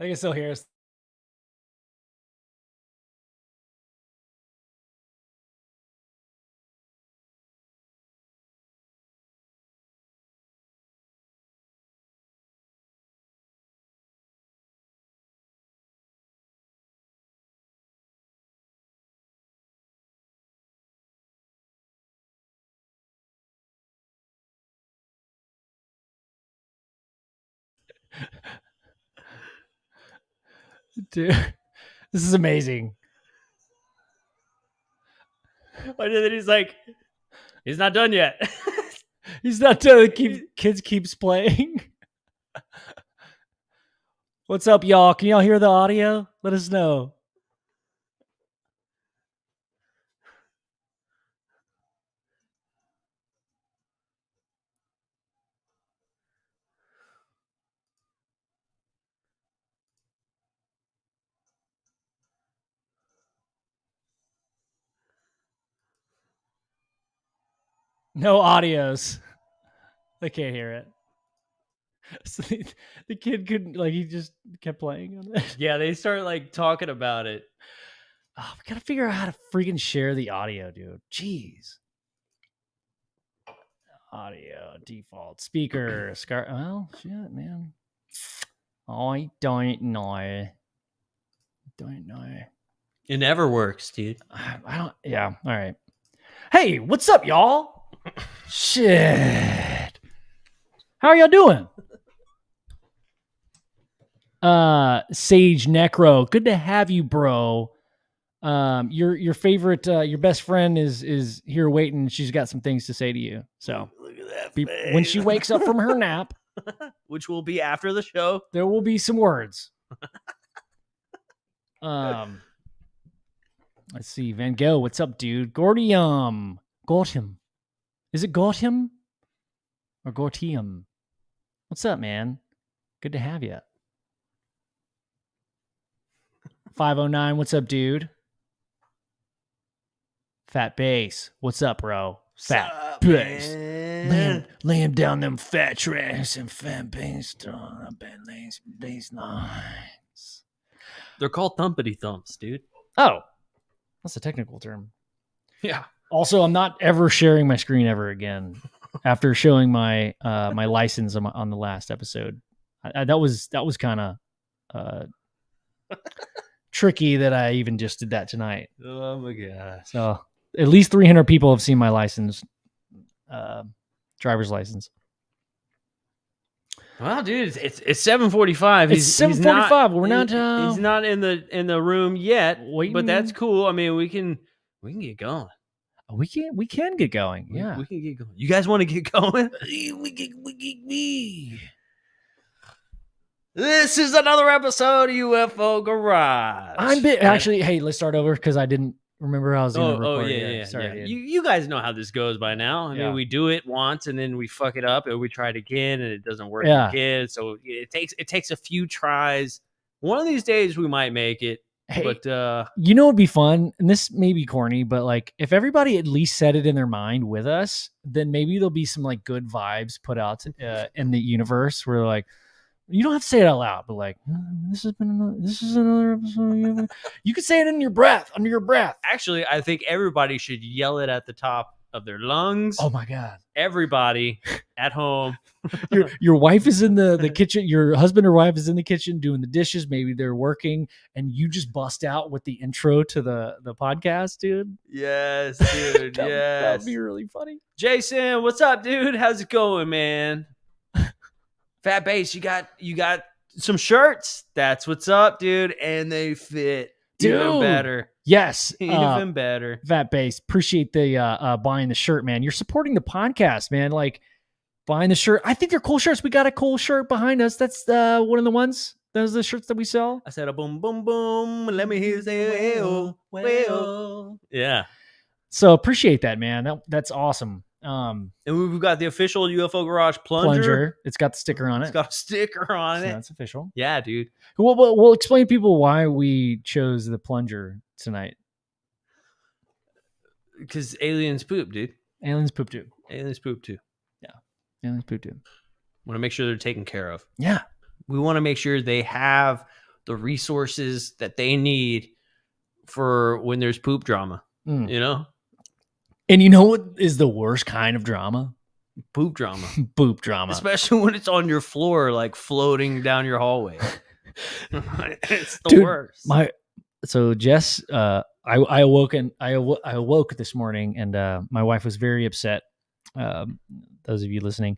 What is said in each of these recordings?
I can still hear us. Dude, this is amazing. And then he's like, he's not done yet. He's not done. Kids keeps playing. What's up, y'all? Can y'all hear the audio? Let us know. No audios. They can't hear it. So the kid couldn't, like, he just kept playing on it. Yeah, they start like talking about it. Oh, we gotta figure out how to freaking share the audio, dude. Jeez. Audio default speaker. Well, shit, man. I don't know. It never works, dude. I don't. Yeah. All right. Hey, what's up, y'all? Shit. How are y'all doing? Sage Necro, good to have you, bro. Your favorite, your best friend is here waiting. She's got some things to say to you. So look at that when she wakes up from her nap, which will be after the show, there will be some words. Let's see. Van Gogh, what's up, dude? Gordium. Gortium. Is it Gortium or Gortium? What's up, man? Good to have you. 509, what's up, dude? Fat Bass, what's up, bro? Fat Bass. Laying down them fat tracks and fat bass. Bass lines. They're called thumpity thumps, dude. Oh, that's a technical term. Yeah. Also, I'm not ever sharing my screen ever again after showing my my license on the last episode. That was kind of tricky that I even just did that tonight. Oh my gosh. So at least 300 people have seen my license, driver's license. Well, dude, it's 7:45. It's 7:45. We're not. He's not in the room yet. Waiting. But that's cool. I mean, we can get going. We can get going. Yeah, we can get going. You guys want to get going? This is another episode of UFO Garage. Actually, hey, let's start over because I didn't remember how I was going to record. Oh, yeah. Sorry, you guys know how this goes by now. I mean, we do it once and then we fuck it up and we try it again and it doesn't work again. So it takes a few tries. One of these days we might make it. Hey, but you know, it'd be fun, and this may be corny, but like if everybody at least said it in their mind with us, then maybe there'll be some like good vibes put out in the universe where like, you don't have to say it out loud, but like, this is another episode. You could say it under your breath. Actually, I think everybody should yell it at the top of their lungs. Oh my God. Everybody at home. Your wife is in the kitchen. Your husband or wife is in the kitchen doing the dishes. Maybe they're working and you just bust out with the intro to the podcast, dude. Yes, dude. That'd be really funny. Jason, what's up, dude? How's it going, man? Fat Bass, you got some shirts. That's what's up, dude. And they fit even better. Yes. Even better. Fat Bass, appreciate the buying the shirt, man. You're supporting the podcast, man. Like buying the shirt. I think they're cool shirts. We got a cool shirt behind us. That's one of the ones. Those are the shirts that we sell. I said a boom, boom, boom. Let me hear you say, well. Yeah. So appreciate that, man. That's awesome. And we've got the official UFO Garage plunger. It's got the sticker on it. It's got a sticker on it. That's official. Yeah, dude. We'll explain to people why we chose the plunger tonight. Because aliens poop, dude. Aliens poop too. Aliens poop too. Yeah. Aliens poop too. Want to make sure they're taken care of. Yeah. We want to make sure they have the resources that they need for when there's poop drama, you know? And you know what is the worst kind of drama? Poop drama. Poop drama. Especially when it's on your floor, like floating down your hallway. It's the worst. So Jess, I awoke this morning, and my wife was very upset. Those of you listening,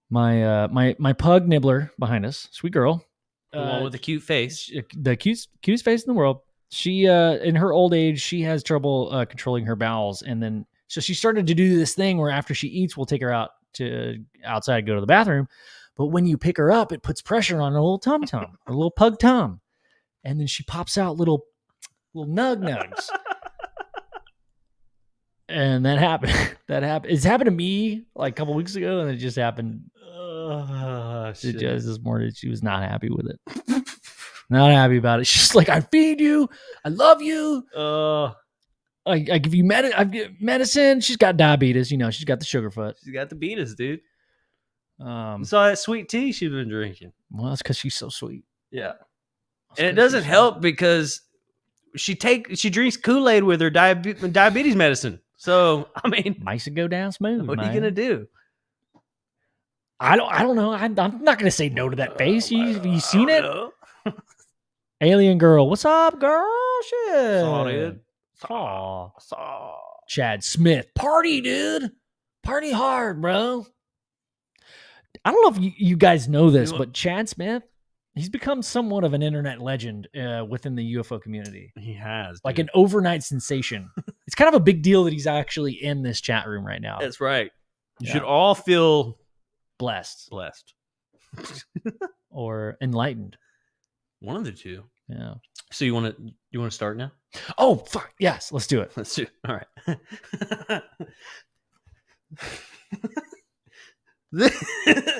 my pug Nibbler behind us, sweet girl, the one with the cute face, the cutest face in the world. She in her old age, she has trouble controlling her bowels, and then so she started to do this thing where after she eats, we'll take her out to outside, go to the bathroom. But when you pick her up, it puts pressure on her little tum, her little pug tum, and then she pops out little nugs. And that happened. It's happened to me like a couple weeks ago, and it just happened to Jess this morning. She was not happy with it. Not happy about it. She's like, I feed you. I love you. I give you medicine. She's got diabetes. You know, she's got the sugar foot. She's got the beatus, dude. Saw that sweet tea she's been drinking. Well, that's because she's so sweet. Yeah. And it doesn't help because she drinks Kool-Aid with her diabetes medicine. So, I mean, makes it go down smooth. What are you going to do? I don't know. I'm not going to say no to that face. You seen it? Alien girl. What's up, girl? Shit. Saw, dude. Saw. Chad Smith. Party, dude. Party hard, bro. I don't know if you guys know this, but Chad Smith, he's become somewhat of an internet legend within the UFO community. He has. Like an overnight sensation. It's kind of a big deal that he's actually in this chat room right now. That's right. You should all feel blessed. Or enlightened. One of the two. Yeah. So you want to start now? Oh, fuck. Yes, let's do it. Let's do it. All right.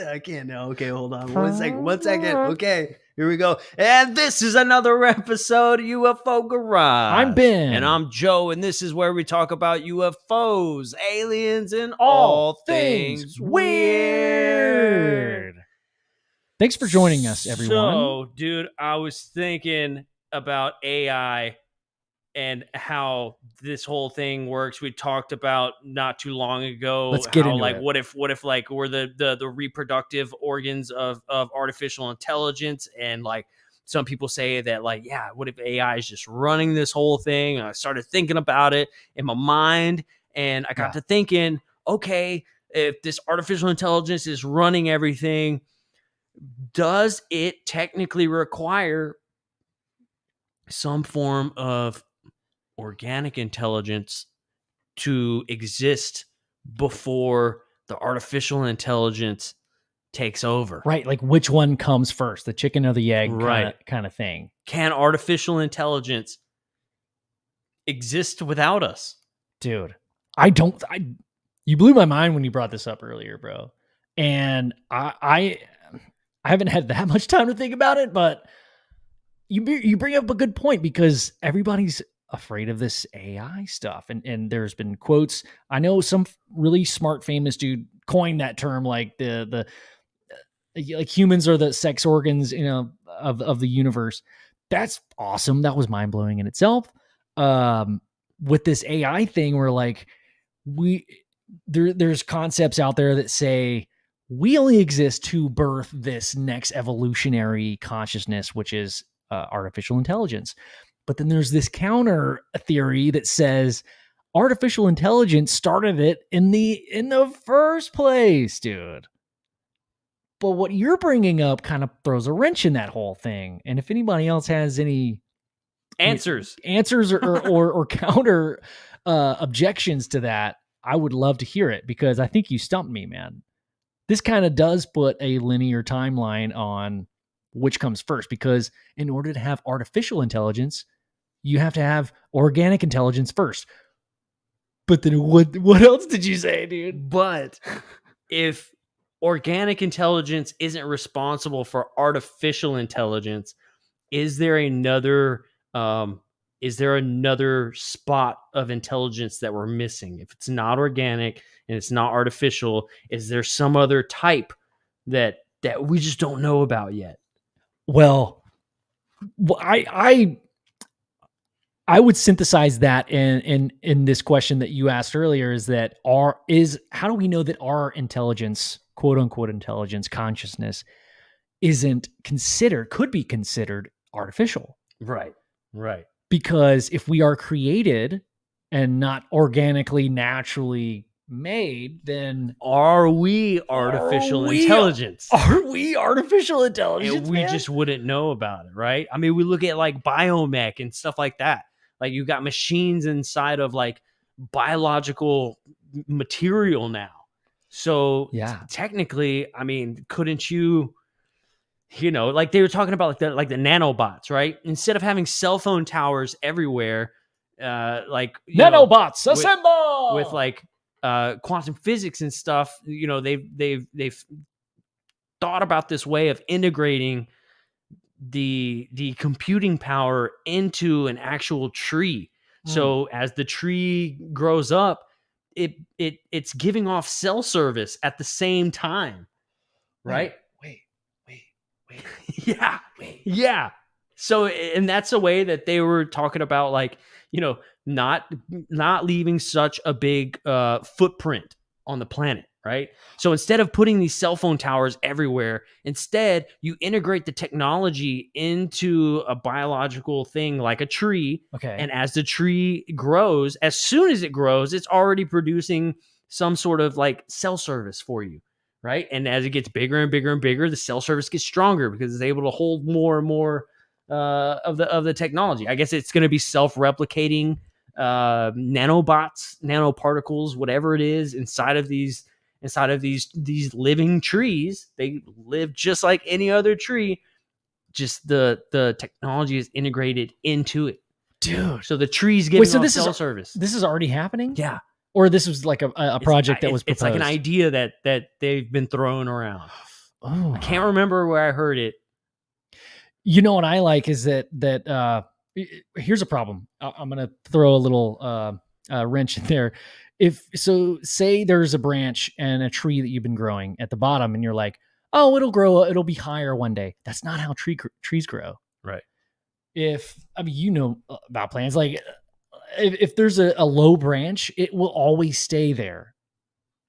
I can't now. Okay, hold on. 1 second. Okay, here we go. And this is another episode of UFO Garage. I'm Ben. And I'm Joe, and this is where we talk about UFOs, aliens, and all things weird. Thanks for joining us, everyone. So, dude, I was thinking about AI and how this whole thing works. We talked about not too long ago. Let's get into like it. What if like we're the reproductive organs of artificial intelligence, and like some people say that like, yeah, what if AI is just running this whole thing? And I started thinking about it in my mind, and I got to thinking, okay, if this artificial intelligence is running everything, does it technically require some form of organic intelligence to exist before the artificial intelligence takes over? Right, like which one comes first, the chicken or the egg kind of thing. Can artificial intelligence exist without us? Dude, you blew my mind when you brought this up earlier, bro. And I haven't had that much time to think about it, but you bring up a good point because everybody's afraid of this AI stuff. And there's been quotes. I know some really smart, famous dude coined that term, like the like humans are the sex organs, you know, of the universe. That's awesome. That was mind blowing in itself. With this AI thing, where like there's concepts out there that say we only exist to birth this next evolutionary consciousness, which is artificial intelligence. But then there's this counter theory that says artificial intelligence started it in the first place, dude. But what you're bringing up kind of throws a wrench in that whole thing. And if anybody else has any answers or counter objections to that, I would love to hear it, because I think you stumped me, man. This kind of does put a linear timeline on which comes first, because in order to have artificial intelligence, you have to have organic intelligence first. But then what else did you say, dude? But if organic intelligence isn't responsible for artificial intelligence, is there another spot of intelligence that we're missing? If it's not organic and it's not artificial, is there some other type that we just don't know about yet? Well, Well, I would synthesize that in this question that you asked earlier is that how do we know that our intelligence, quote unquote intelligence, consciousness could be considered artificial? Right. Because if we are created and not organically, naturally made, then are we artificial intelligence? Are we artificial intelligence? And we just wouldn't know about it, right? I mean, we look at like biomech and stuff like that. Like you got machines inside of like biological material now. So technically, I mean, couldn't you, like they were talking about like the nanobots, right? Instead of having cell phone towers everywhere, like nanobots assemble with like quantum physics and stuff, they've thought about this way of integrating the computing power into an actual tree. So as the tree grows up, it's giving off cell service at the same time, right? Wait. Yeah. So, and that's a way that they were talking about, like, not leaving such a big footprint on the planet, right? So instead of putting these cell phone towers everywhere, instead you integrate the technology into a biological thing like a tree. Okay. And as the tree grows, as soon as it grows, it's already producing some sort of like cell service for you, right? And as it gets bigger and bigger and bigger, the cell service gets stronger because it's able to hold more and more of the technology. I guess it's going to be self-replicating nanobots, nanoparticles, whatever it is inside of these living trees. They live just like any other tree. Just the technology is integrated into it, dude. So the tree's giving cell service. This is already happening. Yeah. Or this was like a project that was proposed. It's like an idea that they've been throwing around. Oh, I can't remember where I heard it. What I like is that here's a problem. I'm going to throw a little wrench in there. Say there's a branch and a tree that you've been growing at the bottom, and you're like, oh, it'll grow, it'll be higher one day. That's not how trees grow. Right. About plants, like if there's a low branch, it will always stay there.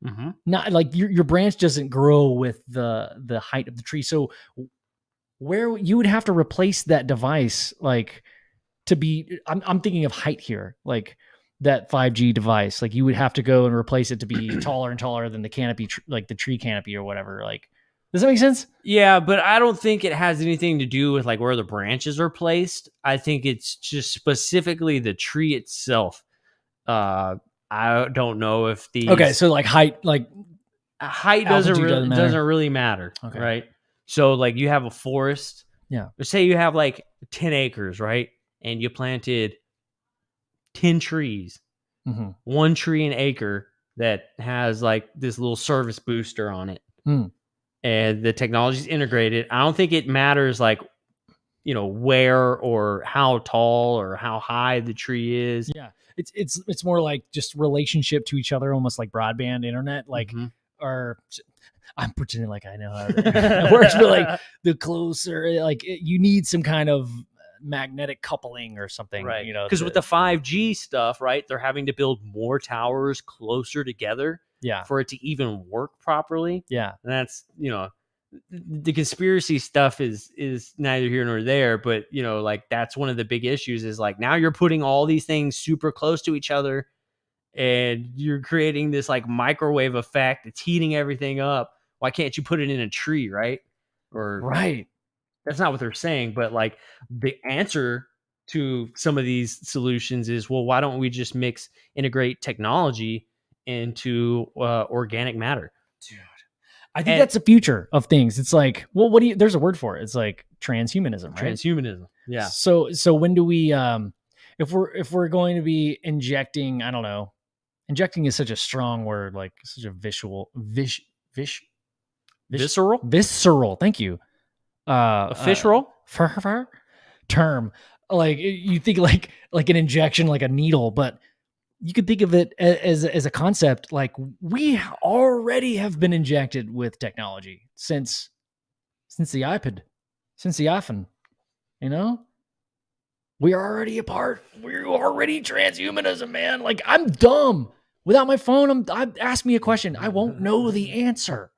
Mm-hmm. Not like your branch doesn't grow with the height of the tree. So where you would have to replace that device, like to be, I'm thinking of height here, like that 5G device, like you would have to go and replace it to be taller and taller than the canopy, like the tree canopy or whatever. Like, does that make sense? Yeah, but I don't think it has anything to do with like where the branches are placed. I think it's just specifically the tree itself. I don't know if the so like height doesn't really matter, okay. Right? So like you have a forest. Yeah. Say you have like 10 acres, right? And you planted 10 trees. Mm-hmm. One tree an acre that has like this little service booster on it. And the technology is integrated. I don't think it matters like, where or how tall or how high the tree is. Yeah. It's more like just relationship to each other, almost like broadband internet, like, or I'm pretending like I know how it works, but like the closer, like you need some kind of magnetic coupling or something, right? Because with the 5G stuff, right, they're having to build more towers closer together, for it to even work properly. Yeah, and that's the conspiracy stuff is neither here nor there, but like that's one of the big issues is like now you're putting all these things super close to each other, and you're creating this like microwave effect. It's heating everything up. Why can't you put it in a tree, right? Or right. That's not what they're saying, but like the answer to some of these solutions is, well, why don't we just integrate technology into organic matter? Dude, I think that's the future of things. It's like, well, there's a word for it. It's like transhumanism, right? Transhumanism. Yeah. So when do we, if we're going to be injecting, I don't know, injecting is such a strong word, like such a visceral. Thank you. Official term, like you think like an injection, like a needle, but you could think of it as a concept. Like we already have been injected with technology since the iPod, since the iPhone. You know, we are already apart. We're already transhumanism, man. Like, I'm dumb. Without my phone, ask me a question. I won't know the answer.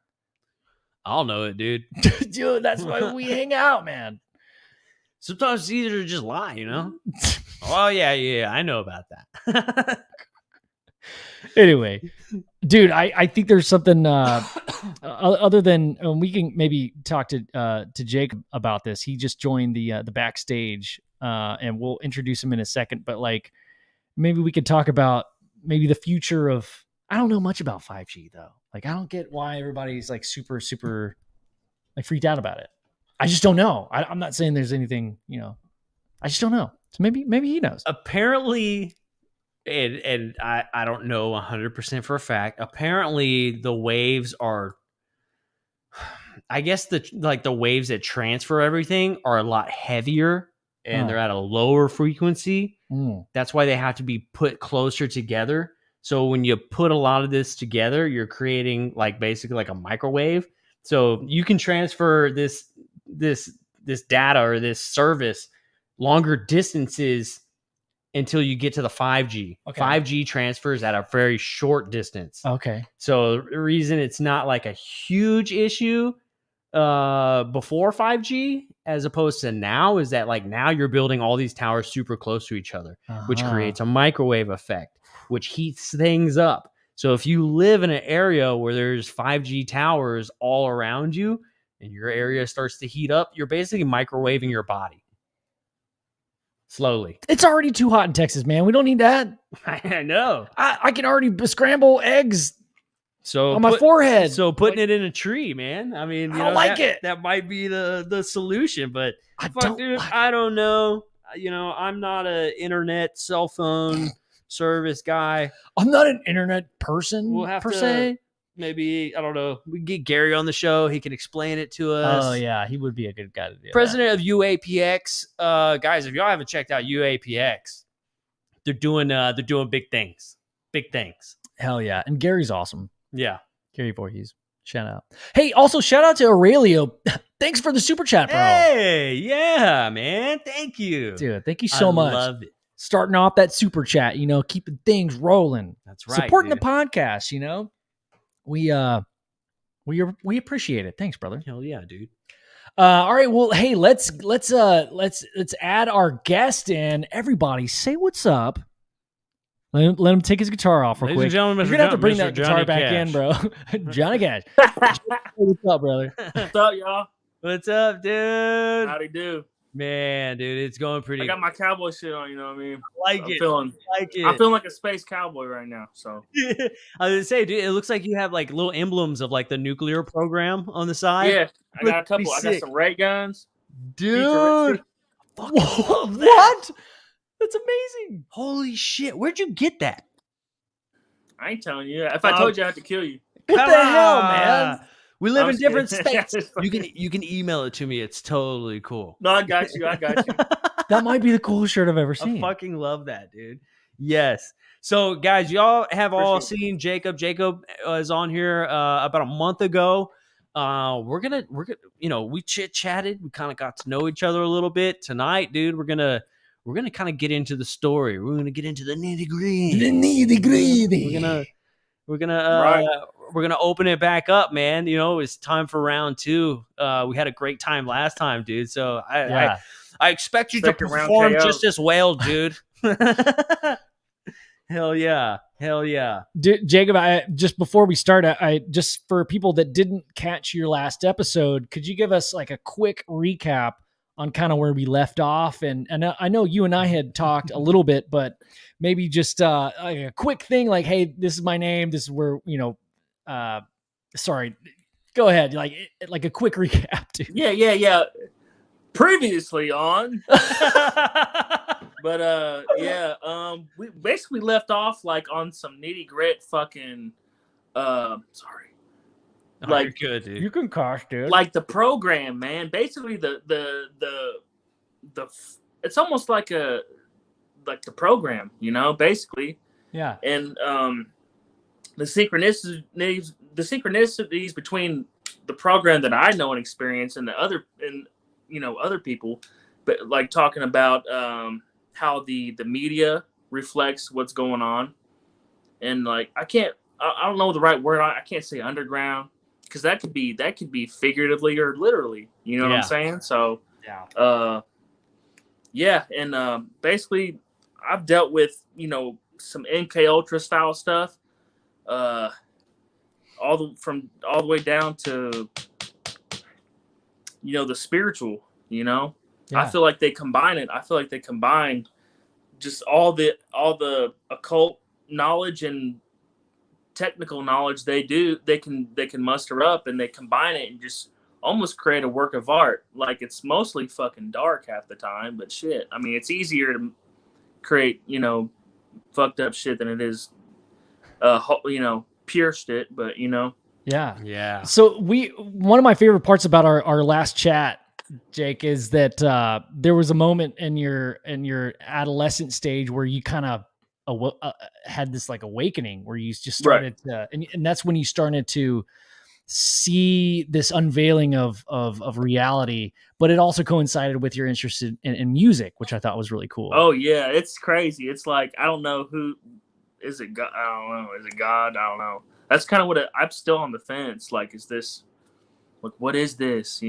I'll know it, dude. Dude, that's why we hang out, man. Sometimes it's easier to just lie, you know? Oh, yeah, I know about that. Anyway, dude, I think there's something other than we can maybe talk to Jacob about this. He just joined the backstage, and we'll introduce him in a second. But like, maybe we could talk about maybe the future of. I don't know much about 5G though. Like, I don't get why everybody's like super like freaked out about it. I just don't know. I'm not saying there's anything, you know. I just don't know. So maybe he knows. Apparently. And I don't know 100% for a fact. Apparently, the waves are, I guess the waves that transfer everything are a lot heavier, and they're at a lower frequency. That's why they have to be put closer together. So when you put a lot of this together, you're creating like basically like a microwave. So you can transfer this data or this service longer distances until you get to the 5G. Okay. 5G transfers at a very short distance. Okay. So the reason it's not like a huge issue before 5G as opposed to now is that like now you're building all these towers super close to each other, which creates a microwave effect, which heats things up. So if you live in an area where there's 5G towers all around you and your area starts to heat up, you're basically microwaving your body. Slowly. It's already too hot in Texas, man. We don't need that. I know. I can already scramble eggs on my forehead. So putting it in a tree, man. I mean, I don't like it. That might be the solution, but I don't know. You know, I'm not an internet cell phone service guy. I'm not an internet person. We'll have per to se. Maybe, I don't know. We can get Gary on the show. He can explain it to us. Oh yeah, he would be a good guy to do. President of UAPx. Guys, if y'all haven't checked out UAPx, they're doing big things. Big things. Hell yeah. And Gary's awesome. Yeah. Gary Voorhees. Shout out. Hey, also shout out to Aurelio. Thanks for the super chat, bro. Hey, yeah, man. Thank you. Dude, thank you so much. I love it. Starting off that super chat, you know, keeping things rolling. That's right. Supporting the podcast, you know. We appreciate it. Thanks, brother. Hell yeah, dude. All right. Well, hey, let's add our guest in. Everybody, say what's up. Let him take his guitar off real quick. You're gonna have to bring that guitar back in, bro. Johnny Cash. What's up, brother? What's up, y'all? What's up, dude? Howdy do. Man, dude, it's going pretty. I got my cowboy shit on, you know what I mean? I'm feeling like a space cowboy right now. So I was gonna say, dude, it looks like you have like little emblems of like the nuclear program on the side. Yeah, I got a couple. I got some ray guns. Dude. What? That's amazing. Holy shit. Where'd you get that? I ain't telling you. If I told you, I had to kill you. What the hell, man? We live in different states. You can email it to me. It's totally cool. No, I got you. That might be the coolest shirt I've ever seen. I fucking love that, dude. Yes. So, guys, y'all have all seen Jacob. Jacob is on here about a month ago. We're gonna, you know, we chit-chatted. We kind of got to know each other a little bit. Tonight, dude, we're gonna kind of get into the story. We're gonna get into the nitty-gritty. We're gonna open it back up, man. You know, it's time for round 2. We had a gret time last time, dude. So I expect you to perform just as well, dude. Hell yeah. Jacob, just before we start, I just for people that didn't catch your last episode, could you give us like a quick recap on kind of where we left off? And I know you and I had talked a little bit, but maybe just like a quick thing like, hey, this is my name. This is where, you know, sorry, go ahead. Like a quick recap. Dude. Yeah. Previously on, but we basically left off like on some nitty gritty fucking, sorry. Like you're good, dude. You can cost, dude. Like the program, man. Basically, the it's almost like the program, you know. Basically, yeah. And the synchronicities between the program that I know and experience and other people like talking about how the media reflects what's going on, and like I don't know the right word. I can't say underground because that could be figuratively or literally. You know what I'm saying? So and basically I've dealt with some MKUltra style stuff, all the way down to the spiritual. I feel like they combine it. I feel like they combine just all the occult knowledge and technical knowledge they can muster up, and they combine it and just almost create a work of art. Like, it's mostly fucking dark half the time, but shit, I mean, it's easier to create fucked up shit than it is pure shit. But yeah. So one of my favorite parts about our last chat, Jake, is that there was a moment in your adolescent stage where you kind of had this like awakening where you just started to, and that's when you started to see this unveiling of reality, but it also coincided with your interest in music, which I thought was really cool. Oh yeah, it's crazy. It's like, I don't know who is it. God? I don't know. Is it God? I don't know. That's kind of what I'm still on the fence. Like, is this like, what is this?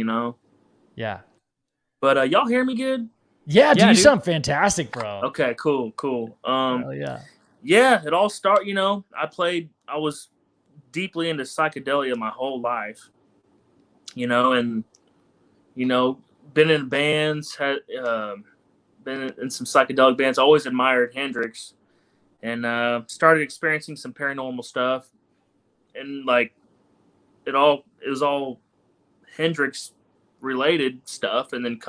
Yeah. But y'all hear me good? Yeah, dude, you sound fantastic, bro. Okay, cool. Hell yeah. Yeah, it all started, I was deeply into psychedelia my whole life, and, been in bands, had been in some psychedelic bands, always admired Hendrix, and started experiencing some paranormal stuff. And like, it was all Hendrix related stuff. And then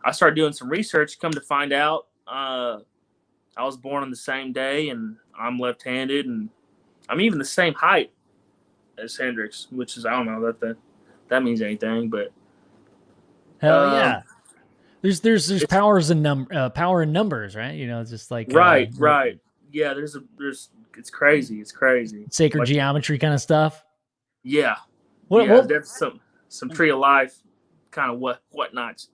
I started doing some research, come to find out, I was born on the same day, and I'm left-handed, and I'm even the same height as Hendrix, which is, I don't know that means anything, but hell yeah. There's power in numbers, right? It's just like right. Yeah, it's crazy. Sacred geometry kind of stuff. Yeah. What? That's some tree of life kind of whatnots.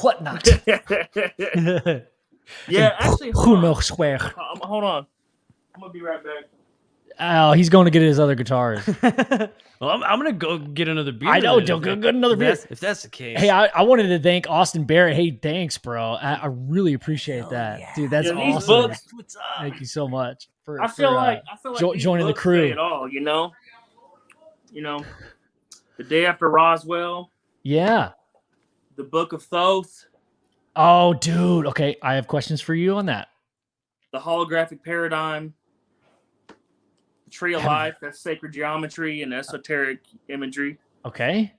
Whatnot. Yeah, actually, hold on. Hold on. I'm gonna be right back. Oh, he's going to get his other guitars. Well, I'm gonna go get another beer. I know, go get another beer. If that's the case. Hey, I wanted to thank Austin Barrett. Hey, thanks, bro. I really appreciate that, dude. That's awesome. These books, what's up? Thank you so much for. I feel like joining the crew. At all, the day after Roswell. Yeah. The Book of Thoth. Oh, dude. Okay, I have questions for you on that. The holographic paradigm. The tree of life. That's sacred geometry and esoteric imagery. Okay.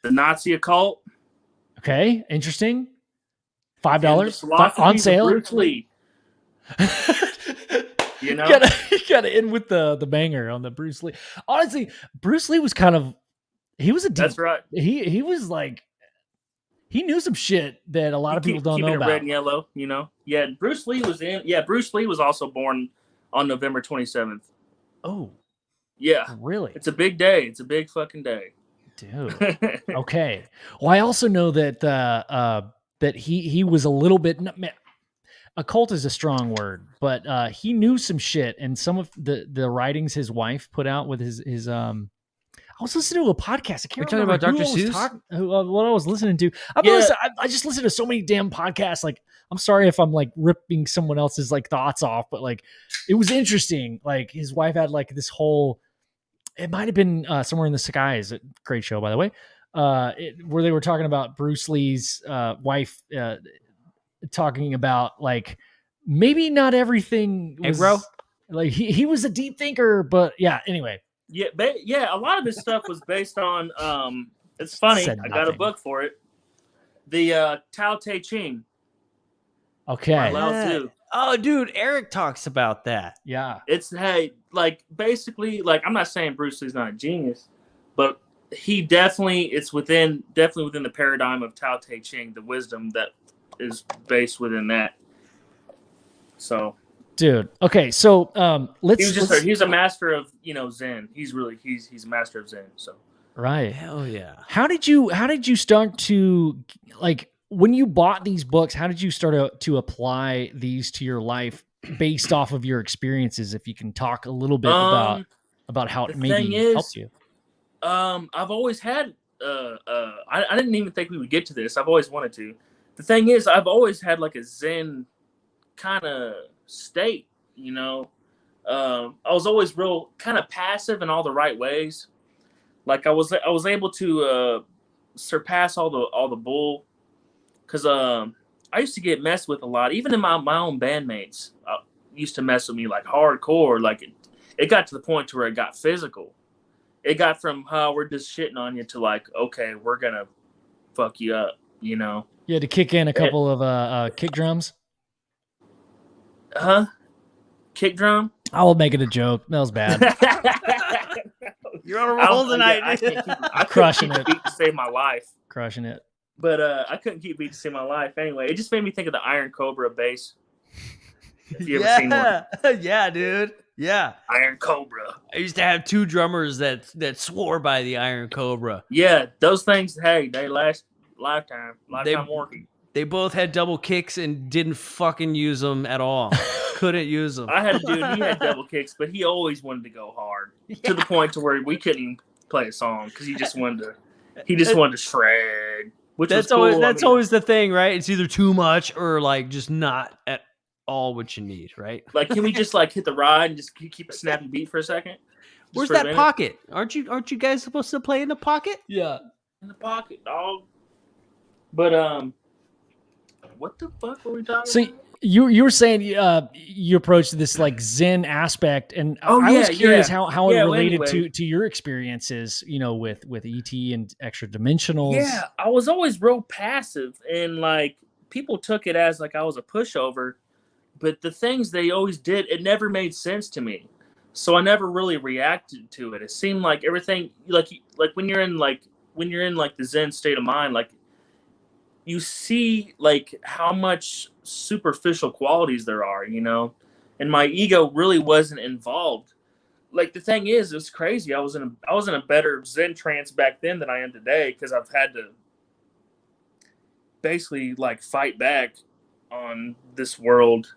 The Nazi occult. Okay, interesting. $5 on sale. Bruce Lee. You gotta end with the banger on the Bruce Lee. Honestly, Bruce Lee was he was a deep, that's right. He was like, he knew some shit that a lot of people don't know about. Red and yellow, Yeah, Bruce Lee was in. Yeah, Bruce Lee was also born on November 27th. Oh, yeah, really? It's a big day. It's a big fucking day, dude. Okay. Well, I also know that that he was a little bit. Occult is a strong word, but he knew some shit, and some of the writings his wife put out with his I was listening to a podcast. I can't remember about Dr. Seuss? What I was listening to. I just listen to so many damn podcasts. Like, I'm sorry if I'm like ripping someone else's like thoughts off, but like, it was interesting. Like, his wife had like this whole. It might have been Somewhere in the Skies. Great show, by the way. Where they were talking about Bruce Lee's wife, talking about like maybe not everything was, hey, bro. Like he was a deep thinker, but yeah. Anyway. Yeah, a lot of his stuff was based on. It's funny. I got a book for it. The Tao Tai Ching. Okay. Oh, dude, Eric talks about that. Yeah. It's basically I'm not saying Bruce Lee's not a genius, but he it's within the paradigm of Tao Tai Ching, the wisdom that is based within that. So. Dude. Okay. So he's a master of Zen. He's a master of Zen. So right. Hell yeah. How did you start to like when you bought these books, how did you start to apply these to your life based off of your experiences? If you can talk a little bit about how the it thing maybe is, helped you. I've always had. I didn't even think we would get to this. I've always wanted to. The thing is, I've always had like a Zen kind of state. You know, I was always real kind of passive in all the right ways. Like I was able to surpass all the bull, because I used to get messed with a lot. Even in my own bandmates used to mess with me like hardcore. Like it got to the point to where it got physical. It got from we're just shitting on you to like, okay, we're gonna fuck you up, you know. You had to kick in a couple of kick drums. Kick drum? I will make it a joke. That was bad. You're on a roll tonight. I crushing it. Beat to save my life. Crushing it. But I couldn't keep beat to save my life anyway. It just made me think of the Iron Cobra bass. If you ever seen one. Yeah, dude. Yeah. Iron Cobra. I used to have two drummers that swore by the Iron Cobra. Yeah, those things, hey, they last lifetime warranty. They both had double kicks and didn't fucking use them at all. Couldn't use them. I had a dude, he had double kicks, but he always wanted to go hard to the point to where we couldn't even play a song because he just wanted to shred. Which that's was cool. Always the thing, right? It's either too much or like just not at all what you need, right? Like, can we just like hit the ride and just keep a snappy beat for a second? Where's that pocket? Aren't you guys supposed to play in the pocket? Yeah, in the pocket, dog. But what the fuck were we talking about? You were saying you approached this like Zen aspect, and I was curious how it related to your experiences, you know, with ET and extra dimensionals. Yeah, I was always real passive, and like people took it as like I was a pushover, but the things they always did, it never made sense to me, so I never really reacted to it. It seemed like everything, like when you're in the Zen state of mind, like you see like how much superficial qualities there are, you know, and my ego really wasn't involved. Like the thing is, it was crazy. I was in a better Zen trance back then than I am today, because I've had to basically like fight back on this world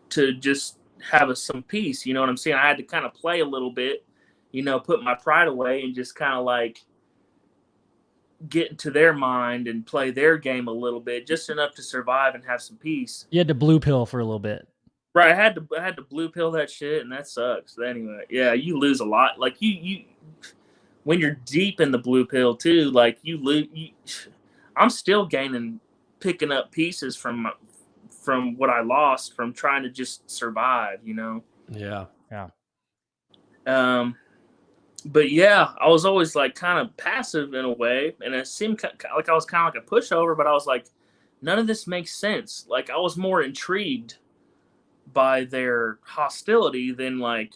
to just have some peace. You know what I'm saying? I had to kind of play a little bit, you know, put my pride away and just kind of like get into their mind and play their game a little bit, just enough to survive and have some peace. You had to blue pill for a little bit. Right, I had to blue pill that shit, and that sucks. But anyway, yeah, you lose a lot. Like you when you're deep in the blue pill too, like you lose. I'm still picking up pieces from what I lost from trying to just survive, you know. Yeah. But yeah, I was always like kind of passive in a way, and it seemed like I was kind of like a pushover, but I was like, none of this makes sense. Like I was more intrigued by their hostility than like,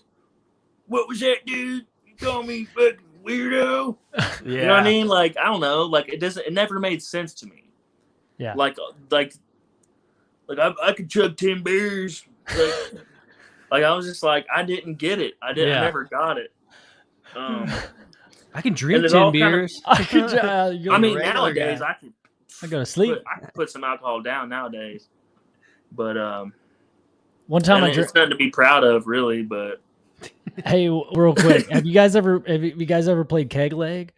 what was that, dude? You call me fucking weirdo? Yeah. You know what I mean? Like, I don't know. Like it never made sense to me. Yeah. Like I could chug 10 beers. Like I was just like, I didn't get it. I never got it. I can drink 10 beers. I mean, nowadays I go to sleep. I can put some alcohol down nowadays. But one time it's nothing to be proud of, really. But hey, real quick, have you guys ever played keg leg?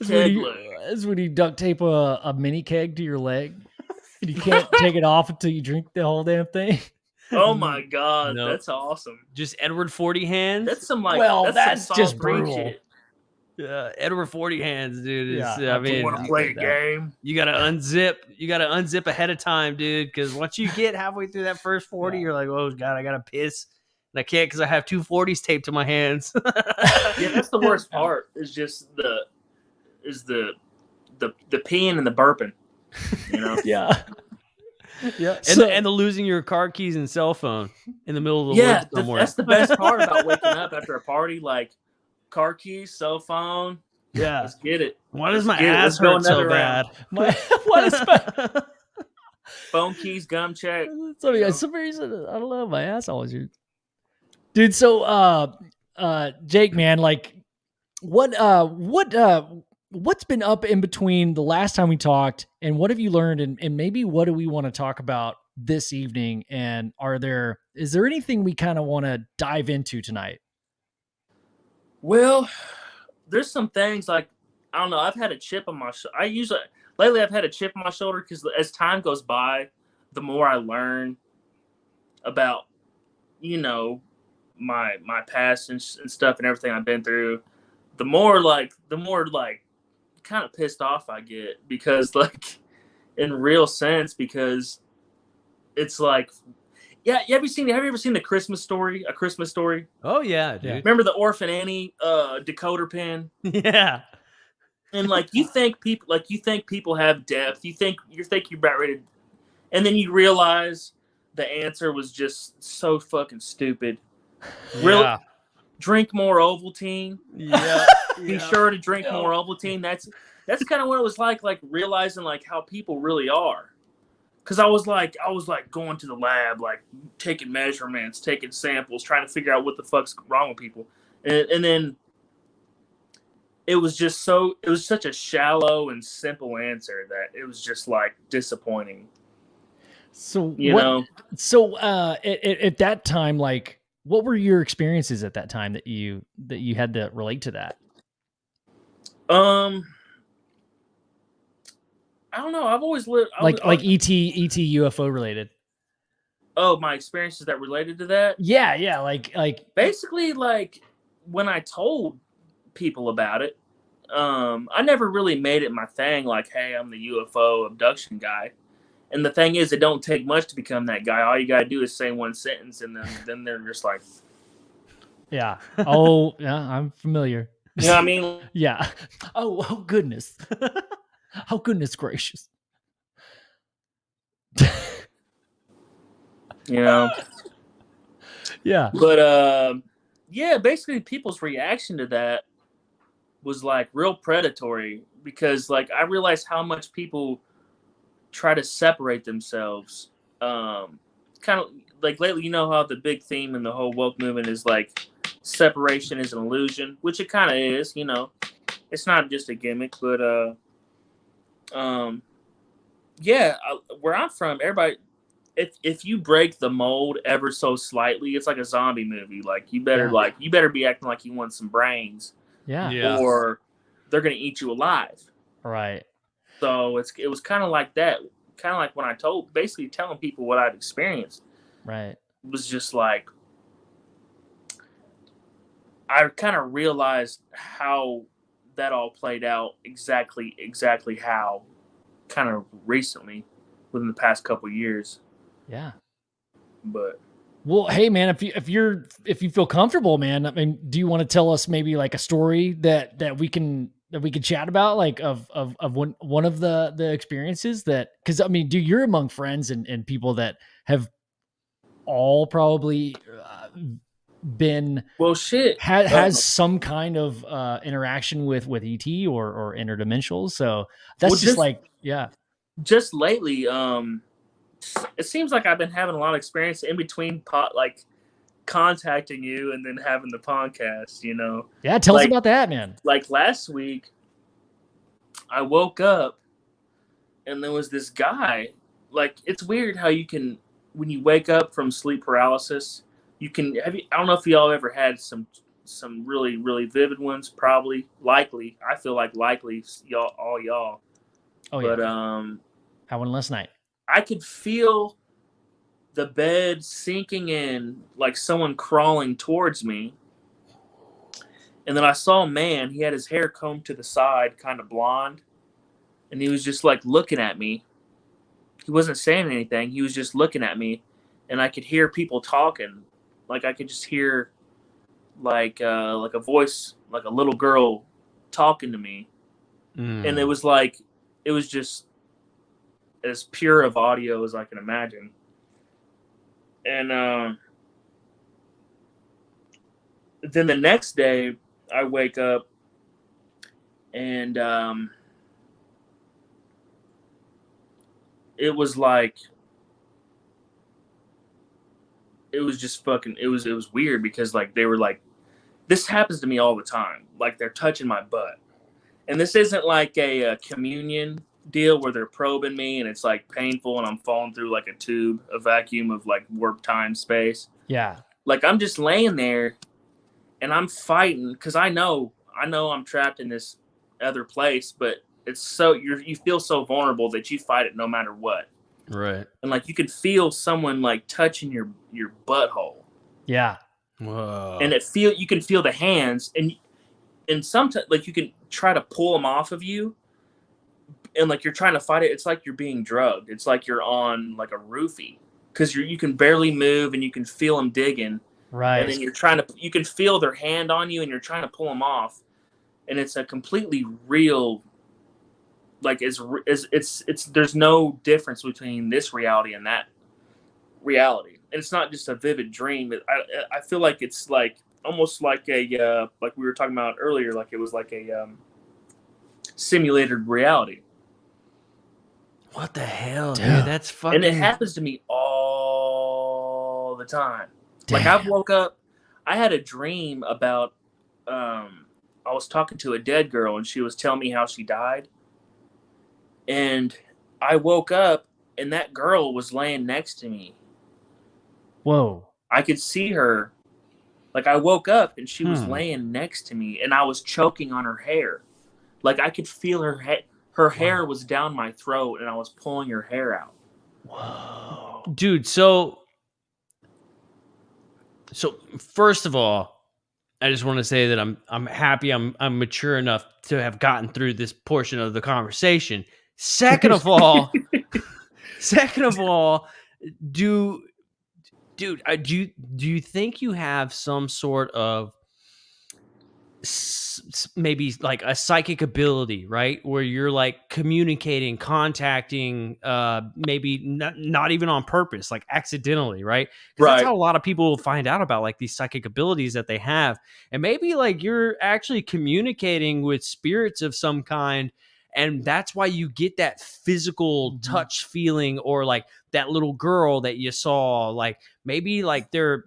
It's when you duct tape a mini keg to your leg, and you can't take it off until you drink the whole damn thing. Oh my god, that's awesome! Just Edward 40 hands. That's some like that's just brutal. Shit. Yeah, Edward 40 hands, dude. I mean, want to play a game. You gotta unzip. You gotta unzip ahead of time, dude. Because once you get halfway through that first 40, you're like, oh god, I gotta piss, and I can't because I have two 40s taped to my hands. Yeah, that's the worst part. Is just the peeing and the burping. You know? Yeah. Yeah, and the losing your car keys and cell phone in the middle of the woods somewhere. That's the best part about waking up after a party. Like car keys, cell phone. Yeah, let's get it. Why does my ass hurt so bad? What is my phone keys, gum check? Some reason I don't know. My ass always hurts, dude. So, Jake, man, like, what what's been up in between the last time we talked, and what have you learned, and maybe what do we want to talk about this evening? And is there anything we kind of want to dive into tonight? Well, there's some things like, I don't know. I've had a chip on my lately I've had a chip on my shoulder because as time goes by, the more I learn about, my past and stuff and everything I've been through, the more kind of pissed off I get, because like in real sense, because it's like, yeah, have you ever seen the Christmas Story? A Christmas Story? Oh yeah, dude. Remember the Orphan Annie decoder pin? Yeah. And like you think people have depth. You think you're about ready to, and then you realize the answer was just so fucking stupid. Yeah. Really, drink more Ovaltine. Yeah. Be sure to drink more Ovaltine. That's kind of what it was like realizing like how people really are. Because I was like going to the lab, like taking measurements, taking samples, trying to figure out what the fuck's wrong with people. And then it was such a shallow and simple answer that it was just like disappointing. So, at that time, like, what were your experiences at that time that you had to relate to that? I don't know. I've always lived like ET UFO related. Oh, my experiences that related to that? Yeah. Like basically, like when I told people about it, I never really made it my thing. Like, hey, I'm the UFO abduction guy. And the thing is, it don't take much to become that guy. All you gotta do is say one sentence, and then they're just like, yeah. Oh, yeah. I'm familiar. You know what I mean? Yeah. Oh goodness. Oh, goodness gracious. Yeah. But, yeah, basically people's reaction to that was like real predatory, because like I realized how much people try to separate themselves. Kind of like lately, you know how the big theme in the whole woke movement is like separation is an illusion, which it kind of is, it's not just a gimmick, but, yeah, where I'm from, everybody, if you break the mold ever so slightly, it's like a zombie movie. Like you better be acting like you want some brains, or they're gonna eat you alive. Right. So it was kind of like that, kind of like when I basically telling people what I'd experienced. Right. It was just like I kind of realized how that all played out exactly how, kind of recently, within the past couple of years. Yeah. But well, hey man, if you feel comfortable, man, I mean, do you want to tell us maybe like a story that we can chat about, like of one of the experiences that, because I mean, you're among friends and people that have all probably been has some kind of interaction with ET or interdimensional. So that's just lately, it seems like I've been having a lot of experience in between like contacting you and then having the podcast, Yeah, tell us about that, man. Like last week, I woke up and there was this guy. Like, it's weird how you can, when you wake up from sleep paralysis, I don't know if y'all ever had some really, really vivid ones, likely. I feel like likely y'all. Oh, yeah. But, had one last night. I could feel the bed sinking in, like someone crawling towards me. And then I saw a man. He had his hair combed to the side, kind of blonde. And he was just like looking at me. He wasn't saying anything. He was just looking at me. And I could hear people talking. Like I could just hear like a voice, like a little girl talking to me. And it was just as pure of audio as I can imagine. And then the next day I wake up and it was like, it was just fucking, it was weird, because like they were like, this happens to me all the time. Like they're touching my butt. And this isn't like a communion deal where they're probing me and it's like painful and I'm falling through like a tube, a vacuum of like warp time space. Yeah. Like I'm just laying there and I'm fighting because I know I'm trapped in this other place, but it's so you feel so vulnerable that you fight it no matter what. Right. And like you can feel someone like touching your butthole. Yeah. Whoa. And you can feel the hands and sometimes like you can try to pull them off of you and like you're trying to fight it. It's like you're being drugged. It's like you're on like a roofie because you can barely move and you can feel them digging. Right. And then you can feel their hand on you and you're trying to pull them off. And it's a completely real, like it's there's no difference between this reality and that reality. And it's not just a vivid dream. I feel like it's like almost like a like we were talking about earlier, like it was like a simulated reality. What the hell, dude? Damn. That's fucking. And it happens to me all the time. Damn. Like I woke up, I had a dream about I was talking to a dead girl and she was telling me how she died. And I woke up and that girl was laying next to me. Whoa. I could see her. Like I woke up and she was laying next to me and I was choking on her hair. Like I could feel her her hair was down my throat and I was pulling her hair out. Whoa. Dude, so first of all, I just want to say that I'm happy I'm mature enough to have gotten through this portion of the conversation. Second of all, do you think you have some sort of maybe like a psychic ability, right, where you're like communicating, contacting, maybe not even on purpose, like accidentally, right? Because that's how a lot of people will find out about like these psychic abilities that they have, and maybe like you're actually communicating with spirits of some kind, and that's why you get that physical touch feeling, or like that little girl that you saw, like maybe like they're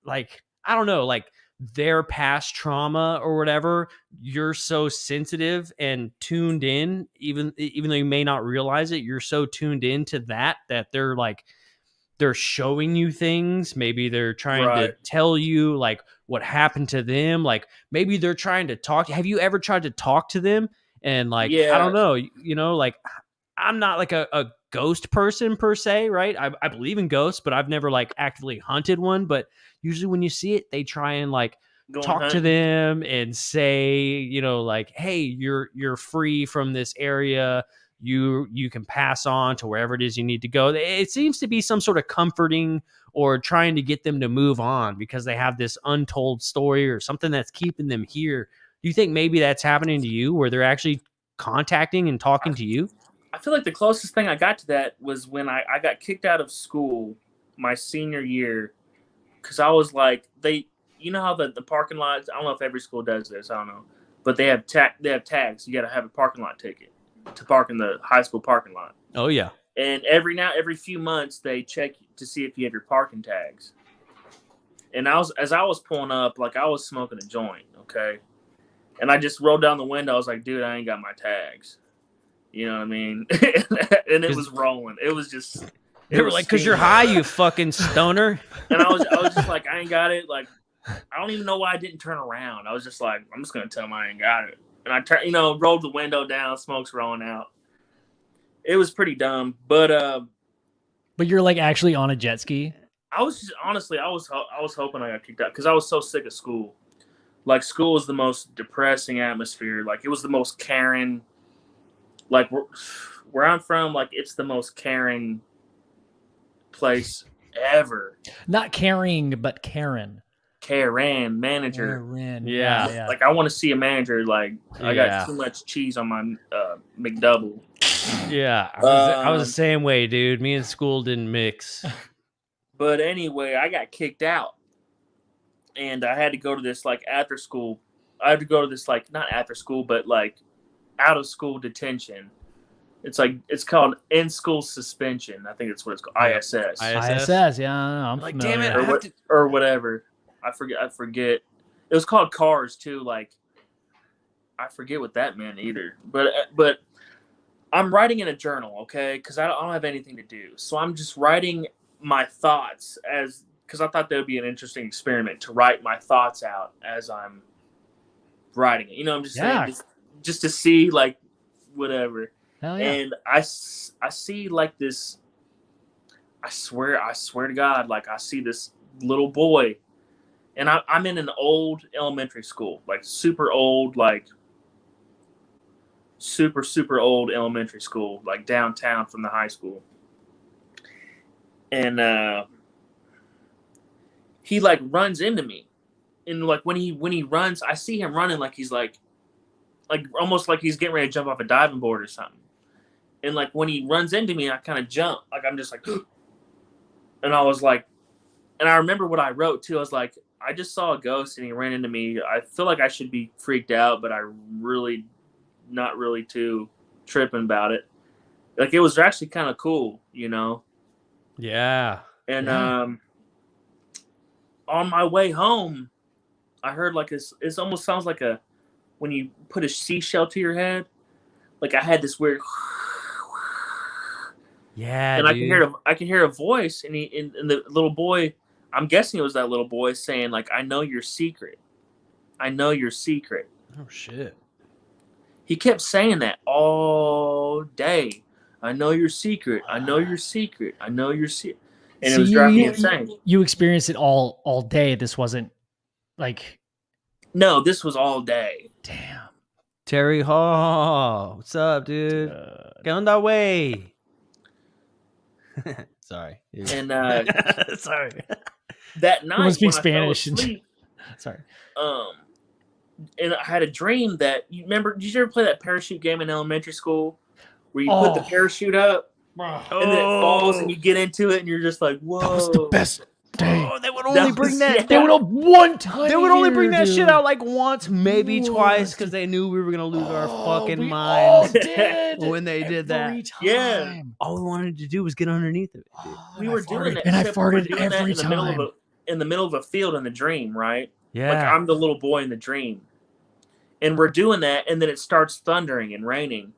like, I don't know, like their past trauma or whatever, you're so sensitive and tuned in, even though you may not realize it, you're so tuned into that they're showing you things. Maybe they're trying to tell you like what happened to them. Like maybe they're trying to talk. Have you ever tried to talk to them? And like, I don't know, you know, like I'm not like a ghost person per se, right? I believe in ghosts, but I've never like actively hunted one. But usually when you see it, they try and like talk to them and say, you know, like, hey, you're free from this area. You can pass on to wherever it is you need to go. It seems to be some sort of comforting or trying to get them to move on because they have this untold story or something that's keeping them here. Do you think maybe that's happening to you, where they're actually contacting and talking to you? I feel like the closest thing I got to that was when I got kicked out of school my senior year, because I was like, you know how the parking lots, I don't know if every school does this, I don't know, but they have tags. You got to have a parking lot ticket to park in the high school parking lot. Oh yeah. And every few months they check to see if you have your parking tags. And as I was pulling up, like I was smoking a joint, okay? And I just rolled down the window. I was like, dude, I ain't got my tags. You know what I mean? And it was rolling. It was just... They were like, because you're high, you fucking stoner. And I was just like, I ain't got it. Like, I don't even know why I didn't turn around. I was just like, I'm just going to tell them I ain't got it. And I rolled the window down, smoke's rolling out. It was pretty dumb. But you're like actually on a jet ski? I was just, honestly, I was hoping I got kicked out because I was so sick of school. Like, school is the most depressing atmosphere. Like, it was the most caring. Like, where I'm from, like, it's the most caring place ever. Not caring, but Karen. Karen, manager. Karen. Yeah. Like, I want to see a manager. Like, I got too much cheese on my McDouble. Yeah. I was the same way, dude. Me and school didn't mix. But anyway, I got kicked out. And I had to go to this, like, after school. I had to go to this, like, not after school, but, like, out of school detention. It's called in-school suspension. I think that's what it's called. ISS. ISS, yeah. I'm like, familiar. damn it. Or whatever. I forget. It was called Cars, too. Like, I forget what that meant either. But I'm writing in a journal, okay? Because I don't have anything to do, so I'm just writing my thoughts because I thought that would be an interesting experiment to write my thoughts out as I'm writing it. You know, I'm just saying just to see like whatever. Hell yeah. And I see like this. I swear to God, like I see this little boy, and I'm in an old elementary school, like super old, like super old elementary school, like downtown from the high school. And he like runs into me, and like when he runs, I see him running like he's like almost like he's getting ready to jump off a diving board or something. And like when he runs into me, I kind of jump, like I'm just like, and I was like, and I remember what I wrote too. I was like, I just saw a ghost and he ran into me. I feel like I should be freaked out, but I really not really too tripping about it. Like it was actually kind of cool, you know? Yeah. And on my way home, I heard like this. It almost sounds like when you put a seashell to your head. Like I had this weird. Yeah, and dude. I can hear a voice, and the little boy. I'm guessing it was that little boy saying like, "I know your secret. I know your secret." Oh shit. He kept saying that all day. I know your secret. I know your secret. I know your secret. And it was driving me insane. You experienced it all day. This wasn't like. No, this was all day. Damn. Terry Hall, what's up, dude? Get on that way. Sorry. And sorry. That night, must speak when Spanish. I fell asleep, Sorry. And I had a dream that you remember. Did you ever play that parachute game in elementary school, where you put the parachute up and then it falls and you get into it and you're just like, whoa. That was the best day. Oh, they would only bring that. Yeah. They would one time. They would only bring that shit dude. out like once, maybe twice, because they knew we were gonna lose our fucking minds when they did that. Time. Yeah. All we wanted to do was get underneath of it. Dude. We were doing that, and I except we were farted doing that every in the time. in the middle of a field in the dream, right? Yeah. Like I'm the little boy in the dream, and we're doing that, and then it starts thundering and raining,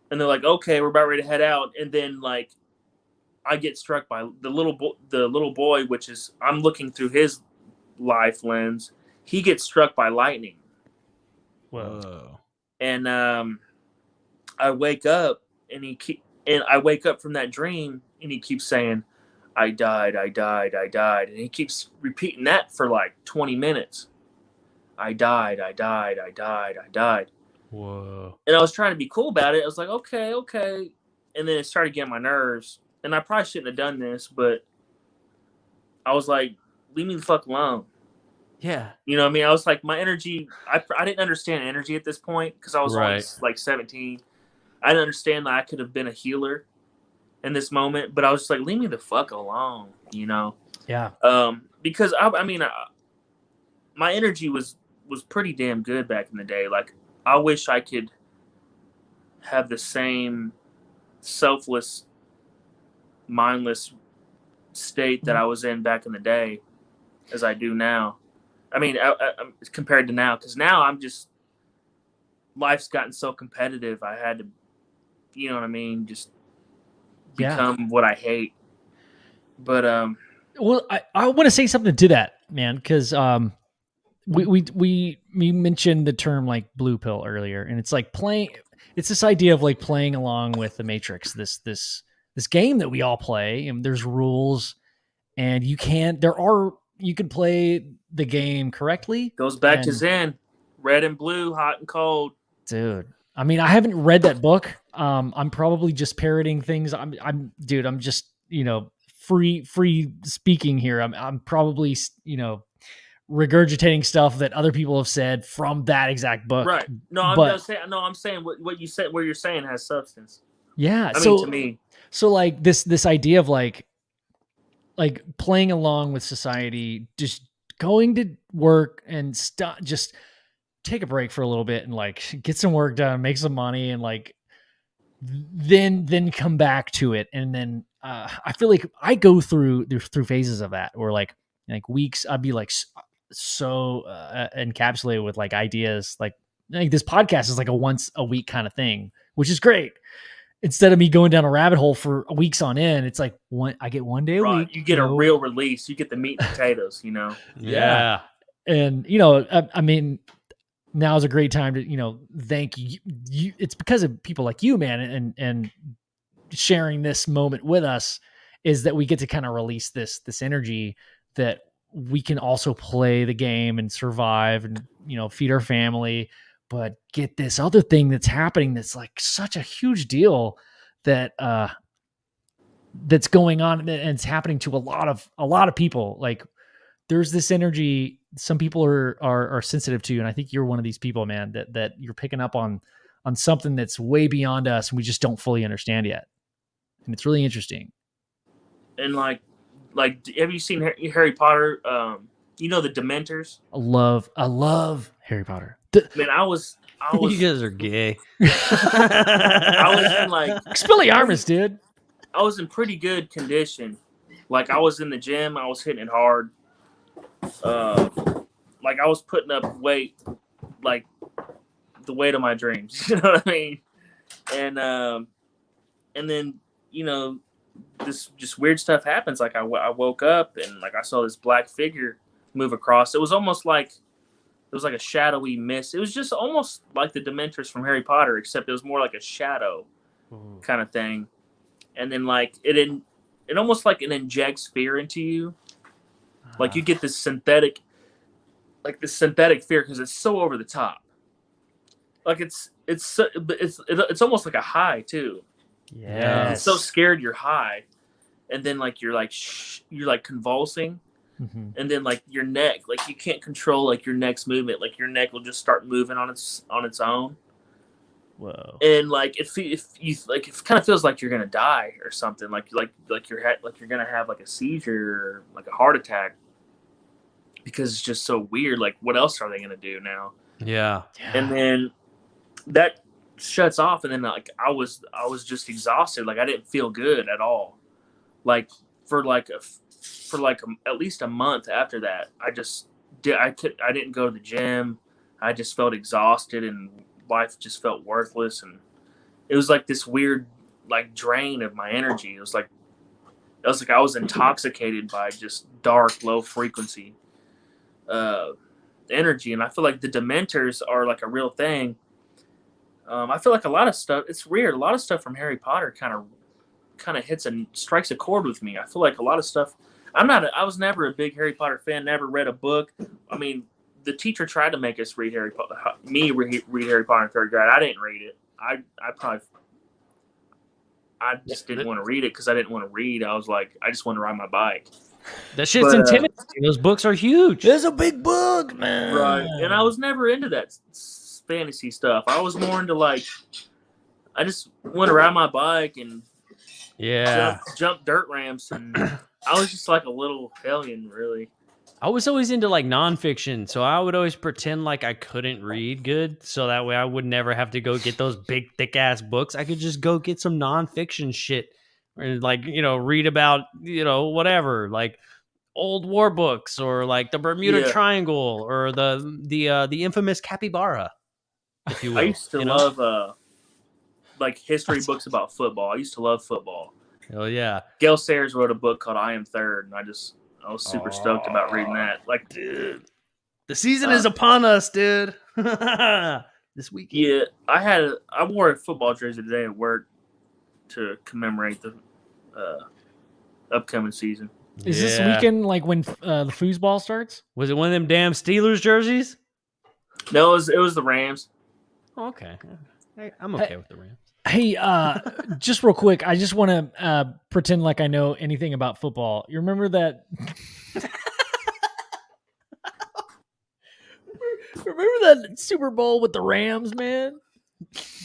and they're like, "Okay, we're about ready to head out," and then like I get struck by the little boy, which is I'm looking through his life lens. He gets struck by lightning. Whoa. And I wake up and I wake up from that dream and he keeps saying, I died, I died, I died. And he keeps repeating that for like 20 minutes. I died, I died, I died, I died. Whoa. And I was trying to be cool about it. I was like, okay. And then it started getting my nerves. And I probably shouldn't have done this, but I was like, leave me the fuck alone. Yeah. You know what I mean? I was like, my energy, I didn't understand energy at this point because I was only like 17. I didn't understand that I could have been a healer in this moment, but I was just like, leave me the fuck alone, you know? Yeah. Because my energy was pretty damn good back in the day. Like, I wish I could have the same selfless, mindless state that I was in back in the day as I do now. I mean, compared to now, because now I'm just, life's gotten so competitive. I had to, you know what I mean, just become what I hate. But well, I want to say something to that, man, because we mentioned the term like blue pill earlier, and it's like it's this idea of like playing along with the Matrix, this game that we all play, and there's rules, and you can play the game correctly. Goes back to Zen, red and blue, hot and cold. Dude, I mean, I haven't read that book. I'm probably just parroting things. I'm just, you know, free speaking here. I'm probably, you know, regurgitating stuff that other people have said from that exact book. Right. No, I'm saying what you said, what you're saying has substance. Yeah. I mean, to me. So like this idea of like playing along with society, just going to work and just take a break for a little bit and like get some work done, make some money, and like then come back to it. And then I feel like I go through phases of that where like weeks I'd be like so encapsulated with like ideas, like like this podcast is like a once a week kind of thing, which is great. Instead of me going down a rabbit hole for weeks on end, it's like I get one day a week. You get a real release. You get the meat and potatoes, Yeah. And, I mean, now is a great time to, thank you. It's because of people like you, man, and sharing this moment with us is that we get to kind of release this energy that we can also play the game and survive and, feed our family, but get this other thing that's happening that's like such a huge deal that that's going on, and it's happening to a lot of people. Like there's this energy some people are sensitive to, and I think you're one of these people, man, that you're picking up on something that's way beyond us and we just don't fully understand yet. And it's really interesting. And like have you seen Harry Potter? The Dementors? I love Harry Potter. Man, I was You guys are gay. I was in like Expelliarmus, dude. I was in pretty good condition. Like I was in the gym, I was hitting it hard. Like I was putting up weight, like the weight of my dreams. You know what I mean? And then this just weird stuff happens. Like I woke up and like I saw this black figure move across. It was almost like it was like a shadowy mist. It was just almost like the Dementors from Harry Potter, except it was more like a shadow kind of thing. And then like it almost like it injects fear into you. Like you get this synthetic fear because it's so over the top. Like it's almost like a high too. Yeah, you're so scared you're high, and then like you're like you're like convulsing, and then like your neck, like you can't control like your neck's movement. Like your neck will just start moving on its own. Whoa! And like if you like it kind of feels like you're gonna die or something. Like you're gonna have like a seizure or like a heart attack because it's just so weird. Like what else are they gonna do now? Yeah. And then that shuts off, and then like I was just exhausted. Like I didn't feel good at all. Like for at least a month after that, I didn't go to the gym. I just felt exhausted and life just felt worthless, and it was like this weird like drain of my energy. It was like I was intoxicated by just dark, low frequency energy. And I feel like the Dementors are like a real thing. I feel like a lot of stuff, it's weird. A lot of stuff from Harry Potter kind of hits and strikes a chord with me. I feel like a lot of stuff, I was never a big Harry Potter fan, never read a book. I mean, the teacher tried to make us read Harry Potter, read Harry Potter in third grade. I didn't read it. I just didn't want to read it because I didn't want to read. I was like, I just want to ride my bike. That shit's intimidating. Those books are huge. There's a big book, man. Right. And I was never into that fantasy stuff. I was more into like, I just want to ride my bike and jump dirt ramps, and I was just like a little hellion, really. I was always into like nonfiction, so I would always pretend like I couldn't read good, so that way I would never have to go get those big thick ass books. I could just go get some nonfiction shit, or like read about whatever, like old war books, or like the Bermuda Triangle, or the infamous capybara. If you will. I used to love like history books about football. I used to love football. Oh yeah. Gail Sayers wrote a book called I Am Third, and I was super stoked about reading that. Like, dude, the season is upon us, dude. This weekend. Yeah, I wore a football jersey today at work to commemorate the upcoming season. Is this weekend like when the foosball starts? Was it one of them damn Steelers jerseys? No, it was the Rams. Oh, okay. I'm okay with the Rams. Hey, just real quick, I just want to pretend like I know anything about football. You remember that? Remember that Super Bowl with the Rams, man?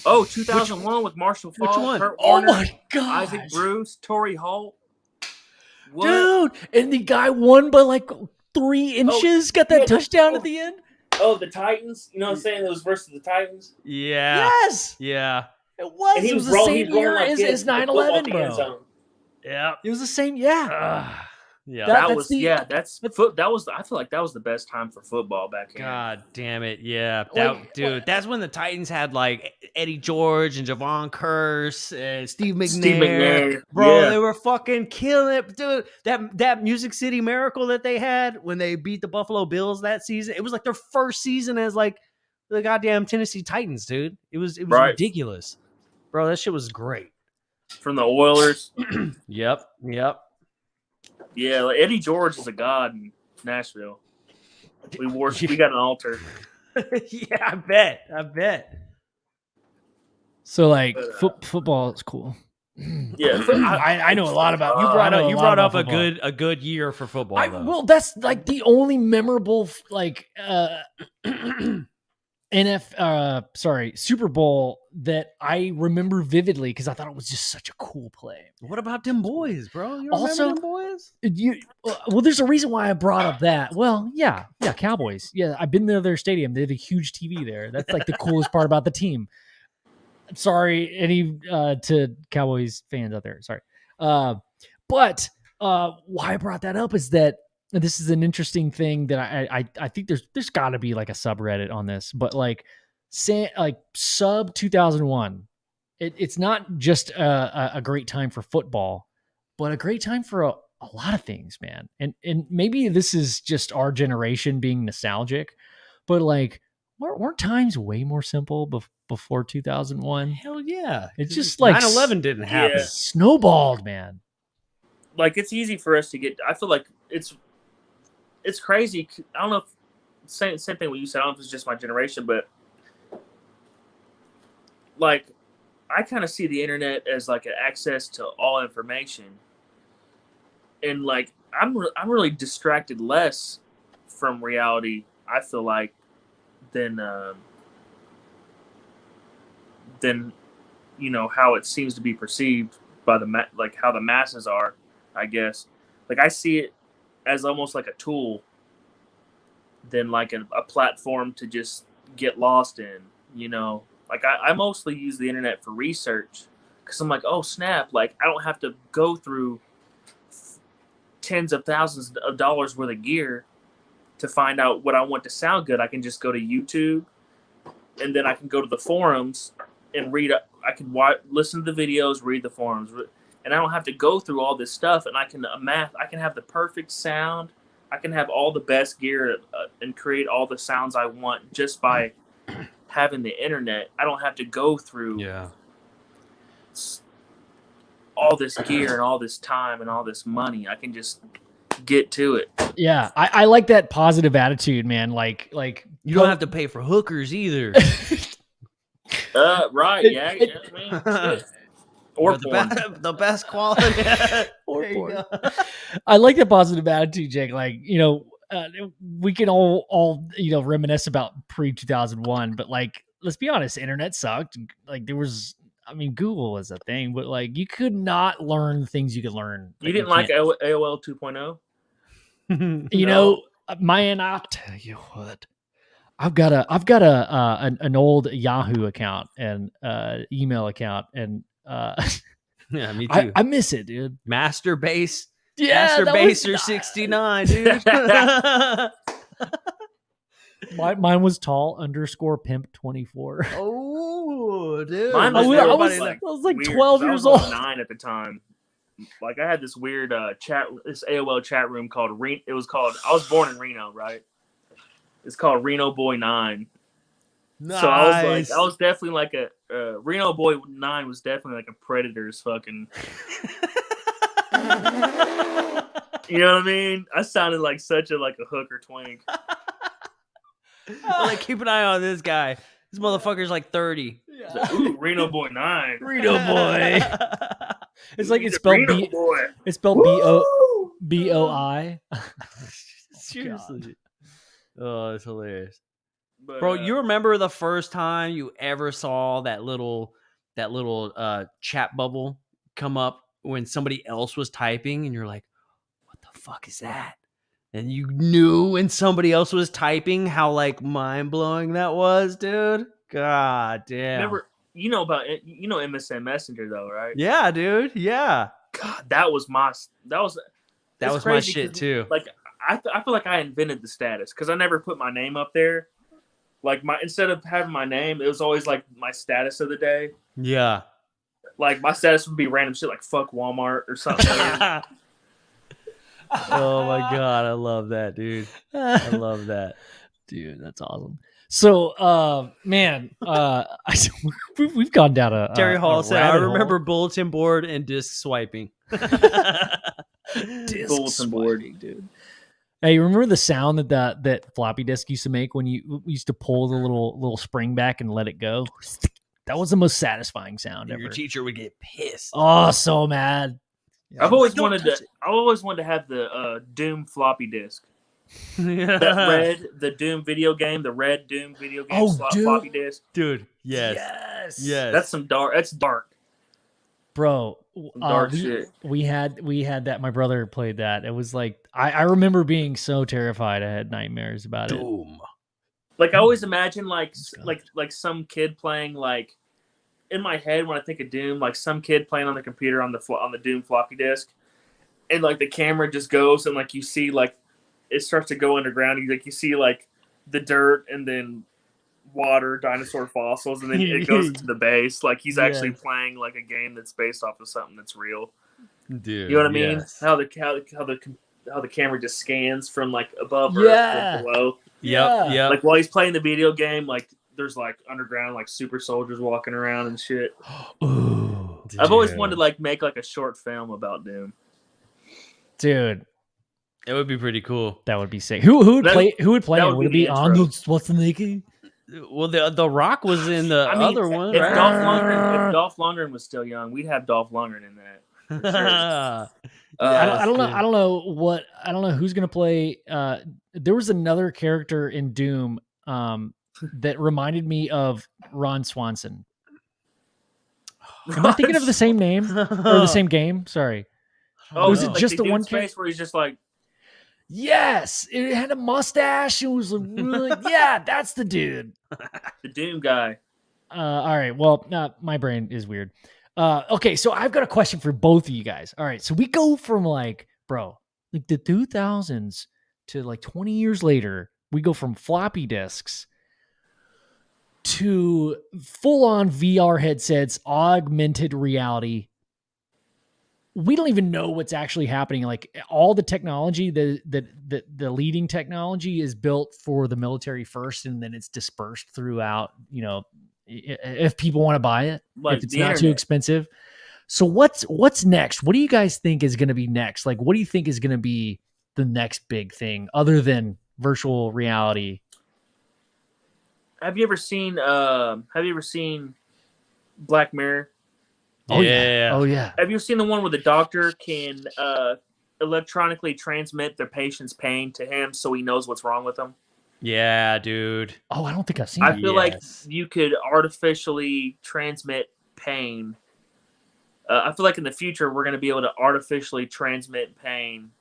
Oh, 2001 with Marshall Faulk, which one? Kurt Oh Warner, my god, Isaac Bruce, Torrey Holt. What? Dude! And the guy won by like 3 inches. Got that touchdown at the end. Oh, the Titans. You know what I'm saying? It was versus the Titans. Yeah. Yes. Yeah. It was. And It was the same year as 9/11, bro. Yeah. It was the same. Yeah. Yeah. That was I feel like that was the best time for football back then. God damn it. Yeah. Like, Dude, that's when the Titans had like Eddie George and Javon Curse and Steve McNair. Steve McNair. Bro, Yeah. they were fucking killing it. Dude, that Music City Miracle that they had when they beat the Buffalo Bills that season, it was like their first season as like the goddamn Tennessee Titans, dude. It was Right. ridiculous. Bro, that shit was great. From the Oilers. Yep. Yeah, like Eddie George is a god in Nashville. We got an altar. Yeah, I bet. So like football is cool. Yeah, I know a lot about. You brought up a good year for football. Well, that's like the only memorable like Super Bowl that I remember vividly because I thought it was just such a cool play. What about them boys, bro? You Also, remember them boys? Well, there's a reason why I brought up that. Well, yeah, Cowboys. Yeah, I've been to their stadium. They have a huge TV there. That's like the coolest part about the team. Sorry, any to Cowboys fans out there. Sorry, but why I brought that up is that this is an interesting thing that I think there's got to be like a subreddit on this, but like sub 2001, it's not just a great time for football, but a great time for a lot of things, man. And maybe this is just our generation being nostalgic, but like weren't times way more simple before 2001? Hell yeah. It's just like 9/11 didn't happen. Snowballed, man. Like it's easy for us to get. I feel like it's crazy. I don't know if same thing what you said. I don't know if it's just my generation, but like I kind of see the internet as like an access to all information, and like I'm really distracted less from reality. I feel like than how it seems to be perceived by how the masses are. I guess like I see it as almost like a tool than like a platform to just get lost in, like I mostly use the internet for research because I'm like, oh snap, like I don't have to go through tens of thousands of dollars worth of gear to find out what I want to sound good. I can just go to YouTube and then I can go to the forums and read. I can listen to the videos, read the forums, and I don't have to go through all this stuff. And I can have the perfect sound. I can have all the best gear and create all the sounds I want just by having the internet. I don't have to go through all this gear and all this time and all this money. I can just get to it. Yeah, I like that positive attitude, man. Like you don't have to pay for hookers either. Right? Yeah. I mean, or the best quality. Or porn. I like the positive attitude, Jake. Like we can all reminisce about pre-2001, but like let's be honest, internet sucked. Like there was. I mean, Google was a thing, but like you could not learn things you could learn. You didn't like AOL 2.0? Man, I'll tell you what. I've got an old Yahoo account and email account, and yeah, me too. I miss it, dude. Master Base, yeah, Master Baser 69, dude. Mine was tall _pimp 24. Oh, dude. Mine I was like weird, 12 years old. 9 at the time. Like I had this weird this AOL chat room called I was born in Reno, right? It's called Reno Boy 9. Nice. So I was definitely like a Reno Boy 9 was definitely like a Predator's fucking. You know what I mean? I sounded like such a hooker twink. Like, keep an eye on this guy. This motherfucker's like 30. Yeah. Like, ooh, Reno Boy 9. Reno Boy. It's like it's spelled Reno Boy. It's spelled BOI. Seriously. Oh, it's hilarious. But, bro, you remember the first time you ever saw that little chat bubble come up when somebody else was typing and you're like, what the fuck is that? And you knew when somebody else was typing how like mind-blowing that was, dude. God damn. Remember, MSN Messenger though, right? Yeah, dude. Yeah. God, that was That was my shit too. Like I feel like I invented the status because I never put my name up there. Like instead of having my name, it was always like my status of the day. Yeah. Like my status would be random shit like fuck Walmart or something. Oh my god, I love that, dude. I love that. Dude, that's awesome. So, man, we've gone down a Terry Hall said, "I remember hole. bulletin board and disc swiping." Bulletin board, dude. Hey, you remember the sound that floppy disk used to make when you used to pull the little spring back and let it go? That was the most satisfying sound ever. Your teacher would get pissed. Oh, so mad. Yeah. I've always wanted to have the Doom floppy disk. The Doom video game, the red Doom video game floppy disk. Dude, yes. That's dark. Bro, dark shit. We had that. My brother played that. It was like I remember being so terrified. I had nightmares about it. Doom. Like I always imagine like some kid playing like in my head when I think of Doom, like some kid playing on the computer on the Doom floppy disk, and like the camera just goes and like you see like it starts to go underground. You see like the dirt and then water, dinosaur fossils, and then it goes to the base. Like he's actually playing like a game that's based off of something that's real. Dude, you know what I mean? Yes. How the camera just scans from like above or below. Yep. Like while he's playing the video game, like there's like underground like super soldiers walking around and shit. Ooh, I've always wanted to like make like a short film about Doom. Dude. It would be pretty cool. That would be sick. Who would play it? Would it be Arnold Schwarzenegger? Well, the Rock was in the other one. If right? Dolph Lundgren was still young, we'd have Dolph Lundgren in that. For sure. I don't know who's gonna play. There was another character in Doom that reminded me of Ron Swanson. Am I thinking of the same name or the same game? Sorry. Oh, was it like just the one case where he's just like? Yes, it had a mustache. It was really, yeah, that's the dude. The Doom guy. All right. Well, my brain is weird. Okay, so I've got a question for both of you guys. All right, so we go from like the 2000s to like 20 years later. We go from floppy disks to full-on VR headsets, augmented reality. We don't even know what's actually happening. Like all the technology, the leading technology is built for the military first, and then it's dispersed throughout, you know, if people want to buy it, like if it's not too expensive. So what's next? What do you guys think is going to be next? Like, what do you think is going to be the next big thing other than virtual reality? Have you ever seen Black Mirror? Oh yeah. Oh yeah. Have you seen the one where the doctor can electronically transmit their patient's pain to him so he knows what's wrong with them? Yeah, dude. Oh, I don't think I've seen I feel like you could artificially transmit pain. I feel like in the future we're going to be able to artificially transmit pain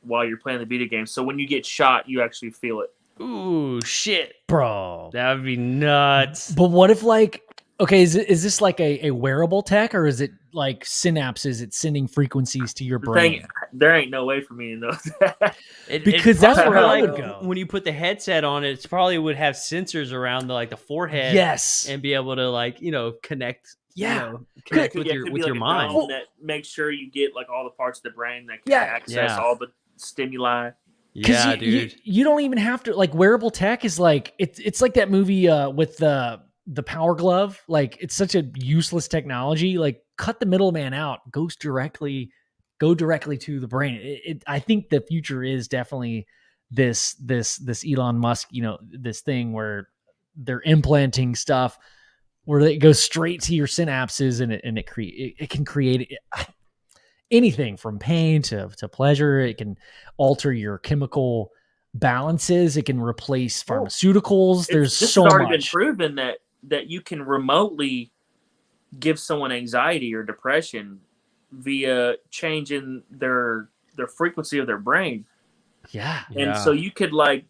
while you're playing the video game. So when you get shot, you actually feel it. Ooh, shit. Bro. That would be nuts. But what if like, okay, is this like a wearable tech, or is it like synapses? It's sending frequencies to your brain. There ain't no way for me to know that. Because that's where I would go. When you put the headset on, it probably would have sensors around the forehead. Yes, and be able to connect. Yeah, connect with your mind. That makes sure you get like all the parts of the brain that can access all the stimuli. Yeah, dude. You don't even have to like wearable tech is like it's like that movie with the Power Glove. Like it's such a useless technology. Like cut the middleman out. Go directly to the brain. I think the future is definitely this Elon Musk, this thing where they're implanting stuff where it goes straight to your synapses and it can create anything from pain to pleasure. It can alter your chemical balances. It can replace pharmaceuticals. There's so much. It's already been proven that you can remotely give someone anxiety or depression via changing their frequency of their brain. Yeah. And so you could like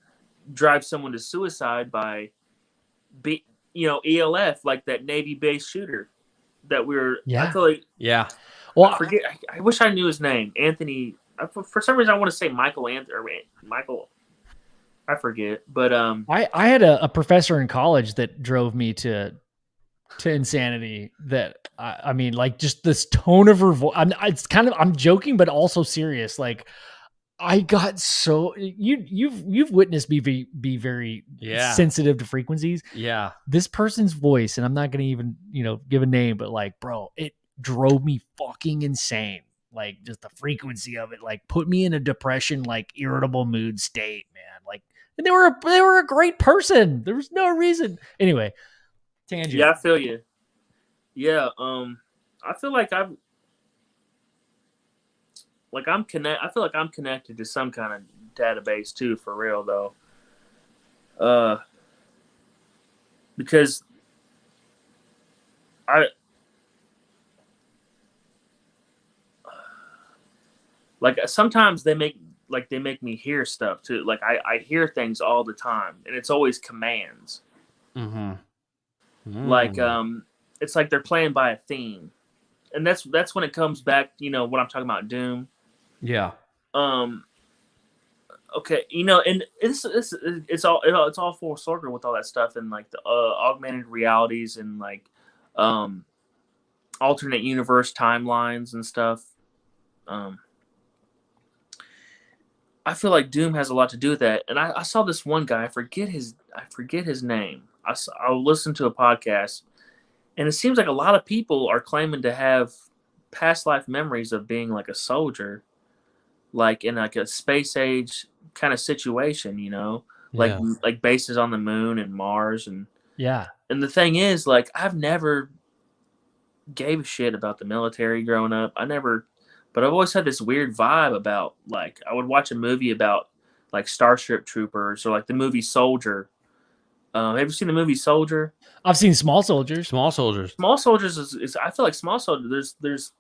drive someone to suicide by ELF, like that Navy-based shooter that we were. Yeah. I feel like. Yeah. Well, I wish I knew his name. Anthony For some reason I want to say Michael Michael. I forget, but I had a professor in college that drove me to insanity. That I mean, like just this tone of her voice. I'm joking, but also serious. Like I got so you've witnessed me be very sensitive to frequencies. Yeah. This person's voice, and I'm not gonna even give a name, but like, bro, it drove me fucking insane. Like just the frequency of it, like put me in a depression, like irritable mood state, man. Like, and they were a great person. There was no reason. Anyway, tangent. Yeah, I feel you. Yeah, I feel like I feel like I'm connected to some kind of database too, for real though. Because like sometimes they make me hear stuff too. Like I hear things all the time, and it's always commands. Mm-hmm. Like it's like they're playing by a theme, and that's when it comes back. When I'm talking about Doom. Yeah. Okay. And it's all full circle with all that stuff, and like the augmented realities and like alternate universe timelines and stuff. I feel like Doom has a lot to do with that. And I saw this one guy, I forget his name. I listened to a podcast, and it seems like a lot of people are claiming to have past life memories of being like a soldier, like in like a space age kind of situation, like bases on the moon and Mars. And and the thing is, like, I've never gave a shit about the military growing up. But I've always had this weird vibe about, like, I would watch a movie about like Starship Troopers or like the movie Soldier. Have you seen the movie Soldier? I've seen Small Soldiers. Small Soldiers. Small Soldiers is I feel like Small Soldiers. There's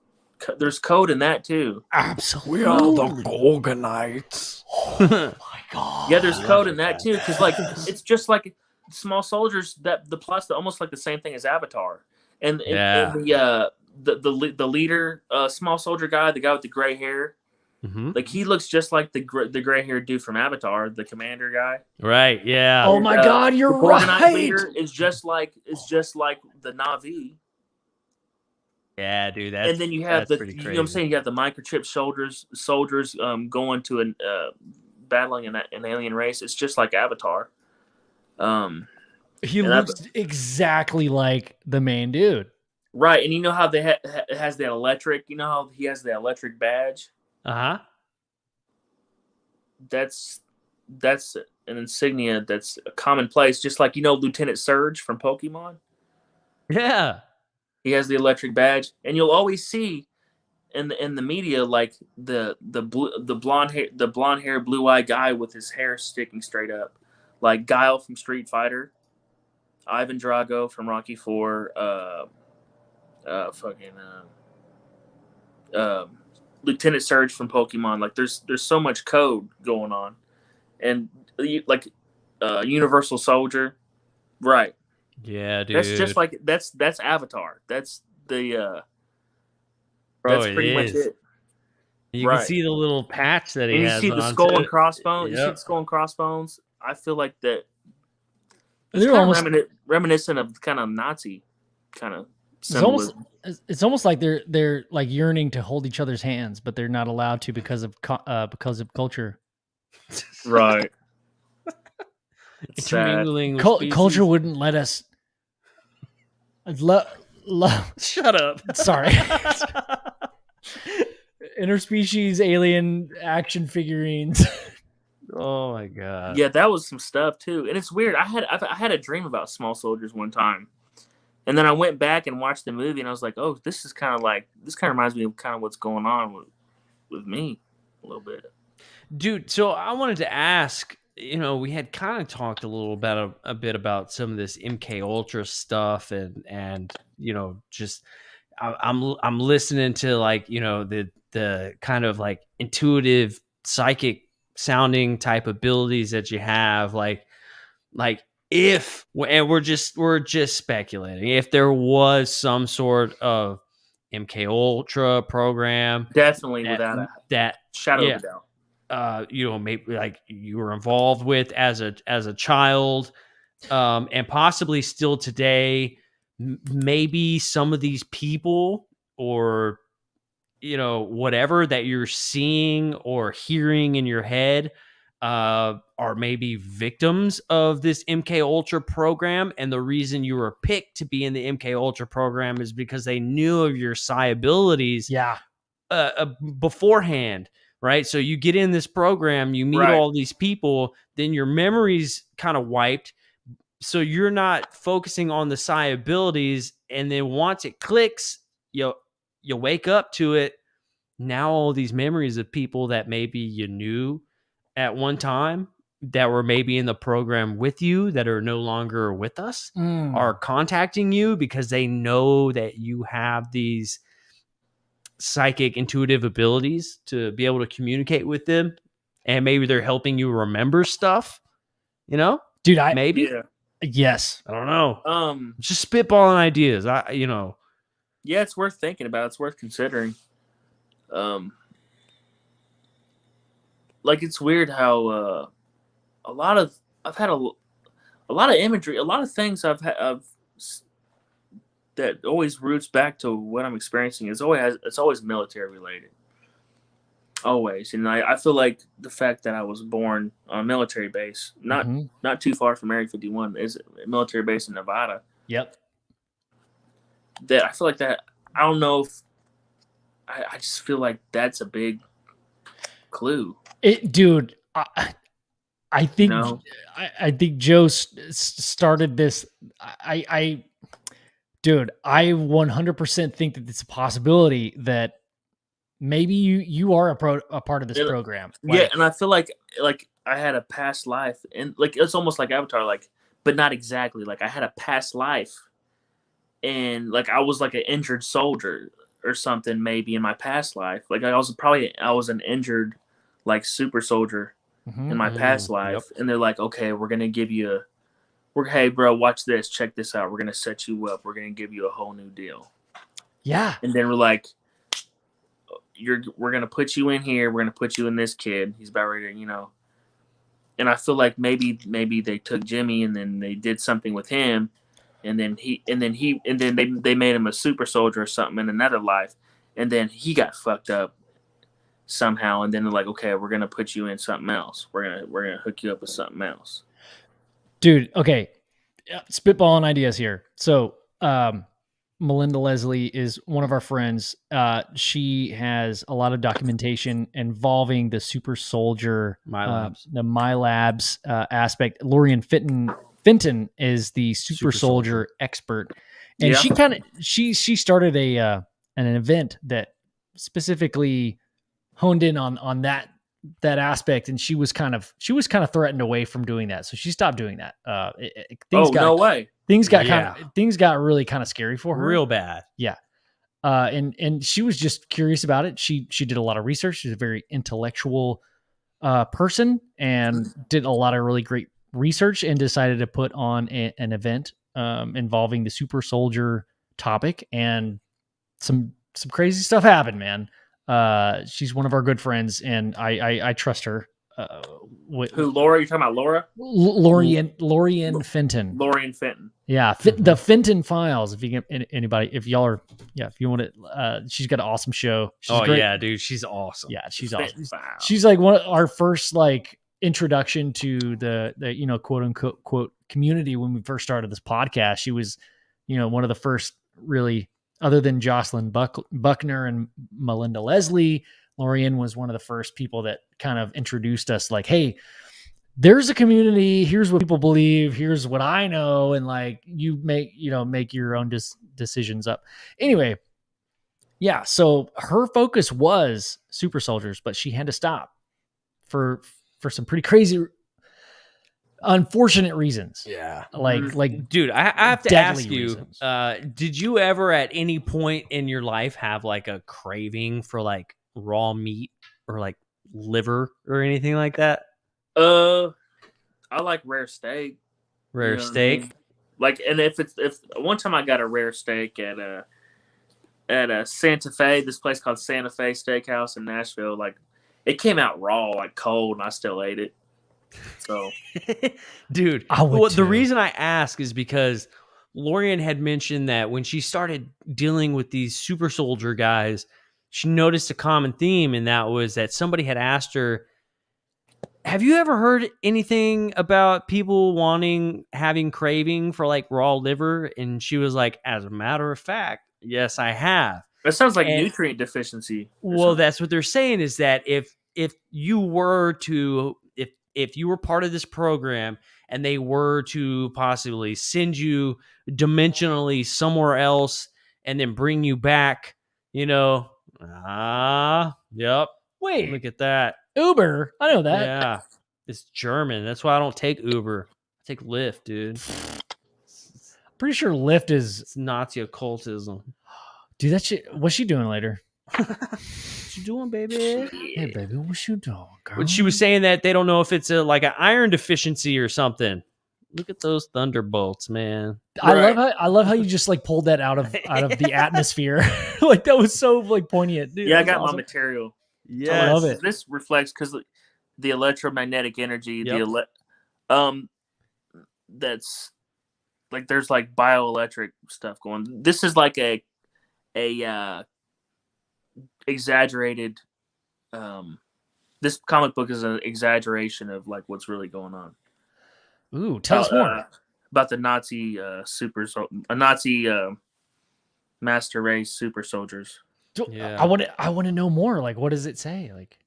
code in that too. Absolutely. We are the Gorgonites. Oh my god. Yeah, there's code in that too, because like it's just like Small Soldiers. That the plot's almost like the same thing as Avatar, and the leader, Small Soldier guy, the guy with the gray hair. Mm-hmm. Like he looks just like the gray haired dude from Avatar, the commander guy. Right. Yeah. Oh my god, you're the right. Leader is just like the Na'vi. Yeah, dude. And then you have pretty crazy. You know what I'm saying? You have the microchip soldiers going to battling an alien race. It's just like Avatar. He looks exactly like the main dude. Right, and you know how it has the electric. You know how he has the electric badge. Uh-huh. That's an insignia that's a commonplace, just like Lieutenant Surge from Pokemon. Yeah. He has the electric badge, and you'll always see in the media like the blonde hair, blue-eyed guy with his hair sticking straight up, like Guile from Street Fighter, Ivan Drago from Rocky IV, Lieutenant Surge from Pokemon. Like there's so much code going on, and like Universal Soldier, right? Yeah, dude. That's just like that's Avatar. That's the Bro, that's pretty much it. You can see the little patch that he and has. You see the skull and crossbones. Yep. You see the skull and crossbones. I feel like that. They're kind almost of reminiscent of kind of Nazi kind of symbolism. It's almost like they're like yearning to hold each other's hands, but they're not allowed to because of culture. Right. Intermingling. Culture wouldn't let us. Shut up. Sorry. Interspecies alien action figurines. Oh my god. Yeah, that was some stuff too, and it's weird. I had a dream about Small Soldiers one time, and then I went back and watched the movie, and I was like, oh, this kind of reminds me of kind of what's going on with me a little bit. Dude, so I wanted to ask. We had kind of talked a little about a bit about some of this MKUltra stuff, and just I'm listening to like the kind of like intuitive psychic sounding type abilities that you have, like if, and we're just speculating, if there was some sort of MKUltra program. Definitely without a shadow of a doubt. Maybe like you were involved with as a child, and possibly still today. Maybe some of these people or whatever that you're seeing or hearing in your head are maybe victims of this MKUltra program, and the reason you were picked to be in the MKUltra program is because they knew of your psi abilities beforehand, right? So you get in this program, you meet all these people, then your memory's kind of wiped, so you're not focusing on the psi abilities, and then once it clicks, you wake up to it. Now all these memories of people that maybe you knew at one time that were maybe in the program with you that are no longer with us are contacting you because they know that you have these psychic intuitive abilities to be able to communicate with them, and maybe they're helping you remember stuff, dude. Yes, I don't know. Just spitballing ideas. Yeah, it's worth thinking about. It's worth considering. Like, it's weird how I've had a lot of imagery, a lot of things I've that always roots back to what I'm experiencing. It's always military related, always. And I feel like the fact that I was born on a military base, not too far from Area 51, is a military base in Nevada. Yep. That I feel like that. I don't know if I just feel like that's a big clue. Dude, I think I think Joe started this. Dude, I 100% think that it's a possibility that maybe you are a part of this program. Yeah, and I feel like I had a past life, and like it's almost like Avatar, like, but not exactly. Like I had a past life, and like I was like an injured soldier or something maybe in my past life. Like I was an injured like super soldier in my past life, and they're like, okay, we're gonna give you hey bro, watch this, check this out, we're gonna set you up, we're gonna give you a whole new deal. Yeah. And then we're like, we're gonna put you in here, we're gonna put you in this kid, he's about ready to, and I feel like maybe they took Jimi and then they did something with him, and then they made him a super soldier or something in another life, and then he got fucked up somehow, and then they're like, okay, we're gonna put you in something else, we're gonna hook you up with something else. Dude, okay, spitballing ideas here. So Melinda Leslie is one of our friends. She has a lot of documentation involving the super soldier MILABs, the MILABs aspect. Lorian Fenton is the super soldier expert, and she started an event that specifically honed in on that aspect, and she was kind of threatened away from doing that, so she stopped doing that. No way. Things got really kind of scary for her, real bad. Yeah. And she was just curious about it. She did a lot of research. She's a very intellectual person, and did a lot of really great research, and decided to put on an event involving the super soldier topic, and some crazy stuff happened, man. She's one of our good friends, and I trust her. Who, Laura? You're talking about Laura? Lorian Fenton. Lorian Fenton. Yeah, the Fenton Files. If you get anybody, if y'all are, if you want it, she's got an awesome show. She's great. Yeah, dude, she's awesome. Yeah, she's awesome. She's like one of our first like introduction to the quote unquote community when we first started this podcast. She was, one of the first really, other than Jocelyn Buckner and Melinda Leslie. Lorian was one of the first people that kind of introduced us, like, hey, there's a community, here's what people believe, here's what I know, and like you make your own decisions up. Anyway, yeah, so her focus was super soldiers, but she had to stop for some pretty crazy, unfortunate reasons. Yeah. Like dude, I have to ask you, reasons. Did you ever at any point in your life have like a craving for like raw meat or like liver or anything like that? I like rare steak. Rare steak? Like, and if one time I got a rare steak at at Santa Fe, this place called Santa Fe Steakhouse in Nashville. Like, it came out raw, like cold, and I still ate it. So, dude, the reason I ask is because Lorian had mentioned that when she started dealing with these super soldier guys, she noticed a common theme, and that was that somebody had asked her, have you ever heard anything about people having craving for like raw liver? And she was like, as a matter of fact, yes, I have. That sounds like nutrient deficiency. Well, that's what they're saying, is that if you were to, if you were part of this program and they were to possibly send you dimensionally somewhere else and then bring you back, yep. Wait, look at that. Uber. I know that. Yeah. It's German. That's why I don't take Uber. I take Lyft, dude. Pretty sure Lyft is... It's Nazi occultism. Dude, that shit... What's she doing later? What you doing, baby? Hey, baby, what you doing, girl? But she was saying that they don't know if it's like an iron deficiency or something. Look at those thunderbolts, man. I love how you just like pulled that out of the atmosphere. Like that was so like poignant. Dude, yeah, I got my material. Yeah, I love it. This reflects because the electromagnetic energy, that's like there's like bioelectric stuff going. This is like a exaggerated. This comic book is an exaggeration of like what's really going on. Ooh, tell us more about the Nazi Nazi master race super soldiers. Yeah. I want to know more. Like, what does it say? Like,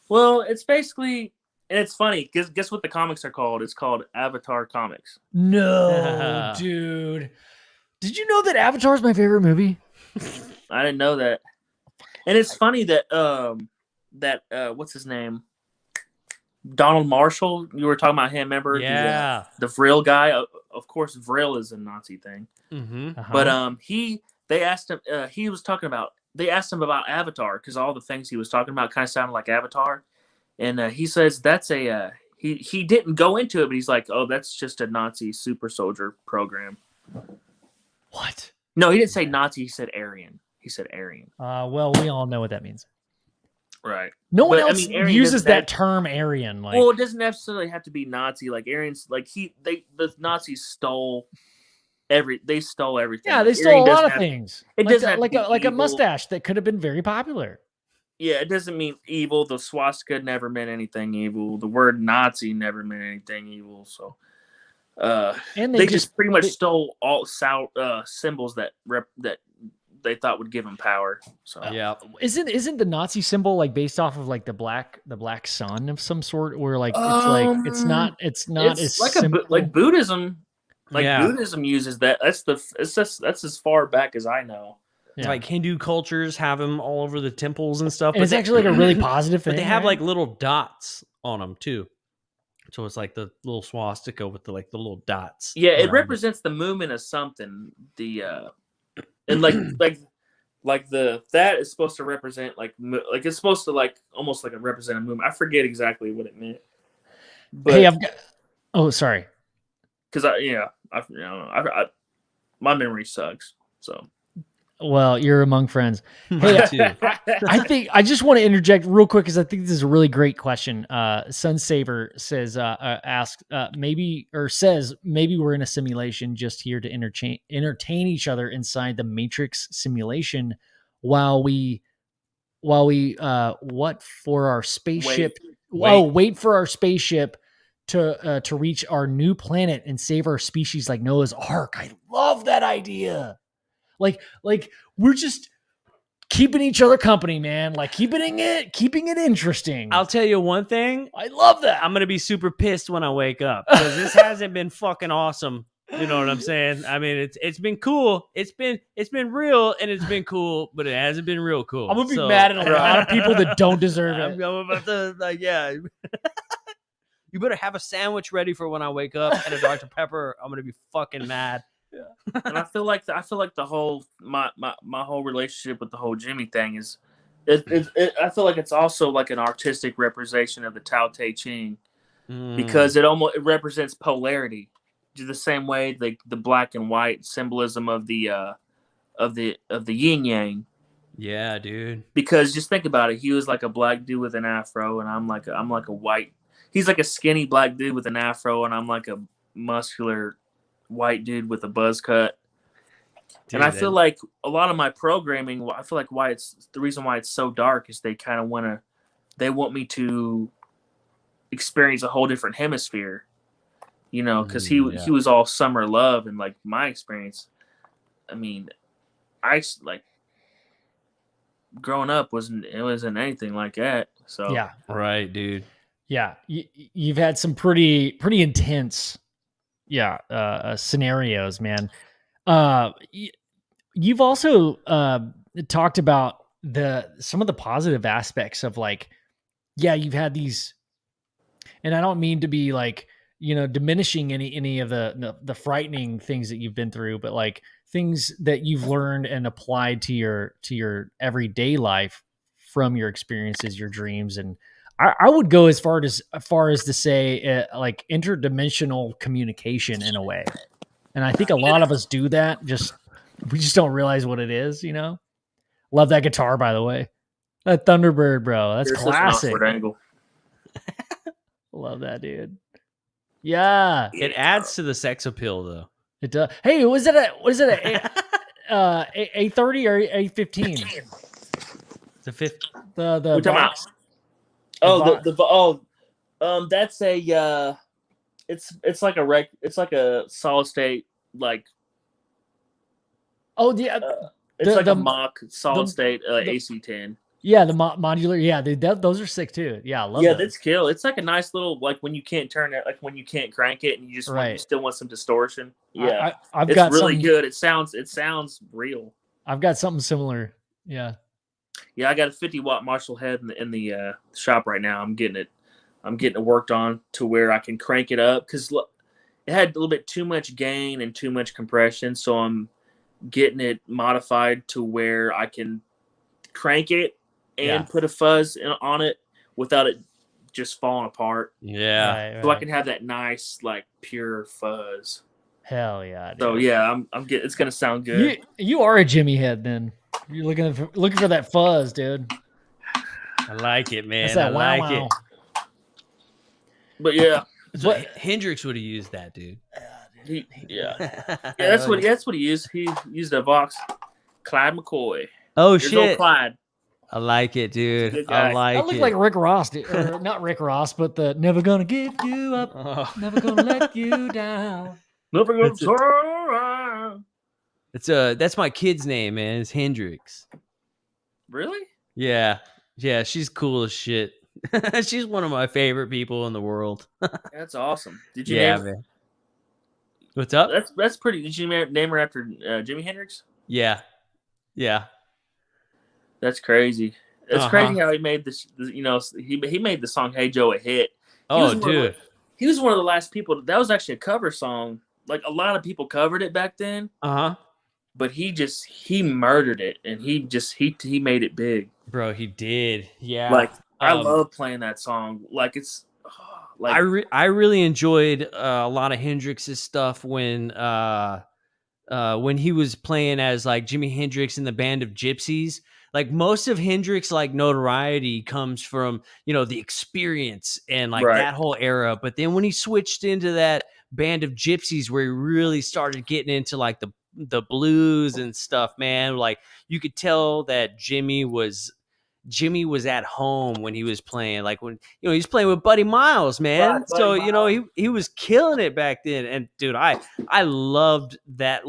well, it's basically, and it's funny. Guess what the comics are called? It's called Avatar comics. No, dude. Did you know that Avatar is my favorite movie? I didn't know that. And it's funny that what's his name? Donald Marshall. You were talking about him, remember? Yeah. The Vril guy. Of course, Vril is a Nazi thing. Mm-hmm. But they asked him. They asked him about Avatar because all the things he was talking about kind of sounded like Avatar, and he says that's a he didn't go into it, but he's like, oh, that's just a Nazi super soldier program. What? No, he didn't say Nazi. He said Aryan. He said Aryan. Well, we all know what that means. Right. No one else uses that term Aryan. Like, well, it doesn't necessarily have to be Nazi. Like Aryans, like the Nazis stole everything. Yeah, they stole a lot of things. It doesn't like a mustache that could have been very popular. Yeah, it doesn't mean evil. The swastika never meant anything evil. The word Nazi never meant anything evil. So, and they just pretty much stole all symbols that they thought would give them power. So yeah, isn't the Nazi symbol like based off of like the black sun of some sort, or like it's not as like simple. like Buddhism. Buddhism uses that. That's as far back as I know. Yeah. Like Hindu cultures have them all over the temples and stuff. And it's actually like a really positive thing. But they have like little dots on them too. So it's like the little swastika with the little dots. Yeah, it represents the movement of something. And that is supposed to represent like it's supposed to like almost like represent a movement. I forget exactly what it meant. But, hey, sorry. Because my memory sucks. So. Well, you're among friends. Hey, I just want to interject real quick because I think this is a really great question. Sunsaver says, maybe we're in a simulation just here to entertain each other inside the Matrix simulation while we wait for our spaceship. Wait for our spaceship to reach our new planet and save our species like Noah's Ark. I love that idea. Like we're just keeping each other company, man. Like keeping it interesting. I'll tell you one thing. I love that. I'm gonna be super pissed when I wake up because this hasn't been fucking awesome. You know what I'm saying? I mean, it's been cool. It's been real and it's been cool, but it hasn't been real cool. I'm gonna be mad at a lot of people that don't deserve it. I'm about to You better have a sandwich ready for when I wake up and a Dr. Pepper. I'm gonna be fucking mad. Yeah. And I feel like the whole my whole relationship with the whole Jimi thing is I feel like it's also like an artistic representation of the Tao Tai Ching because it represents polarity, the same way like the black and white symbolism of the of the yin yang. Yeah, dude. Because just think about it, he was like a black dude with an afro, and I'm like a white. He's like a skinny black dude with an afro, and I'm like a muscular white dude with a buzz cut. Dude, and I feel like a lot of my programming, I feel like why it's the reason why it's so dark is they kind of want me to experience a whole different hemisphere, because he was all summer love, and like my experience, I mean, I like growing up wasn't anything like that. So Yeah. right, dude. Yeah. You've had some pretty intense, scenarios, man. You've also talked about some of the positive aspects of like, you've had these, and I don't mean to be like, diminishing any of the frightening things that you've been through, but like things that you've learned and applied to your everyday life from your experiences, your dreams. And I would go as far as to say like interdimensional communication in a way. And I think a lot of us do that. We just don't realize what it is, Love that guitar, by the way. That Thunderbird, bro. That's There's such an classic. awkward angle. Love that, dude. Yeah. It adds to the sex appeal, though. It does. Hey, was it a 30 or a 15? It's a 50. The box. That's a it's like a solid state, like it's like a mock solid state AC10. Yeah, the modular. Yeah, those are sick too. Yeah, I love that. That's cool. It's like a nice little, like when you can't turn it, like when you can't crank it, and you just you still want some distortion. Yeah, I've it's got really good. It sounds real. I've got something similar. Yeah. Yeah, I got a 50-watt Marshall head in the shop right now. I'm getting it worked on to where I can crank it up, because it had a little bit too much gain and too much compression. So I'm getting it modified to where I can crank it and put a fuzz on it without it just falling apart. Yeah. Right. So I can have that nice, like, pure fuzz. Hell yeah, dude. So yeah, I'm getting. It's gonna sound good. You are a Jimi head then. You're looking for that fuzz, dude. I like it, man. That's that it. But yeah, so Hendrix would have used that, dude. That's what he used. He used a Vox. Clyde McCoy. Oh Here's old shit! Clyde. I like it, dude. I like it. Like Rick Ross, dude. Or not Rick Ross, but the "Never Gonna Give You Up, Never Gonna Let You Down, Never Gonna Turn Around." That's my kid's name, man. It's Hendrix. Really? Yeah. She's cool as shit. She's one of my favorite people in the world. That's awesome. Did you name her? Man. What's up? That's pretty. Did you name her after Jimi Hendrix? Yeah. That's crazy. It's crazy how he made this. He made the song "Hey Joe" a hit. Dude, he was one of the last people. That was actually a cover song. Like, a lot of people covered it back then. But he murdered it, and he made it big. Bro, he did. Yeah. Like, I love playing that song. Like, it's like I really enjoyed a lot of Hendrix's stuff when he was playing as like Jimi Hendrix in the Band of Gypsies. Like, most of Hendrix like notoriety comes from, the Experience and like that whole era. But then when he switched into that Band of Gypsies, where he really started getting into like the blues and stuff, man, like you could tell that Jimi was at home when he was playing, like when he's playing with Buddy Miles, man. So he was killing it back then. And dude, I loved that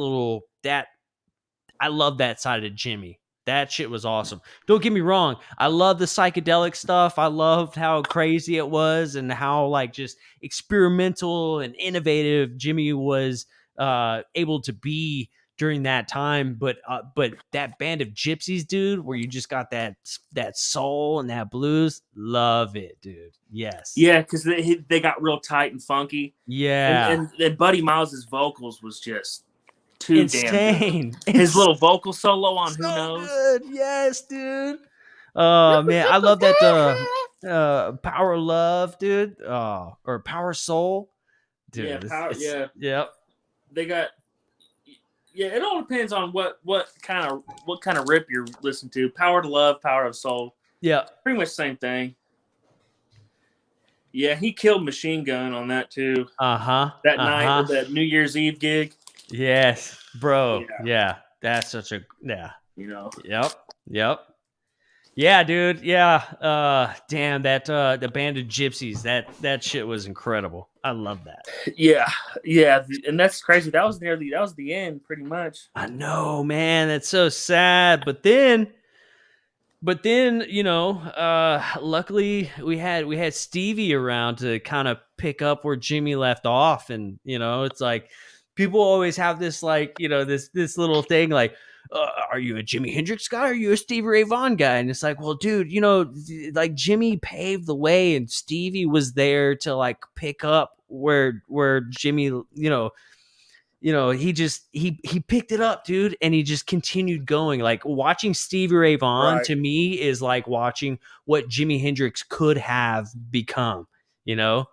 I love that side of Jimi. That shit was awesome. Don't get me wrong, I love the psychedelic stuff. I loved how crazy it was and how like just experimental and innovative Jimi was able to be during that time. But that Band of Gypsies, dude, where you just got that soul and that blues, love it, dude. Yes. Yeah, because they got real tight and funky. Yeah. And Buddy Miles's vocals was just too insane. Damn good. His little vocal solo on Who Knows. Good. Yes, dude. Oh man, I love that Power Love, dude. Or Power Soul. Dude. Yeah, Yep. They got Yeah, it all depends on what kind of rip you're listening to. Power to Love, Power of Soul. Yeah. Pretty much the same thing. Yeah, he killed Machine Gun on that too. That night of that New Year's Eve gig. Yes, bro. Yeah. That's such a You know. Yep. Yeah, dude. Yeah. Damn, that the Band of Gypsies, that shit was incredible. I love that. Yeah. And that's crazy. That was the end, pretty much. I know, man. That's so sad. But then, you know, luckily we had Stevie around to kind of pick up where Jimi left off. And, you know, it's like people always have this, like, you know, this little thing like, are you a Jimi Hendrix guy? Or are you a Stevie Ray Vaughan guy? And it's like, well, dude, you know, like Jimi paved the way and Stevie was there to like pick up where Jimi, you know, he picked it up, dude, and he just continued going. Like watching Stevie Ray Vaughan to me is like watching what Jimi Hendrix could have become, you know?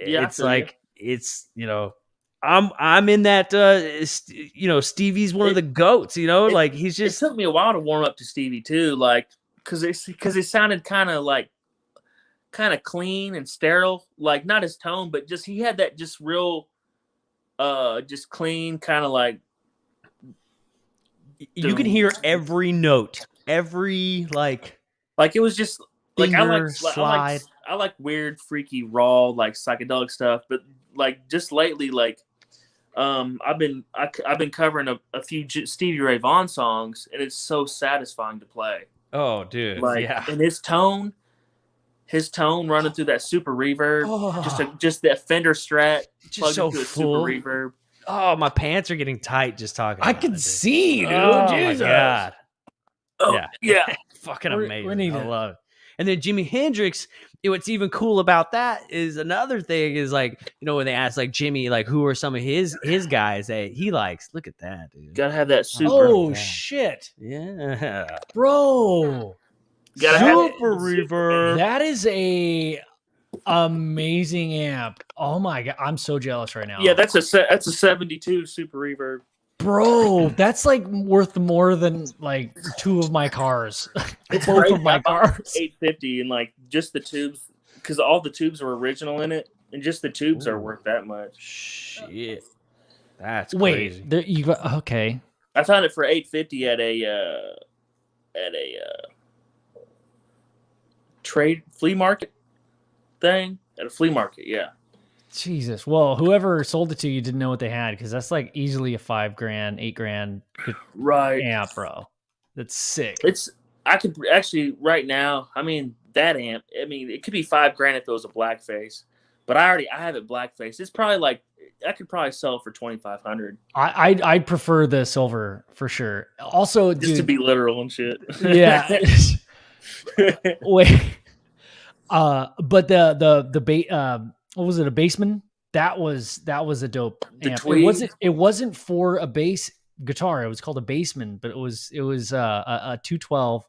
Yeah, it's like, it's, you know, I'm in that, you know, Stevie's one of the goats, you know, like he's just. It took me a while to warm up to Stevie too, like because it sounded kind of clean and sterile, like not his tone, but just he had that just real, just clean kind of like. You can hear every note, every like it was just like slide. I like weird, freaky, raw, like psychedelic stuff, but like just lately, like. I've been covering a few Stevie Ray Vaughan songs, and it's so satisfying to play. Oh, dude! Like, yeah, and his tone running through that super reverb, just that Fender Strat, just so into a full. super reverb. Oh, my pants are getting tight just talking. I can see, dude. Oh Jesus. my god! Oh, yeah. Fucking amazing. I love it. And then Jimi Hendrix, what's even cool about that is another thing is like, you know, when they ask like Jimi, like who are some of his guys that he likes? Look at that, dude. Gotta have that super. Oh shit. Yeah. Bro. Gotta super reverb. That is a amazing amp. Oh my god. I'm so jealous right now. Yeah, that's a 72 super reverb. Bro, that's like worth more than like two of my cars. Both of my cars. 850 and like just the tubes, because all the tubes are original in it, and just the tubes are worth that much. Shit, that's crazy. Wait, you got okay? I found it for 850 at a trade flea market thing at a flea market. Yeah. Jesus. Well, whoever sold it to you didn't know what they had, because that's like easily a $5,000, $8,000 right amp, bro. That's sick. I could actually right now. I mean that amp. I mean it could be $5,000 if it was a blackface, but I have it blackface. It's probably like I could probably sell it for $2,500. I'd prefer the silver for sure. Also, just to be literal and shit. Yeah. Wait. But the what was it? A Bassman? That was a dope amp. It wasn't for a bass guitar. It was called a Bassman, but it was a 212,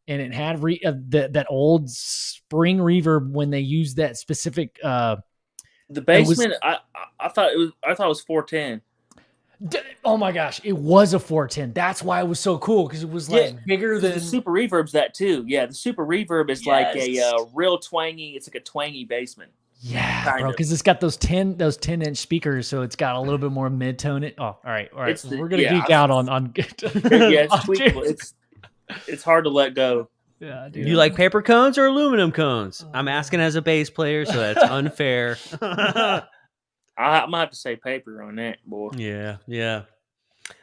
and it had that old spring reverb when they used that specific. The Bassman, I thought it was 410. Oh my gosh, it was a 410. That's why it was so cool, because it was like bigger than the super reverb's that too. Yeah, the super reverb is like a real twangy. It's like a twangy Bassman. Yeah, bro, because it's got those 10-inch speakers, so it's got a little bit more mid-tone. Oh, all right. We're gonna geek out on. Yeah, it's hard to let go. Yeah, dude. You like paper cones or aluminum cones? I'm asking as a bass player, so that's unfair. I'm gonna have to say paper on that, boy. Yeah.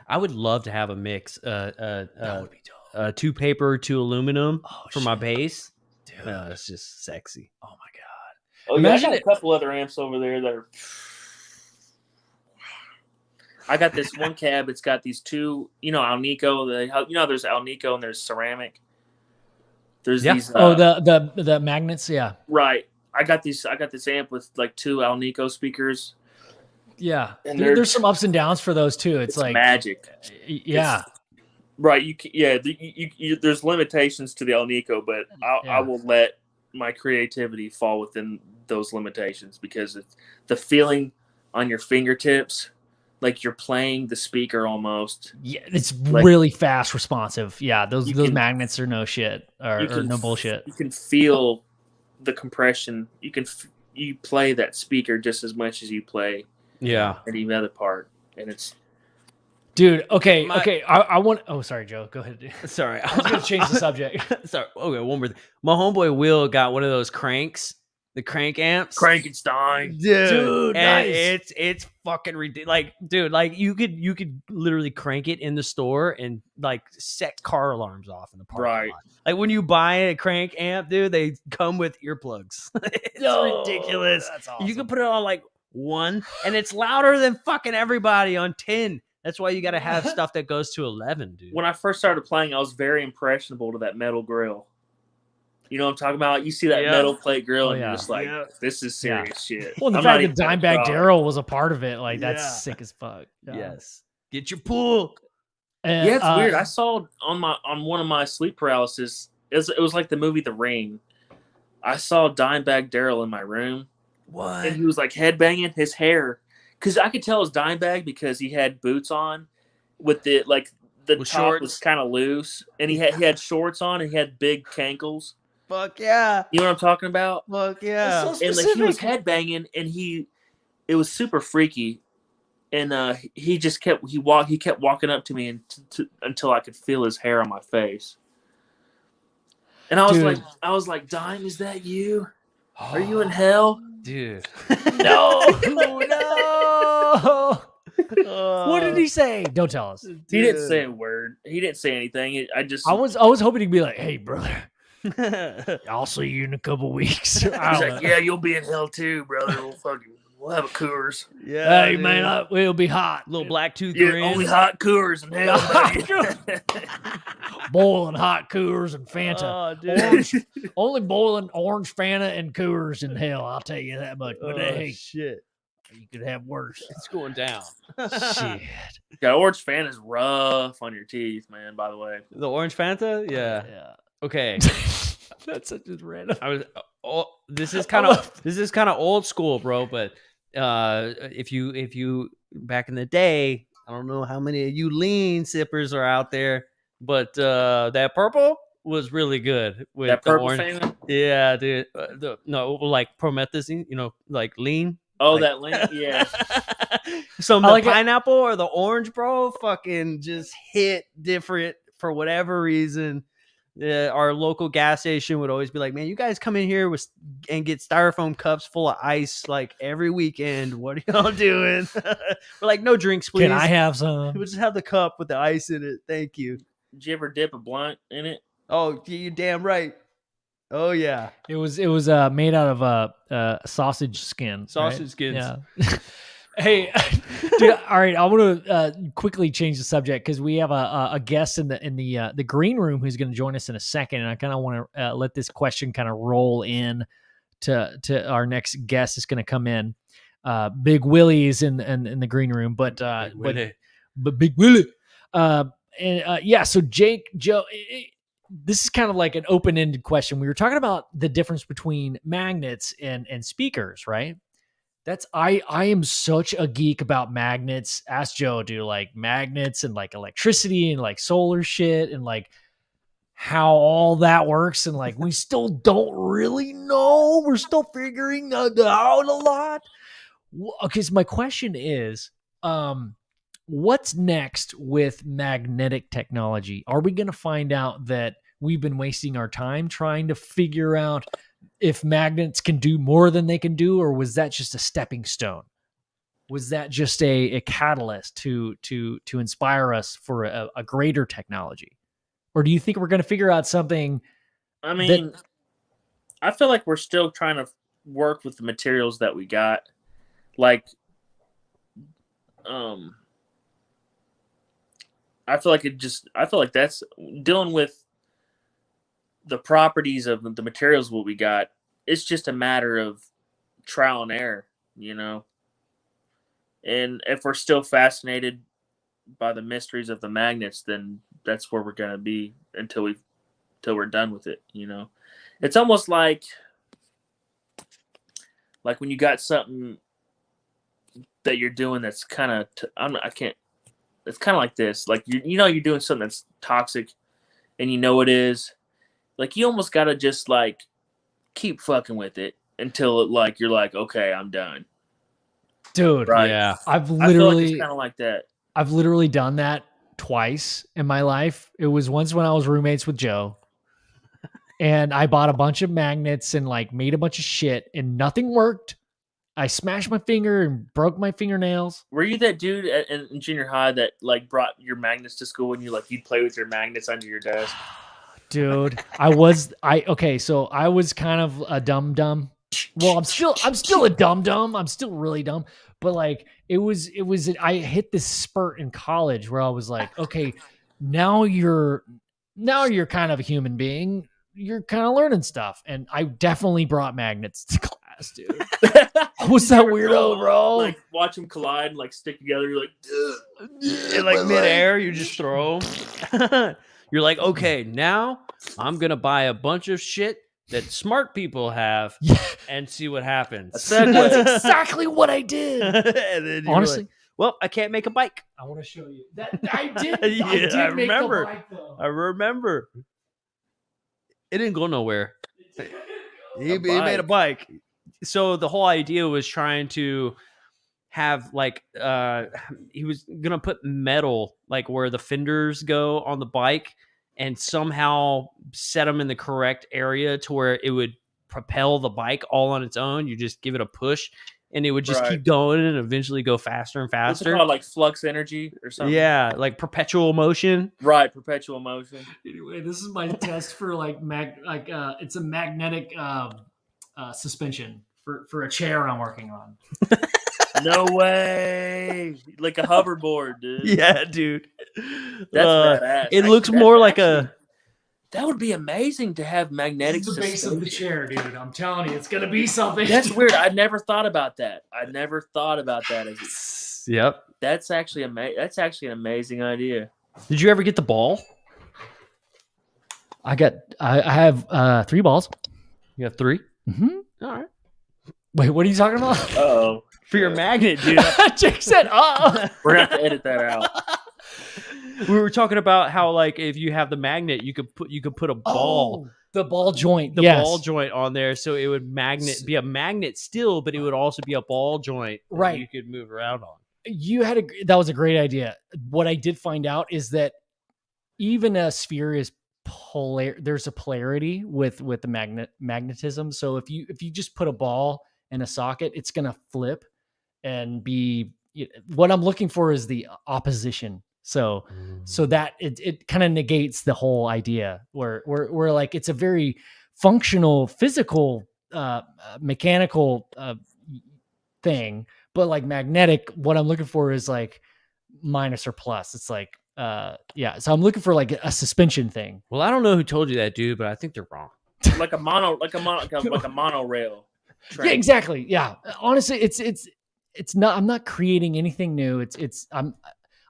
I would love to have a mix, that would be dope. 2 paper, 2 aluminum for my bass. Dude, it's just sexy. Oh my god. Oh, imagine I got a couple other amps over there that are. I got this one cab. It's got these 2, Alnico. There's Alnico and there's ceramic. There's these. The magnets. Yeah. Right. I got this amp with like 2 Alnico speakers. Yeah, and there's some ups and downs for those too. It's like magic. Yeah. Right. There's limitations to the Alnico, but I will let my creativity fall within those limitations, because it's the feeling on your fingertips, like you're playing the speaker almost. Yeah, it's Like, really fast responsive. Yeah, those can- magnets are no shit or no bullshit. You can feel the compression. You play that speaker just as much as you play any other part, and it's. Dude, okay. I want. Oh, sorry, Joe. Go ahead. Sorry, I was gonna change the subject. Sorry. Okay, one more thing. My homeboy Will got one of those cranks, the crank amps. Frankenstein, dude, and nice. It's fucking ridiculous. Like, dude, like you could literally crank it in the store and like set car alarms off in the parking lot. Like when you buy a crank amp, dude, they come with earplugs. It's ridiculous. That's awesome. You can put it on like 1, and it's louder than fucking everybody on 10. That's why you got to have stuff that goes to 11, dude. When I first started playing, I was very impressionable to that metal grill. You know what I'm talking about? You see that metal plate grill, and you're just like, this is serious shit. Well, the fact that Dimebag Darrell was a part of it, like, that's sick as fuck. Yes. Get your pool. Yeah, it's weird. I saw on one of my sleep paralysis, it was like the movie The Ring. I saw Dimebag Darrell in my room. What? And he was like headbanging his hair. Because I could tell it was Dimebag because he had boots on with the top shorts was kind of loose, and he had shorts on, and he had big cankles. Fuck yeah! You know what I'm talking about? Fuck yeah! So and like he was headbanging, and it was super freaky, and he kept walking up to me until I could feel his hair on my face, and I was like, Dime, is that you? Are you in hell? Dude. No. What did he say? Don't tell us. Dude. He didn't say a word. He didn't say anything. I was hoping he'd be like, hey, brother, I'll see you in a couple weeks. He's like, yeah, you'll be in hell too, brother. We'll have a Coors. Yeah, hey, man, we'll be hot. Little black tooth. Yeah, only hot Coors in hell, buddy. Boiling hot Coors and Fanta. Only boiling orange Fanta and Coors in hell, I'll tell you that much. But hey, shit. You could have worse. It's going down. Shit. Yeah, orange Fanta is rough on your teeth, man, by the way. The orange Fanta? Yeah. Okay. That's such a random. This is kind of old school, bro, but if you back in the day, I don't know how many of you lean sippers are out there, but that purple was really good with that the purple orange. Fanta? Yeah, dude. Like promethazine, like lean. Oh, like, that lean, yeah. So the pineapple or the orange, bro, fucking just hit different for whatever reason. Our local gas station would always be like, man, you guys come in here and get styrofoam cups full of ice like every weekend. What are y'all doing? We're like, no drinks, please. Can I have some? We'll just have the cup with the ice in it. Thank you. Did you ever dip a blunt in it? Oh, you damn right. Oh yeah. It was made out of sausage skin. Sausage skins. Yeah. Hey, dude. All right, I want to quickly change the subject because we have a guest in the green room who's going to join us in a second, and I kind of want to let this question kind of roll in to our next guest is going to come in. Big Willy is in the green room, but Big Willy, yeah. So Jake, Joe. This is kind of like an open-ended question. We were talking about the difference between magnets and speakers, right? I am such a geek about magnets. Ask Joe, dude, like magnets and like electricity and like solar shit and like how all that works. And like, we still don't really know. We're still figuring that out a lot. Okay. So my question is, what's next with magnetic technology? Are we going to find out that we've been wasting our time trying to figure out if magnets can do more than they can do, or was that just a stepping stone? Was that just a catalyst to inspire us for a greater technology? Or do you think we're going to figure out something? I mean, I feel like we're still trying to work with the materials that we got. Like, I feel like that's dealing with the properties of the materials what we got. It's just a matter of trial and error, you know. And if we're still fascinated by the mysteries of the magnets, then that's where we're gonna be until we're done with it, you know. It's almost like when you got something that you're doing that's kind of I can't. It's kind of like this. Like you're doing something that's toxic, and it is. Like you almost gotta just like keep fucking with it until you're like, okay, I'm done. Dude, Right? Yeah. I feel like it's kind of like that. I've literally done that twice in my life. It was once when I was roommates with Joe, and I bought a bunch of magnets and like made a bunch of shit, and nothing worked. I smashed my finger and broke my fingernails. Were you that dude in junior high that like brought your magnets to school and you'd play with your magnets under your desk? Dude, so I was kind of a dumb. Well, I'm still a dumb. I'm still really dumb. But like it was I hit this spurt in college where I was like, okay, now you're kind of a human being. You're kind of learning stuff. And I definitely brought magnets to class, dude. I was that weirdo, bro. Like watch them collide and like stick together. You're like, in like midair, you just throw them. You're like, okay, now I'm gonna buy a bunch of shit that smart people have and see what happens. That's exactly what I did. And then honestly, like, well, I can't make a bike. I want to show you that I did. Yeah, I remember. Make a bike, though. I remember. It didn't go nowhere. He made a bike. So the whole idea was trying to have like he was gonna put metal like where the fenders go on the bike and somehow set them in the correct area to where it would propel the bike all on its own. You just give it a push and it would just keep going and eventually go faster and faster. What's it called, like flux energy or something? Yeah, like perpetual motion. Right, perpetual motion. Anyway, this is my test for it's a magnetic suspension for a chair I'm working on. No way. Like a hoverboard, dude. Yeah, dude. That's badass. It looks more like a... That would be amazing to have magnetic suspension. The base of the chair, dude. I'm telling you, it's going to be something. That's weird. I never thought about that. Yep. That's actually an amazing idea. Did you ever get the ball? I have 3 balls. You have 3? Mm-hmm. All right. Wait, what are you talking about? Uh-oh. For your magnet, dude. Jake said, we're going to have to edit that out. We were talking about how, like, if you have the magnet, you could put a ball, the ball joint, ball joint on there, so it would be a magnet still, but it would also be a ball joint, right? You could move around on. That was a great idea. What I did find out is that even a sphere is there's a polarity with the magnetism. So if you just put a ball in a socket, it's gonna flip and be. What I'm looking for is the opposition. So that it kind of negates the whole idea where like it's a very functional, physical, mechanical thing, but like magnetic, what I'm looking for is like minus or plus. It's like, so I'm looking for like a suspension thing. Well, I don't know who told you that, dude, but I think they're wrong. like a monorail train. Yeah, exactly. Yeah. Honestly, it's not, I'm not creating anything new.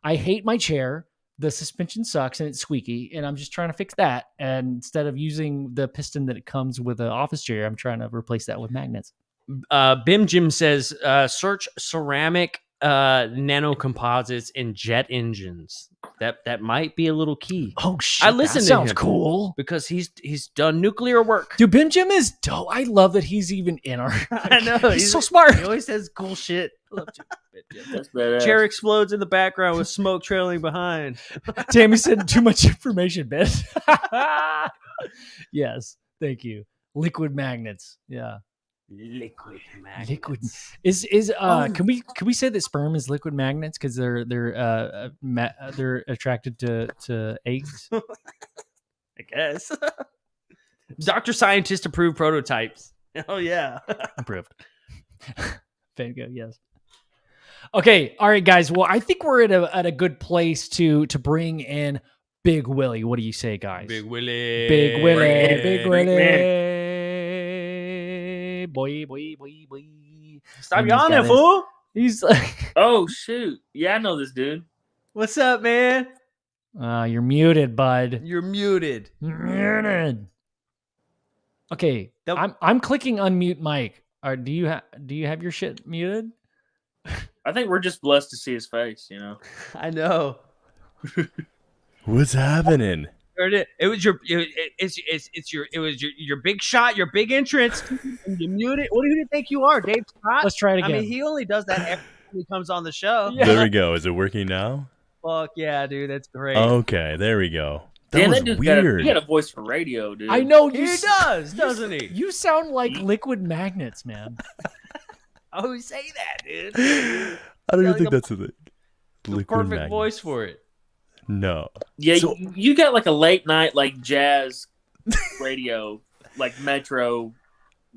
I hate my chair. The suspension sucks and it's squeaky, and I'm just trying to fix that. And instead of using the piston that it comes with an office chair, I'm trying to replace that with magnets. Bim Jim says, search ceramic nanocomposites in jet engines. That might be a little key. Oh shit! I listened to sounds him cool because he's done nuclear work. Dude, Bim Jim is dope. I love that he's even in our. I know he's so smart. He always says cool shit. That's badass. Chair explodes in the background with smoke trailing behind. Tammy said too much information, Ben. Yes, thank you. Liquid magnets. Yeah. Liquid magnets. Liquid can we say that sperm is liquid magnets because they're attracted to eggs? I guess. Dr. Scientist approved prototypes. Oh yeah. Approved. Fango, yes. Okay, all right, guys. Well, I think we're at a good place to bring in Big Willy. What do you say, guys? Big Willy. Big Willy. Big Willy. Boy. Stop yawning, fool. He's like, oh shoot. Yeah, I know this dude. What's up, man? You're muted, bud. You're muted. Okay, I'm clicking unmute mic. Do you have your shit muted? I think we're just blessed to see his face. I know. What's happening? It was your big shot, your big entrance. And you mute it. What do you think you are, Dave Scott? Let's try it again. I mean, he only does that every time he comes on the show. Yeah. There we go. Is it working now? Fuck yeah, dude, that's great. Okay, there we go. That Damn, was that dude's weird. he got a voice for radio, dude. I know He does, doesn't he? You sound like liquid magnets, man. I always say that, dude. I don't even like think a- that's a thing. The Liquid perfect magnet. voice for it. No. Yeah, So- you got like a late night like jazz radio, like Metro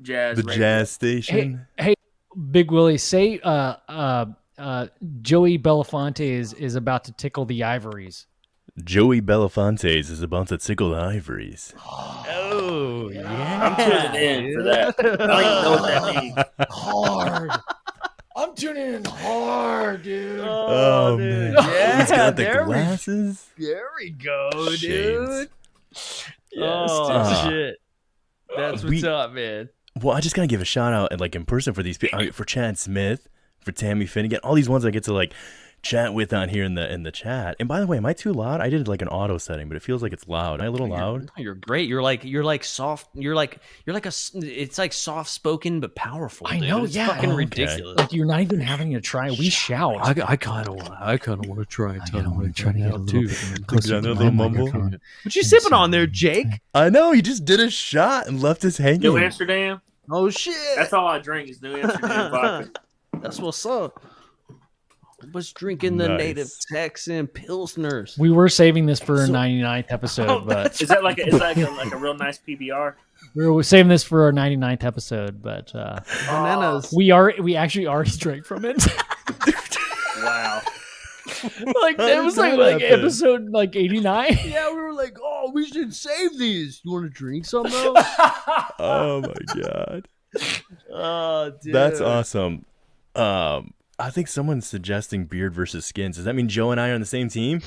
jazz. The radio. jazz station. Hey, Big Willy, say Joey Belafonte is about to tickle the ivories. Joey Belafontes is about to tickle the ivories. Oh, yeah. I'm tuning in for that. I don't even know what that means. Hard. I'm tuning in hard, dude. Oh, dude. man. Yeah, He's got the there glasses. There we go, Shades. dude. Yes, Oh, dude. shit. That's We- what's up, man. Well, I just gotta give a shout out and like in person for these people, for Chad Smith, for Tammy Finnegan, all these ones I get to like chat with on here in the chat. And by the way, am I too loud? I did like an auto setting, but it feels like it's loud. Am I a little loud? No, you're great. You're like soft. You're like it's like soft spoken but powerful. I dude. know, It's yeah. fucking Okay. ridiculous. Like you're not even having to try. We shout. I kind of want to try and tell them try to get a little bit closer to the mumble. What you sipping on there, Jake? I know, he just did a shot and left us hanging. New Amsterdam. Oh shit! That's all I drink is New Amsterdam vodka. That's what's up. I was drinking the Nice. native Texan Pilsners. We were saving this for our 99th episode, but Is that like a real nice PBR? we were saving this for our 99th episode, but Bananas. we actually already drank from it. Wow. Like How it did was that like happen? episode like 89. Yeah, we were like, oh, we should save these. You want to drink some though? Oh my god. Oh, dude. That's awesome. I think someone's suggesting beard versus skins. Does that mean Joe and I are on the same team?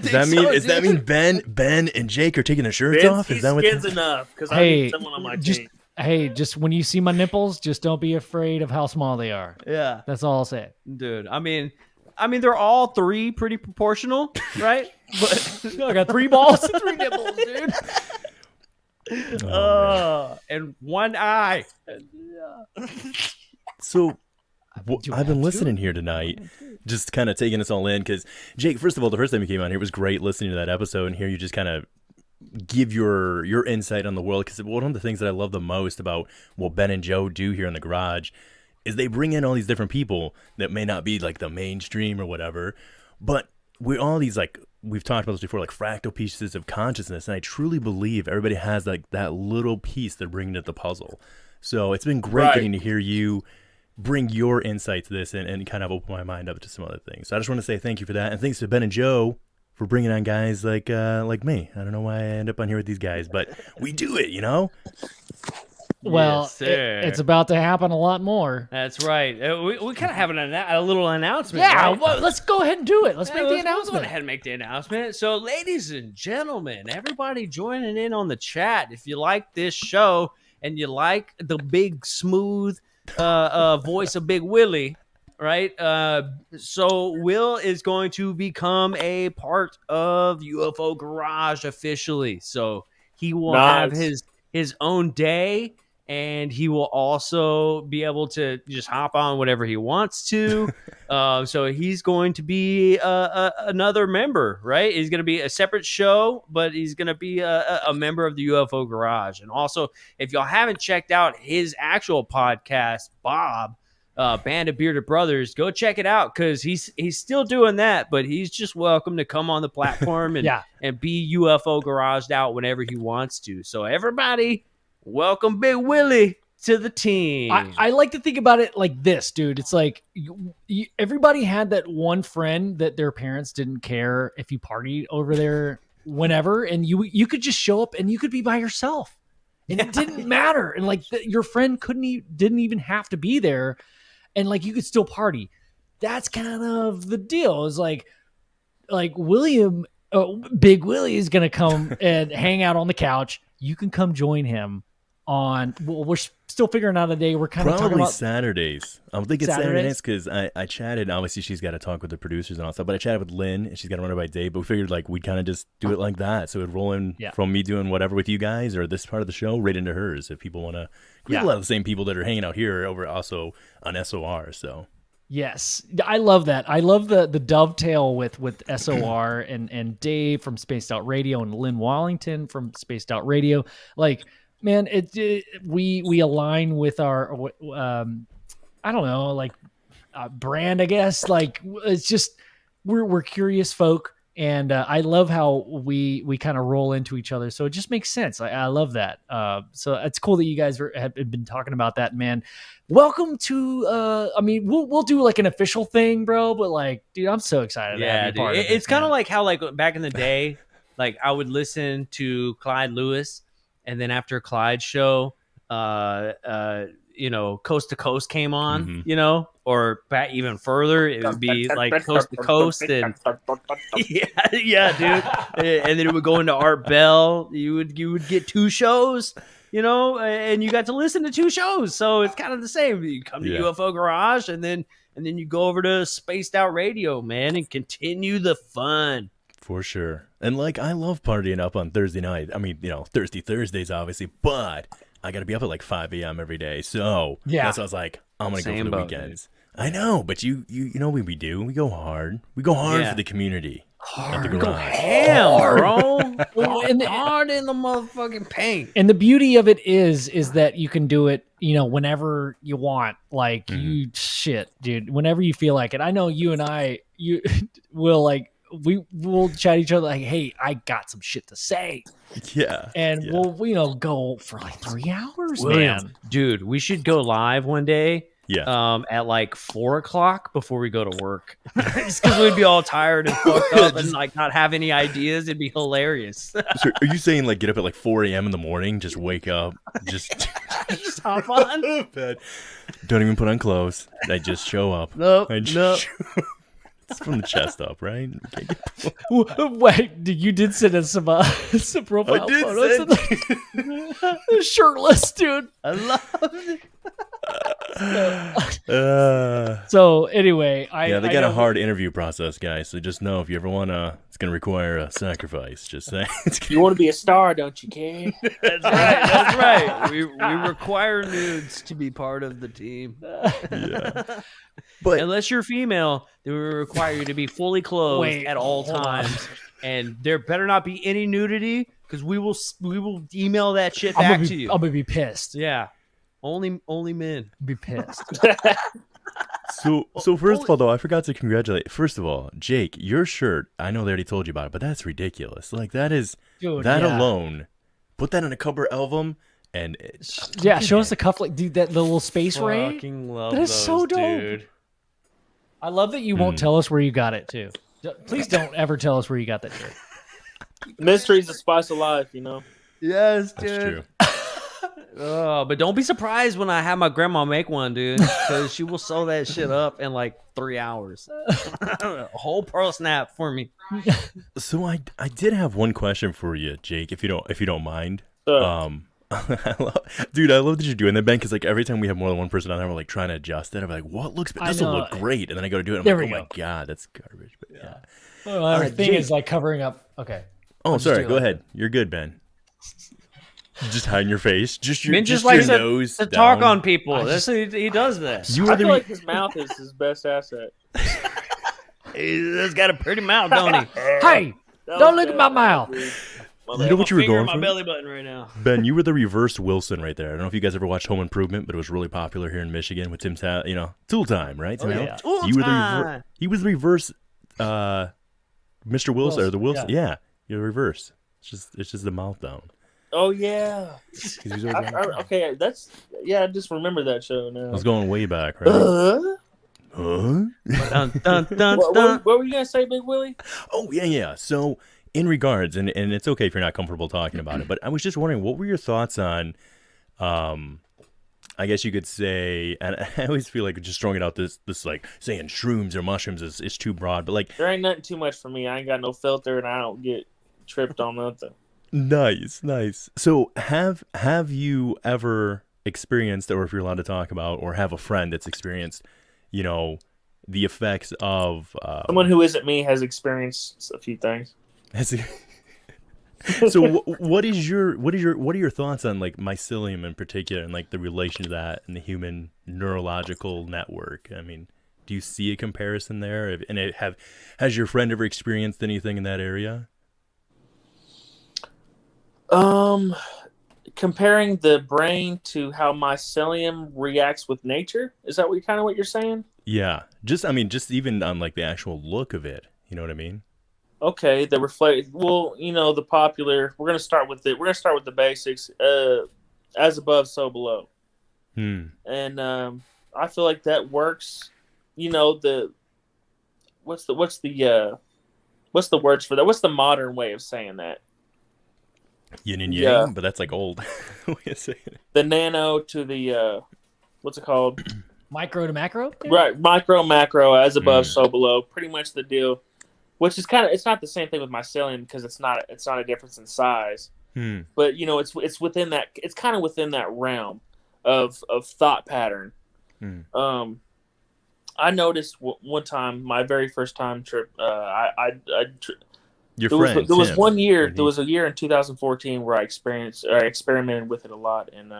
Does that mean Ben and Jake are taking their shirts off? Is that what skins enough? Because I Hey, need someone on my just team. hey, just when you see my nipples, just don't be afraid of how small they are. Yeah, That's all I'll say. dude. I mean, they're all three pretty proportional, right? But I got 3 balls and 3 nipples, dude. and one eye. So do I've been that listening here tonight, just kind of taking us all in. Because Jake, first of all, the first time you came on here, it was great listening to that episode and hear you just kind of give your insight on the world. Because one of the things that I love the most about what Ben and Joe do here in the garage is they bring in all these different people that may not be like the mainstream or whatever, but we're all these like, we've talked about this before, like fractal pieces of consciousness, and I truly believe everybody has like that little piece they're bringing to the puzzle. So it's been great Right. getting to hear you bring your insight to this and kind of open my mind up to some other things. So I just want to say thank you for that, and thanks to Ben and Joe for bringing on guys like me. I don't know why I end up on here with these guys, but we do it, you know? Well, Yes, sir. it's about to happen a lot more. That's right. We kind of have a little announcement. Yeah, right? well, let's go ahead and do it. Let's Yeah, make the let's go announcement. ahead and make the announcement. So, ladies and gentlemen, everybody joining in on the chat, if you like this show and you like the big smooth voice of Big Willy, right? So Will is going to become a part of UFO Garage officially. So he will have Nice. his own day. And he will also be able to just hop on whatever he wants to. So he's going to be another member, right? He's going to be a separate show, but he's going to be a member of the UFO Garage. And also, if y'all haven't checked out his actual podcast, Bob, Band of Bearded Brothers, go check it out because he's still doing that, but he's just welcome to come on the platform and, Yeah. and be UFO Garaged out whenever he wants to. So everybody, welcome Big Willy to the team. I like to think about it like this, dude. It's like everybody had that one friend that their parents didn't care if you partied over there whenever, and you could just show up and you could be by yourself, and it didn't matter. And like your friend didn't even have to be there, and like you could still party. That's kind of the deal. It's like Big Willy is gonna come and hang out on the couch. You can come join him we're still figuring out a day. We're kind of talking Probably about Saturdays. I'm thinking Saturdays Saturdays? because I chatted. Obviously, she's got to talk with the producers and all that stuff. But I chatted with Lynn, and she's got to run it by Dave. But we figured like we'd kind of just do it like that, so it'd roll in from me doing whatever with you guys or this part of the show right into hers. If people want to, we have a lot of the same people that are hanging out here over also on SOR. So yes, I love that. I love the dovetail with SOR and Dave from Spaced Out Radio and Lynn Wallington from Spaced Out Radio. Like, man, we align with our I don't know, like brand, I guess. Like, it's just we're curious folk, and I love how we kind of roll into each other. So it just makes sense. I love that. So it's cool that you guys have been talking about that, man. Welcome to. I mean, we'll do like an official thing, bro. But like, dude, I'm so excited. Yeah, dude. It's kind of like how like back in the day, like I would listen to Clyde Lewis, and then after Clyde's show, Coast to Coast came on, or back even further, it would be like Coast to Coast, and yeah, dude. And then it would go into Art Bell. You would get two shows, and you got to listen to two shows. So it's kind of the same. You come to UFO Garage, and then you go over to Spaced Out Radio, man, and continue the fun. For sure. And like, I love partying up on Thursday night. I mean, Thirsty Thursdays, obviously, but I got to be up at like 5 a.m. every day. So that's what I was like, I'm going to go for the weekends. I know, but you know what we do? We go hard. We go hard for the community. At the garage. Damn, bro. Hard in the motherfucking paint. And the beauty of it is that you can do it, whenever you want. Like, dude, whenever you feel like it. I know you and I, will like, we'll chat each other like, hey, I got some shit to say. Yeah. And we'll go for like 3 hours, man. Dude, we should go live one day. Yeah. At like 4 o'clock before we go to work. Just because we'd be all tired and fucked up and like not have any ideas. It'd be hilarious. So are you saying like get up at like 4 a.m. in the morning, just wake up, just hop on bed, don't even put on clothes. I just show up. Nope. It's from the chest up, right? Wait, you did send us some profile photos. Shirtless, dude. I love it. So anyway, they got a hard interview process, guys. So just know if you ever wanna, it's gonna require a sacrifice. Just saying. You want to be a star, don't you, Karen? That's right. That's right. We require nudes to be part of the team. Yeah. But unless you're female, then we require you to be fully clothed at all times, and there better not be any nudity because we will email that shit back to you. I'm gonna be pissed. Yeah, only men be pissed. So first of all, though, I forgot to congratulate. First of all, Jake, your shirt. I know they already told you about it, but that's ridiculous. Like that is alone. Put that in a cover album. And show us the cufflink, dude. That little space ray. Fucking love that is those, so dope. Dude. I love that you won't tell us where you got it too. Please don't ever tell us where you got that shirt. Mystery's the spice of life, Yes, that's dude. true. But don't be surprised when I have my grandma make one, dude, because she will sew that shit up in like 3 hours. A whole pearl snap for me. So I did have one question for you, Jake, if you don't mind. I love that you're doing that, Ben, because like every time we have more than one person on there, we're like trying to adjust it. I'm like, what looks, this will look great, and then I go to do it. I'm like, oh my god, that's garbage. But yeah. Well, our thing is like covering up. Okay. Oh, sorry. Go ahead. You're good, Ben. Just hiding your face. Just your nose. To talk on people. He does this. I feel like his mouth is his best asset. He's got a pretty mouth, don't he? Hey, don't look at my mouth. You know what you were going for? My belly button right now. Ben, you were the reverse Wilson right there. I don't know if you guys ever watched Home Improvement, but it was really popular here in Michigan with Tim's, Tool Time, right? Oh, yeah. He was the reverse Mr. Wilson or the Wilson. Yeah, you're the reverse. It's just the mouth down. Oh yeah. Okay, I just remember that show now. I was going way back, right? Dun, dun, dun, what were you gonna say, Big Willy? Oh yeah. So in regards, and it's okay if you're not comfortable talking about it, but I was just wondering, what were your thoughts on, I guess you could say, and I always feel like just throwing it out this like saying shrooms or mushrooms is too broad, but like there ain't nothing too much for me. I ain't got no filter, and I don't get tripped on nothing. Nice. So have you ever experienced, or if you're allowed to talk about, or have a friend that's experienced, the effects of Someone who isn't me has experienced a few things. So what are your thoughts on like mycelium in particular, and like the relation to that and the human neurological network? I mean, do you see a comparison there? And has your friend ever experienced anything in that area? Comparing the brain to how mycelium reacts with nature, is that what you're saying? Yeah, just even on like the actual look of it, you know what I mean? Okay, the reflect. Well, the popular. We're gonna start with the basics. As above, so below. And I feel like that works. What's the words for that? What's the modern way of saying that? Yin and yang, but that's like old way of saying it. The nano to the what's it called? Micro to macro? Right, micro, macro, as above, so below. Pretty much the deal. Which is it's not the same thing with mycelium because it's not a difference in size. But it's within that. It's kind of within that realm of thought pattern. I noticed one time, my very first time trip. There was 1 year. There was a year in 2014 where I experimented with it a lot, and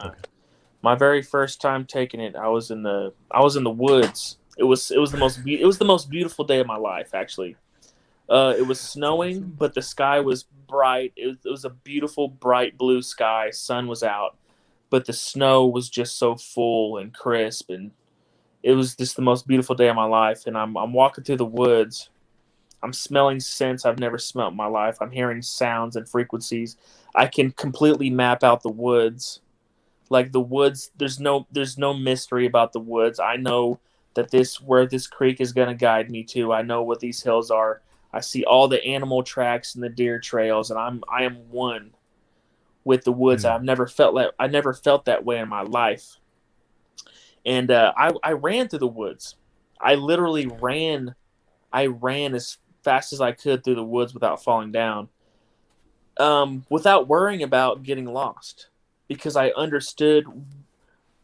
my very first time taking it, I was in the woods. It was the most beautiful day of my life, actually. It was snowing, but the sky was bright. It was a beautiful, bright blue sky. Sun was out, but the snow was just so full and crisp, and it was just the most beautiful day of my life. And I'm walking through the woods. I'm smelling scents I've never smelled in my life. I'm hearing sounds and frequencies. I can completely map out the woods. Like the woods, there's no mystery about the woods. I know that where this creek is going to guide me to. I know what these hills are. I see all the animal tracks and the deer trails, and I am one with the woods. I've never felt that way in my life. And I ran through the woods. I literally ran. I ran as fast as I could through the woods without falling down, without worrying about getting lost, because I understood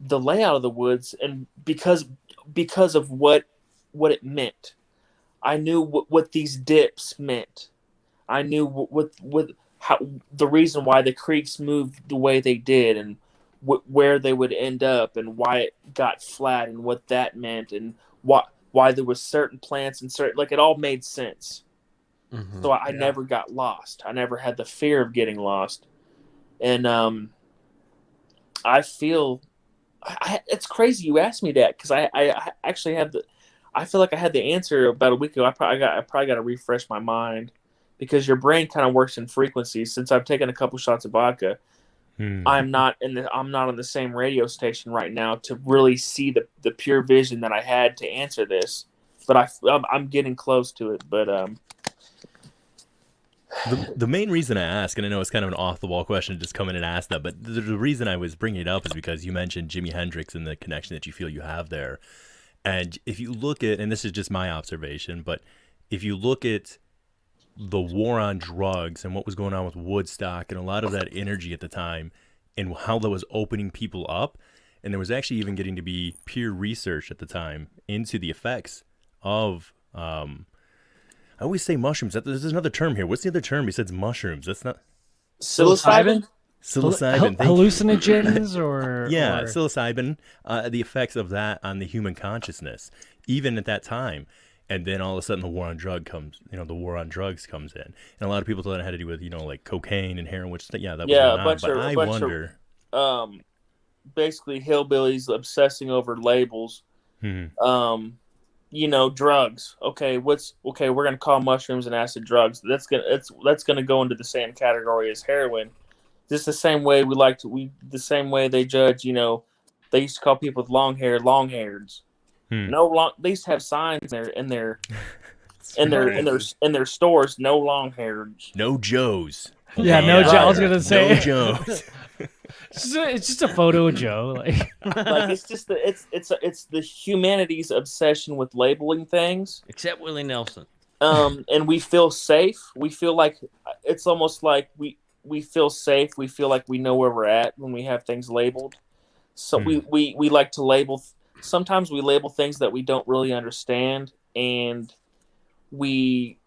the layout of the woods, and because of what it meant. I knew what these dips meant. I knew how the reason why the creeks moved the way they did, and where they would end up, and why it got flat, and what that meant, and why there was certain plants and certain, like, it all made sense. So I never got lost. I never had the fear of getting lost. And I feel it's crazy you asked me that, because I actually have I feel like I had the answer about a week ago. I probably got to refresh my mind, because your brain kind of works in frequencies. Since I've taken a couple shots of vodka, I'm not on the same radio station right now to really see the pure vision that I had to answer this. But I'm getting close to it. But the main reason I ask, and I know it's kind of an off the wall question to just come in and ask that, but the reason I was bringing it up is because you mentioned Jimi Hendrix and the connection that you feel you have there. And if you look at, and this is just my observation, but if you look at the war on drugs and what was going on with Woodstock and a lot of that energy at the time and how that was opening people up, and there was actually even getting to be peer research at the time into the effects of, I always say mushrooms. There's another term here. What's the other term besides mushrooms? That's not... Psilocybin? Psilocybin. Hallucinogens or psilocybin, the effects of that on the human consciousness, even at that time. And then all of a sudden the war on drugs comes in. And a lot of people thought it had to do with, like cocaine and heroin, which, that was going on. But I wonder. Basically hillbillies obsessing over labels. Drugs. Okay, we're going to call mushrooms and acid drugs. That's going to go into the same category as heroin. Just the same way the same way they judge, they used to call people with long hair long-haireds. They used to have signs in their stores, no long-haireds. No Joes. Yeah, no Joe. I was gonna say no Joes. It's just a photo of Joe. Like it's just it's the humanity's obsession with labeling things. Except Willie Nelson. And we feel safe. We feel like it's almost like feel safe. We feel like we know where we're at when we have things labeled. So we like to label. Sometimes we label things that we don't really understand, and we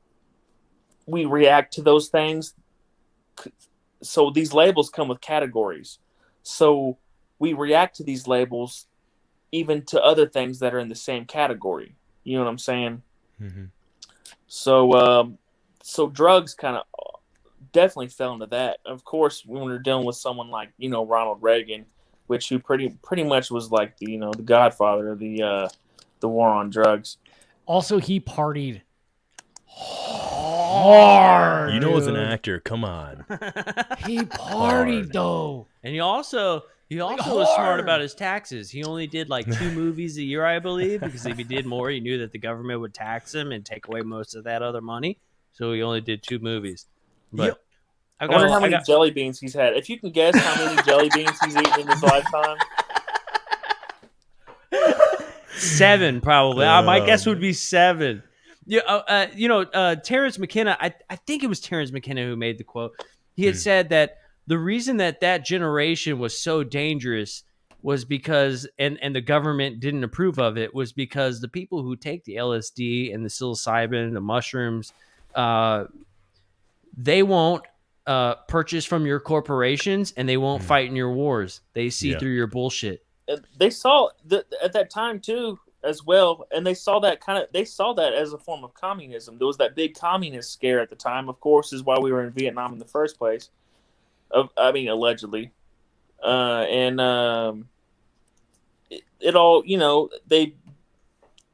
react to those things. So these labels come with categories. So we react to these labels even to other things that are in the same category. You know what I'm saying? Mm-hmm. So so drugs kind of definitely fell into that. Of course, when we're dealing with someone like, Ronald Reagan, who pretty much was like the godfather of the war on drugs. Also, he partied hard. As an actor, come on. He partied though. And he also was smart about his taxes. He only did like 2 movies a year, I believe, because if he did more, he knew that the government would tax him and take away most of that other money. So he only did 2 movies. But I wonder how many jelly beans he's had. If you can guess how many jelly beans he's eaten in his lifetime. 7, probably. My guess would be 7. Terrence McKenna, I think it was Terrence McKenna who made the quote. He had said that the reason that generation was so dangerous was because, and the government didn't approve of it, was because the people who take the LSD and the psilocybin, the mushrooms, they won't purchase from your corporations, and they won't fight in your wars. They see through your bullshit. They saw at that time too, as well, and they saw that as a form of communism. There was that big communist scare at the time. Of course, is why we were in Vietnam in the first place. Allegedly, it all,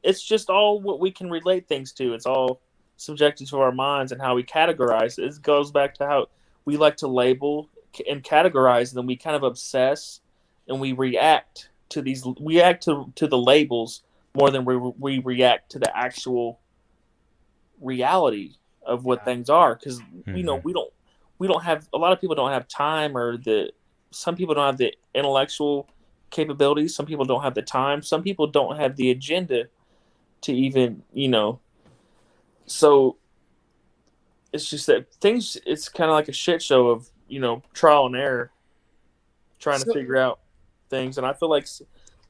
it's just all what we can relate things to. It's all subjected to our minds and how we categorize. It goes back to how we like to label and categorize, and then we kind of obsess and we react to the labels more than we react to the actual reality of what things are. Because we don't have, a lot of people don't have time, or some people don't have the intellectual capabilities. Some people don't have the time. Some people don't have the agenda to even, so it's just that it's kind of like a shit show of, trial and error, trying to figure out things. And I feel like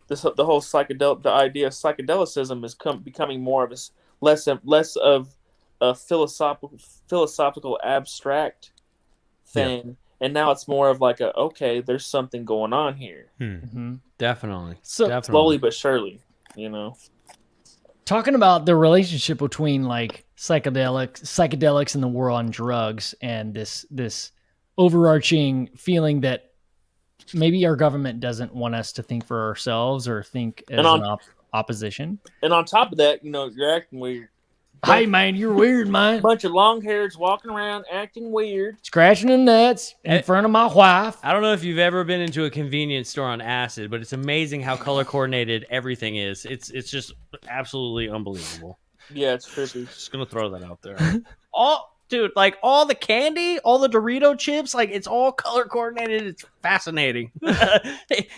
the whole the idea of psychedelicism is becoming more of less of a philosophical abstract thing, and now it's more of like there's something going on here. Definitely. Slowly but surely, Talking about the relationship between like psychedelics and the war on drugs, and this overarching feeling that maybe our government doesn't want us to think for ourselves or think as an opposition. And on top of that, you're acting weird. Hey, man, you're weird, man. Bunch of long hairs walking around acting weird. Scratching the nuts in front of my wife. I don't know if you've ever been into a convenience store on acid, but it's amazing how color coordinated everything is. It's just absolutely unbelievable. Yeah, it's trippy. Just going to throw that out there. Dude, like all the candy, all the Dorito chips, like it's all color coordinated. It's fascinating.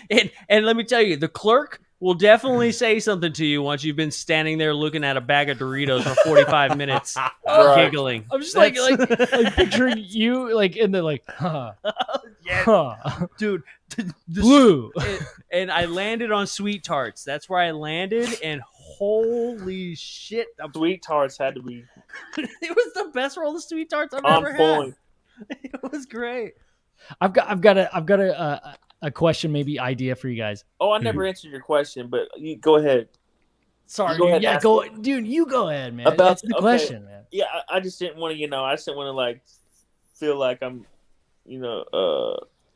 and let me tell you, the clerk will definitely say something to you once you've been standing there looking at a bag of Doritos for 45 minutes, giggling. I'm just like picturing you like in the dude, blue. And I landed on Sweet Tarts. That's where I landed, and holy shit, Sweet Tarts had to be. It was the best roll of Sweet Tarts I've ever had. It was great. I've got a question, maybe idea for you guys. Oh, I never answered your question, but you go ahead. Sorry, dude, you go ahead, man. That's the question, man. Yeah, I just didn't want to, I just didn't want to like feel like I'm,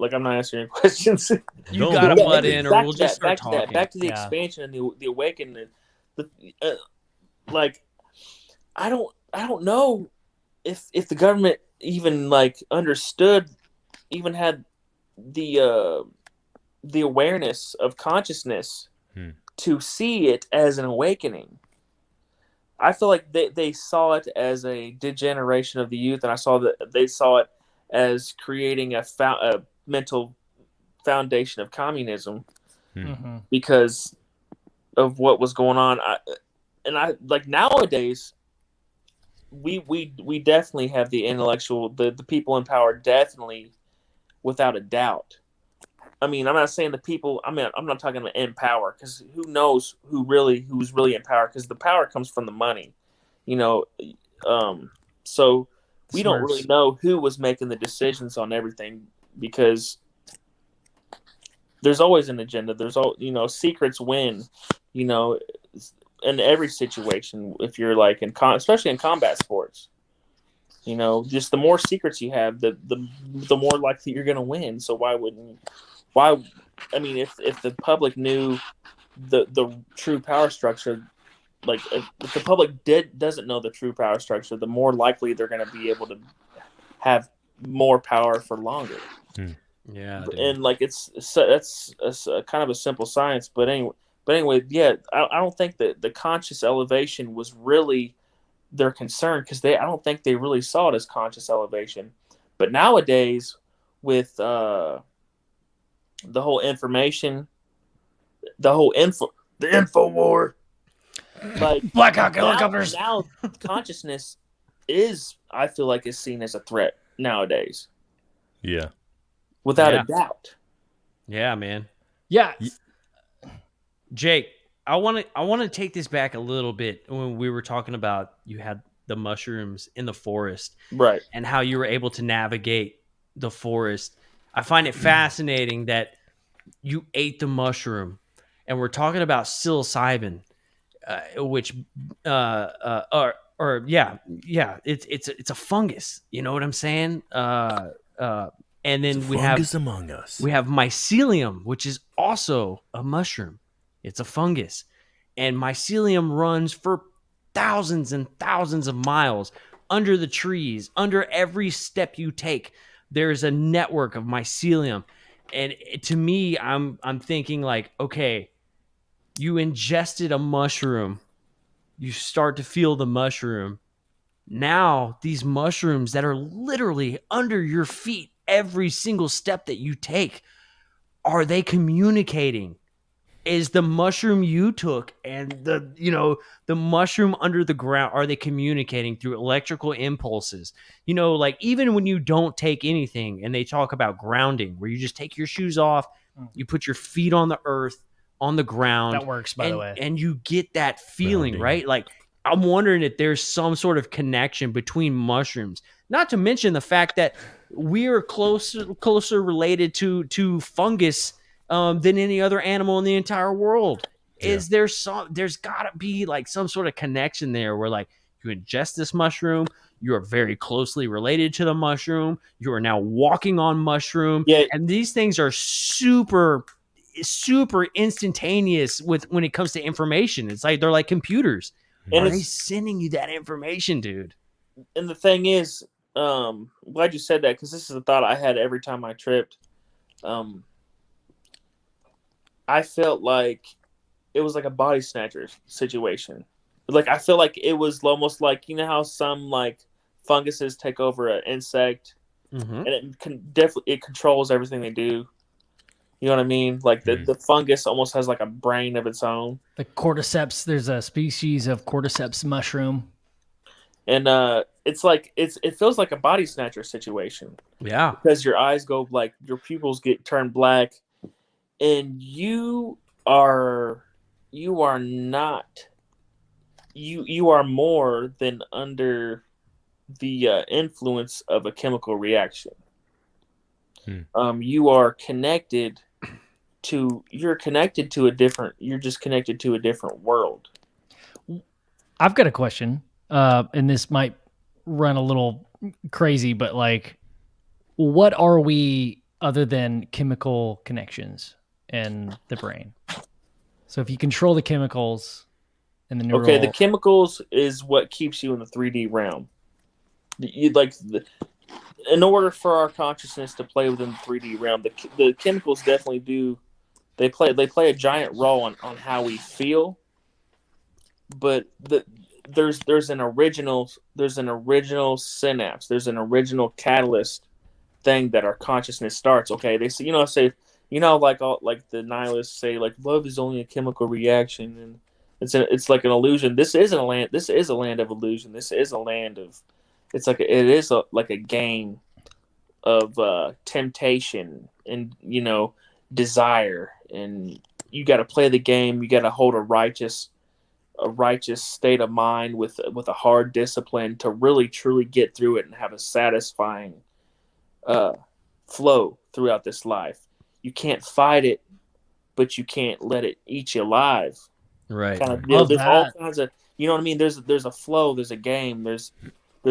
like I'm not answering your questions. You gotta butt in, or we'll just start talking. Back to the expansion and the awakening. Like, I don't know if the government even like understood, even had the awareness of consciousness to see it as an awakening. I feel like they saw it as a degeneration of the youth, and I saw that they saw it as creating a mental foundation of communism because of what was going on. I like nowadays, we definitely have the intellectual, the people in power, definitely, without a doubt. I mean, I'm not saying the people. I mean, I'm not talking about in power, because who knows who's really in power? Because the power comes from the money, you know. So we don't really know who was making the decisions on everything, because there's always an agenda. There's all, secrets win, in every situation. If you're like especially in combat sports, just the more secrets you have, the more likely you're going to win. So why? I mean, if the public knew the true power structure, like if the public doesn't know the true power structure, the more likely they're going to be able to have more power for longer. Yeah, dude. And like that's a kind of a simple science, but anyway, yeah, I don't think that the conscious elevation was really their concern, because I don't think they really saw it as conscious elevation. But nowadays, with the whole information, the info war, like Black Hawk helicopters. Now consciousness I feel like, is seen as a threat nowadays. Yeah. Without a doubt. Yeah, man. Yeah. Jake, I want to take this back a little bit. When we were talking about, you had the mushrooms in the forest, right, and how you were able to navigate the forest. I find it fascinating that you ate the mushroom, and we're talking about psilocybin, which it's a fungus. You know what I'm saying? And then we have among us. We have mycelium, which is also a mushroom. It's a fungus, and mycelium runs for thousands and thousands of miles under the trees. Under every step you take, there's a network of mycelium. And to me, I'm thinking like, okay, you ingested a mushroom, you start to feel the mushroom. Now these mushrooms that are literally under your feet, every single step that you take, are they communicating? Is the mushroom you took and the mushroom under the ground, are they communicating through electrical impulses? Like even when you don't take anything, and they talk about grounding, where you just take your shoes off, you put your feet on the earth, on the ground. That works, by the way. And you get that feeling, Grounding. right? Like, I'm wondering if there's some sort of connection between mushrooms, not to mention the fact that we are closer related to fungus than any other animal in the entire world. Yeah. There's gotta be like some sort of connection there, where like you ingest this mushroom, you are very closely related to the mushroom, you are now walking on mushroom. Yeah. And these things are super instantaneous when it comes to information. It's like they're like computers. And are they sending you that information, dude? And the thing is, I'm glad you said that, because this is a thought I had every time I tripped. I felt like it was like a body snatcher situation. Like, I feel like it was almost like, how some like funguses take over an insect, and it controls everything they do. You know what I mean? Like the fungus almost has like a brain of its own. The cordyceps, there's a species of cordyceps mushroom. And it's like it feels like a body snatcher situation. Yeah. Because your eyes go, like, your pupils get turned black, and you are more than under the influence of a chemical reaction. You are connected to you're just connected to a different world. I've got a question, and this might run a little crazy, but like, what are we other than chemical connections in the brain? So if you control the chemicals and the neural... Okay, the chemicals is what keeps you in the 3D realm. In order for our consciousness to play within the 3D realm, the chemicals definitely do. They play a giant role on how we feel. But there's an original synapse. There's an original catalyst thing that our consciousness starts. Okay, they say like the nihilists say, like, love is only a chemical reaction, It's like an illusion. This isn't a land. This is a land of illusion. This is a land of. It's like like a game of temptation and desire, and you got to play the game. You got to hold a righteous state of mind with a hard discipline to really truly get through it and have a satisfying flow throughout this life. You can't fight it, but you can't let it eat you alive. Right. Kind of deal. There's all kinds of, you know what I mean? There's a flow, there's a game, there's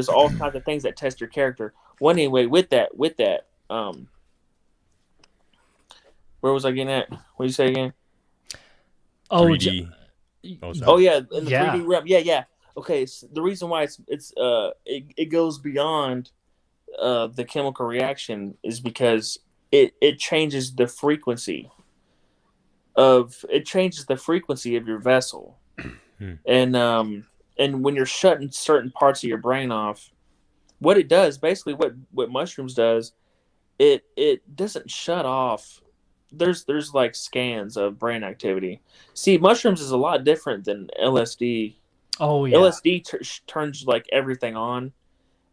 all kinds of things that test your character. Well, anyway, with that, where was I getting at? What did you say again? 3D. Oh yeah, in the 3D realm. Yeah. Okay, so the reason why it goes beyond the chemical reaction is because it changes the frequency of your vessel, and when you're shutting certain parts of your brain off, what it does basically, what mushrooms does, it doesn't shut off. There's like scans of brain activity. See, mushrooms is a lot different than LSD. Oh yeah, LSD turns like everything on,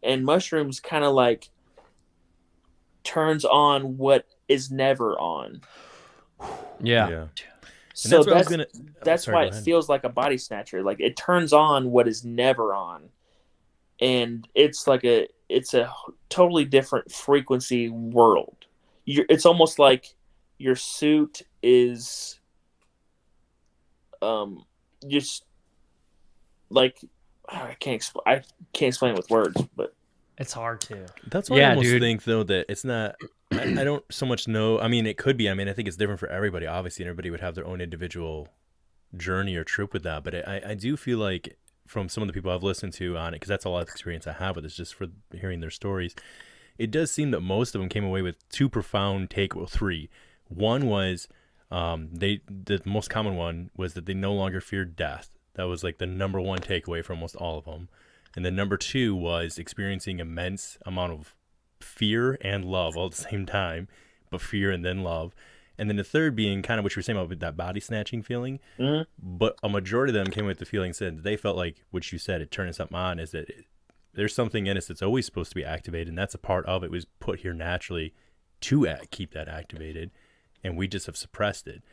and mushrooms kind of like turns on what is never on. Yeah. So that's why it feels like a body snatcher. Like it turns on what is never on, and it's a totally different frequency world. It's almost like your suit is just like I can't explain it with words, but it's hard to. That's why I almost think though that it's not. I don't so much know. I mean, it could be. I mean, I think it's different for everybody. Obviously, and everybody would have their own individual journey or trip with that. But I do feel like from some of the people I've listened to on it, because that's a lot of experience I have with it, just for hearing their stories. It does seem that most of them came away with two profound three. One was the most common one was that they no longer feared death. That was like the number one takeaway for almost all of them. And then number two was experiencing immense amount of fear and love all at the same time, but fear and then love. And then the third being kind of what you were saying about that body snatching feeling. Mm-hmm. But a majority of them came with the feeling, said that they felt like what you said, it turning something on, is that there's something in us that's always supposed to be activated, and that's a part of it was put here naturally to keep that activated, and we just have suppressed it.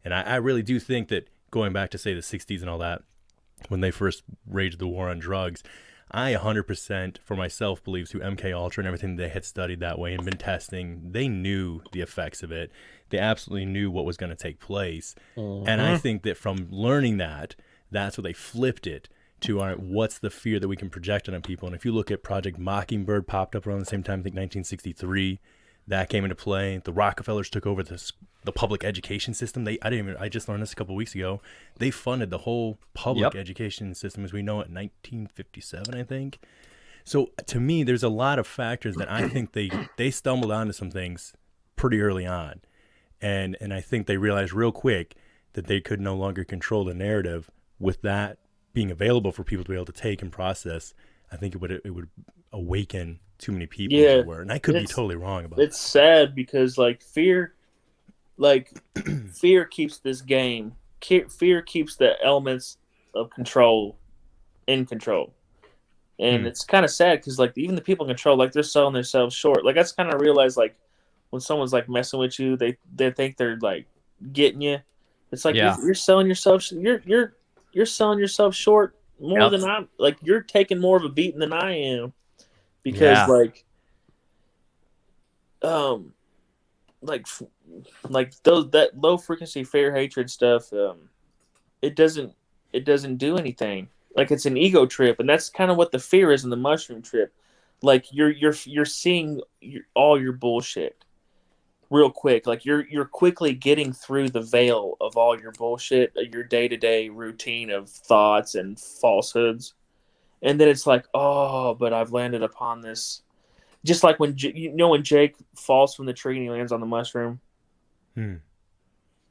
And I really do think that going back to, say, the 60s and all that, when they first waged the war on drugs, I 100% for myself believe through MKUltra and everything they had studied that way and been testing, they knew the effects of it. They absolutely knew what was going to take place. Mm-hmm. And I think that from learning that, that's what they flipped it to, all right, what's the fear that we can project on people? And if you look at Project Mockingbird, popped up around the same time, I think 1963, that came into play. The Rockefellers took over the public education system. I just learned this a couple of weeks ago. They funded the whole public education system as we know it in 1957, I think. So to me, there's a lot of factors that I think they stumbled onto some things pretty early on. And I think they realized real quick that they could no longer control the narrative with that being available for people to be able to take and process. I think it would awaken too many people, as it were. And I could be totally wrong about it. It's sad because fear keeps this game. Fear keeps the elements of control in control. And it's kind of sad because even the people in control, they're selling themselves short. That's kind of realized when someone's messing with you, they think they're getting you. It's you're selling yourself. You're selling yourself short more than I'm. You're taking more of a beating than I am, because that low frequency fear hatred stuff. It doesn't do anything. It's an ego trip, and that's kind of what the fear is in the mushroom trip. You're seeing all your bullshit real quick. You're quickly getting through the veil of all your bullshit, your day-to-day routine of thoughts and falsehoods. And then it's oh, but I've landed upon this. Just like when Jake falls from the tree and he lands on the mushroom in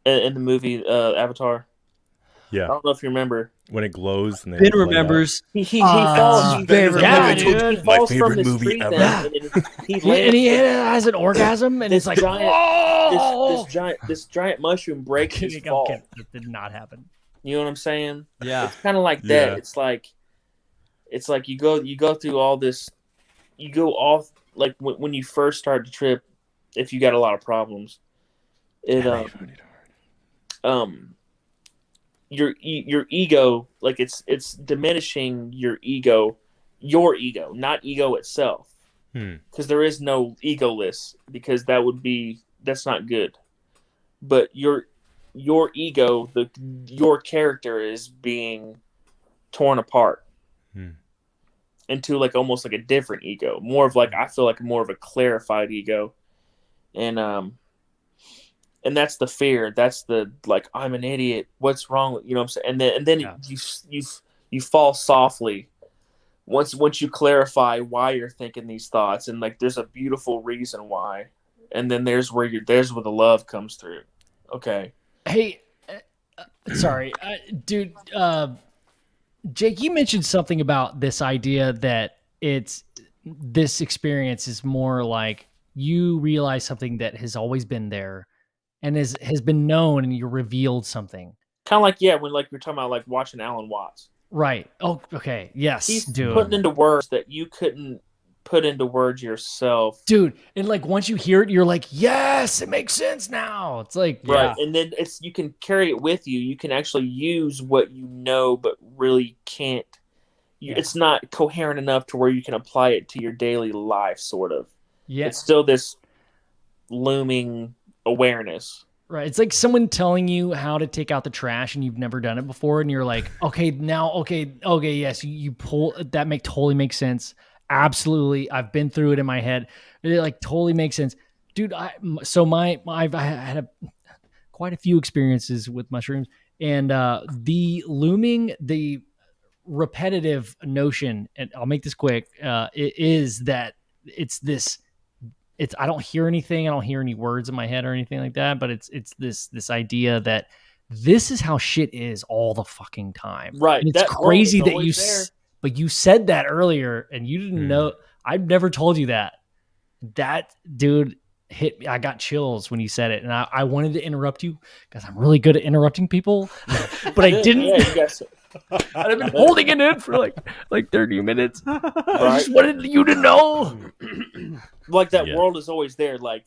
the movie Avatar. Yeah. I don't know if you remember. When it glows. And Ben remembers. He falls. He falls my from favorite this movie tree ever. And he has an orgasm, and it's giant, oh! this giant mushroom breaks his fall. It did not happen. You know what I'm saying? Yeah. It's kind of like that. Yeah. It's like you go through all this. You go off like when you first start to trip. If you got a lot of problems, your ego, like it's diminishing your ego, not ego itself, because there is no egoless, because that's not good. But your ego, your character is being torn apart into like almost like a different ego, more of like, I feel like more of a clarified ego, and that's the fear. That's the like, I'm an idiot. What's wrong with, you know what I'm saying? And then you fall softly once you clarify why you're thinking these thoughts, and like there's a beautiful reason why, and then there's where the love comes through. Okay. Hey, sorry, dude. Jake, you mentioned something about this idea that this experience is more like you realize something that has always been there and has been known, and you revealed something. Kind of like, yeah, when like you're talking about like watching Alan Watts. Right. Oh, okay. Yes, He's dude. putting into words that you couldn't put into words yourself. Dude, and like once you hear it, you're like, yes, it makes sense now. It's like, right. And then you can carry it with you. You can actually use what you know, but really can't. It's not coherent enough to where you can apply it to your daily life, sort of. Yeah. It's still this looming awareness. Right. It's like someone telling you how to take out the trash and you've never done it before. And you're like, okay, yes, you pull that totally makes sense. Absolutely. I've been through it in my head. It like totally makes sense. Dude, I've had quite a few experiences with mushrooms, and the repetitive notion, and I'll make this quick, it is that I don't hear anything. I don't hear any words in my head or anything like that, but it's this idea that this is how shit is all the fucking time. Right. And it's crazy that but you said that earlier and you didn't know. I've never told you that. That dude hit me. I got chills when you said it, and I wanted to interrupt you because I'm really good at interrupting people, but I didn't. Yeah, you guys. I've been holding it in for like 30 minutes. I just wanted you to know. Like that world is always there. Like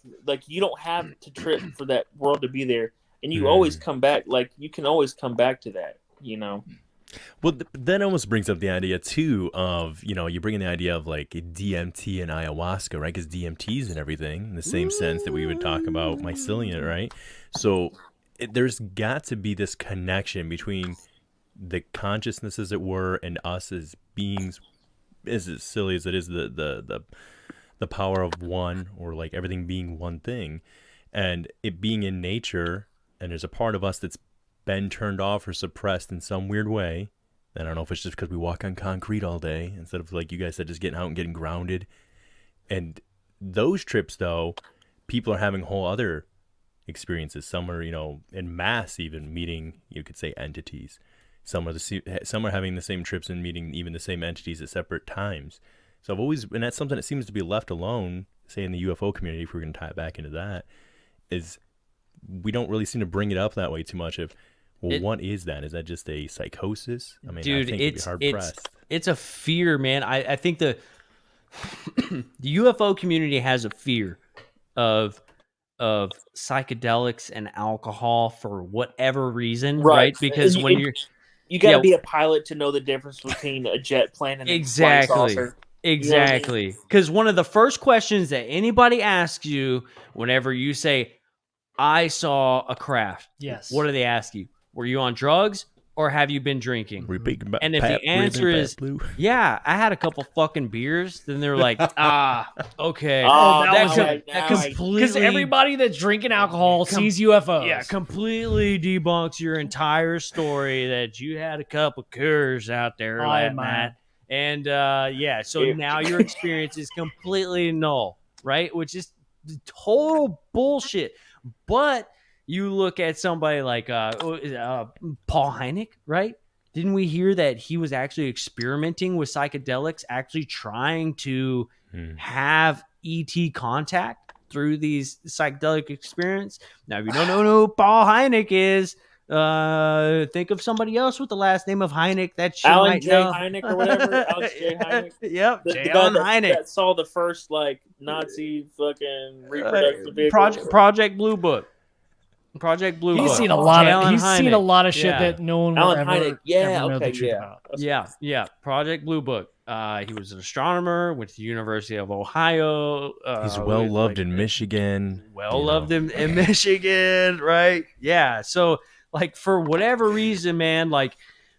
you don't have to trip for that world to be there, and you always come back. Like you can always come back to that. You know. Well, that almost brings up the idea too of, you bring in the idea of like DMT and ayahuasca, right? Because DMT's and everything in the same sense that we would talk about mycelium, right? So there's got to be this connection between the consciousness, as it were, and us as beings. As silly as it is, the power of one, or like everything being one thing, and it being in nature, and there's a part of us that's been turned off or suppressed in some weird way. I don't know if it's just because we walk on concrete all day instead of, like you guys said, just getting out and getting grounded. And those trips, though, people are having whole other experiences. Some are, in mass, even meeting, you could say, entities. Some are having the same trips and meeting even the same entities at separate times. So and that's something that seems to be left alone, say in the UFO community, if we're going to tie it back into that, is we don't really seem to bring it up that way too much. What is that? Is that just a psychosis? I mean, dude, I think it's hard pressed. It's a fear, man. I think the UFO community has a fear of psychedelics and alcohol for whatever reason, right? Because when you got to be a pilot to know the difference between a jet plane and a flying saucer. Exactly. Because one of the first questions that anybody asks you whenever you say, I saw a craft. Yes. What do they ask you? Were you on drugs or have you been drinking? And if the answer is, yeah, I had a couple fucking beers, then they're like, okay. Because everybody that's drinking alcohol sees UFOs. Yeah, completely debunks your entire story that you had a couple cures out there that night. And so now your experience is completely null, right? Which is total bullshit. But you look at somebody like Paul Hynek, right? Didn't we hear that he was actually experimenting with psychedelics, actually trying to have ET contact through these psychedelic experience? Now, if you don't know who Paul Hynek is, Think of somebody else with the last name of Hynek that you Alan might J. know. Hynek or whatever. Alex J. Hynek. Yep, The J. guy Allen that, Hynek. that saw the first like Nazi fucking reproductive vehicle. Project Blue Book. Project Blue He's Book. seen a lot J. of Allen he's seen a Hynek. lot of shit Yeah. that no one will Alan ever, Hynek. Yeah, ever know okay, the truth yeah. about. Yeah. Project Blue Book. He was an astronomer, went to the University of Ohio. He's well loved in Michigan. Well loved in Michigan, right? Yeah. So, like, for whatever reason, man, like,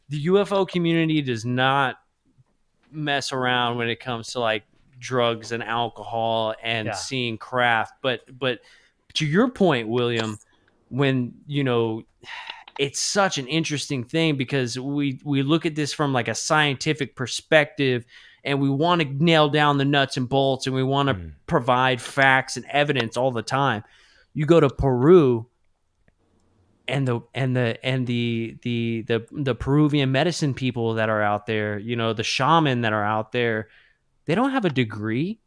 the UFO community does not mess around when it comes to like drugs and alcohol and seeing craft. But to your point, William, when it's such an interesting thing because we look at this from like a scientific perspective and we want to nail down the nuts and bolts and we want to provide facts and evidence all the time. You go to Peru and the Peruvian medicine people that are out there, the shaman that are out there, they don't have a degree.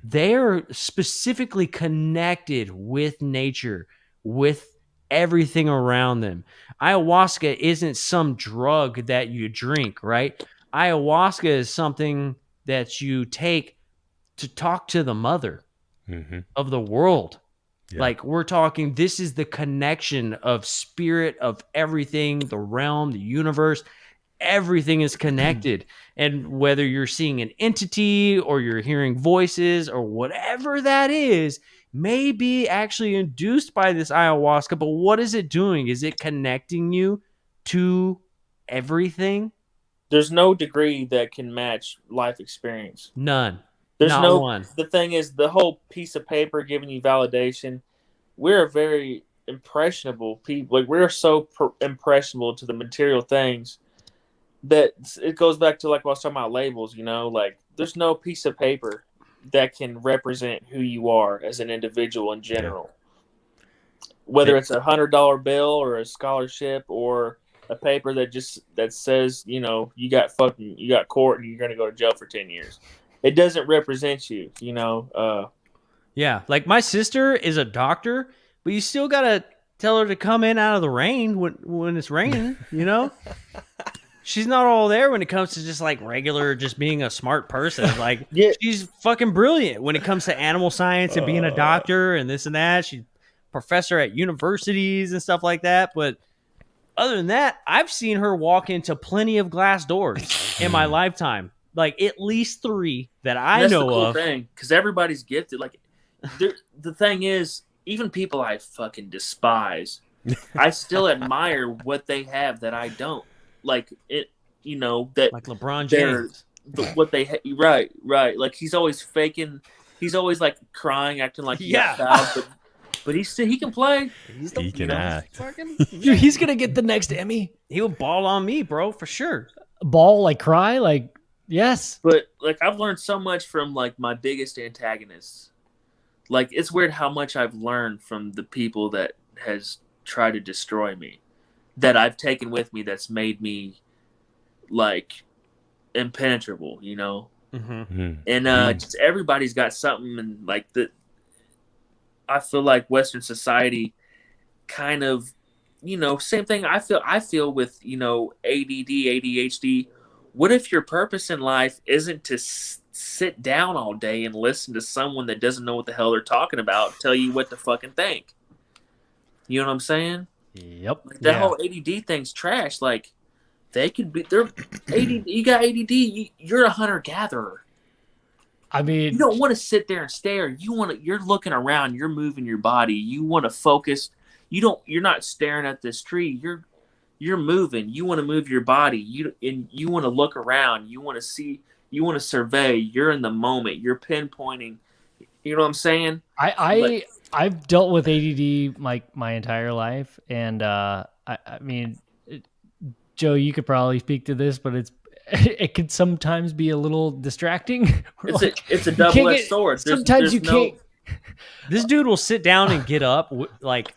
They're specifically connected with nature, with everything around them. Ayahuasca isn't some drug that you drink, right? Ayahuasca is something that you take to talk to the mother of the world. Yeah. Like we're talking, this is the connection of spirit, of everything, the realm, the universe, everything is connected. And whether you're seeing an entity or you're hearing voices or whatever that is, may be actually induced by this ayahuasca, but what is it doing? Is it connecting you to everything? There's no degree that can match life experience. None. There's Not no one. The thing is, the whole piece of paper giving you validation, we're very impressionable people. Like, we're so impressionable to the material things that it goes back to like what I was talking about labels, like there's no piece of paper that can represent who you are as an individual in general. Whether it's $100 bill or a scholarship or a paper that says, you got court and you're going to go to jail for 10 years. It doesn't represent you, Yeah. Like my sister is a doctor, but you still got to tell her to come in out of the rain when it's raining, She's not all there when it comes to just like regular, just being a smart person. Like she's fucking brilliant when it comes to animal science and being a doctor and this and that. She's a professor at universities and stuff like that. But other than that, I've seen her walk into plenty of glass doors in my lifetime. Like at least 3 that I know the cool of. Thing, because everybody's gifted. Like the thing is, even people I fucking despise, I still admire what they have that I don't. Like it, that like LeBron James. What they right. Like he's always faking. He's always like crying, acting like he got fouled, but he can play. He can act. Dude, he's gonna get the next Emmy. He will ball on me, bro, for sure. Ball like cry, like yes. But like I've learned so much from like my biggest antagonists. Like it's weird how much I've learned from the people that has tried to destroy me, that I've taken with me, that's made me like impenetrable, And just everybody's got something, and like that. I feel like Western society kind of, same thing. I feel with ADD, ADHD. What if your purpose in life isn't to sit down all day and listen to someone that doesn't know what the hell they're talking about tell you what to fucking think? You know what I'm saying? Yep. Like that whole ADD thing's trash. Like they're ADD. You got ADD. You're a hunter gatherer. I mean, you don't want to sit there and stare. You're looking around. You're moving your body. You want to focus. You're not staring at this tree. You're moving. You want to move your body. You want to look around. You want to see. You want to survey. You're in the moment. You're pinpointing. You know what I'm saying? I've dealt with ADD my entire life, and I mean, Joe, you could probably speak to this, but it can sometimes be a little distracting. It's a double-edged sword. Sometimes you can't. This dude will sit down and get up like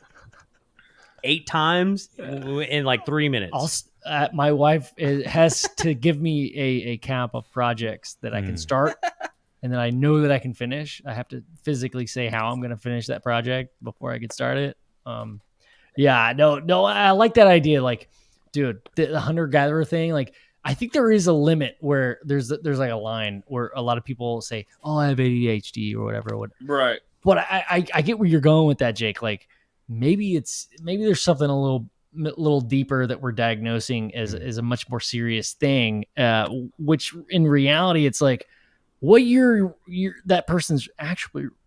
8 times in like 3 minutes. My wife has to give me a cap of projects that I can start. And then I know that I can finish. I have to physically say how I'm going to finish that project before I get started. Yeah, no, I like that idea. Like, dude, the hunter gatherer thing. Like, I think there is a limit where there's like a line where a lot of people say, "Oh, I have ADHD" or whatever. Right. But I get where you're going with that, Jake. Like, maybe there's something a little deeper that we're diagnosing as a much more serious thing. Which in reality, it's like what your that person's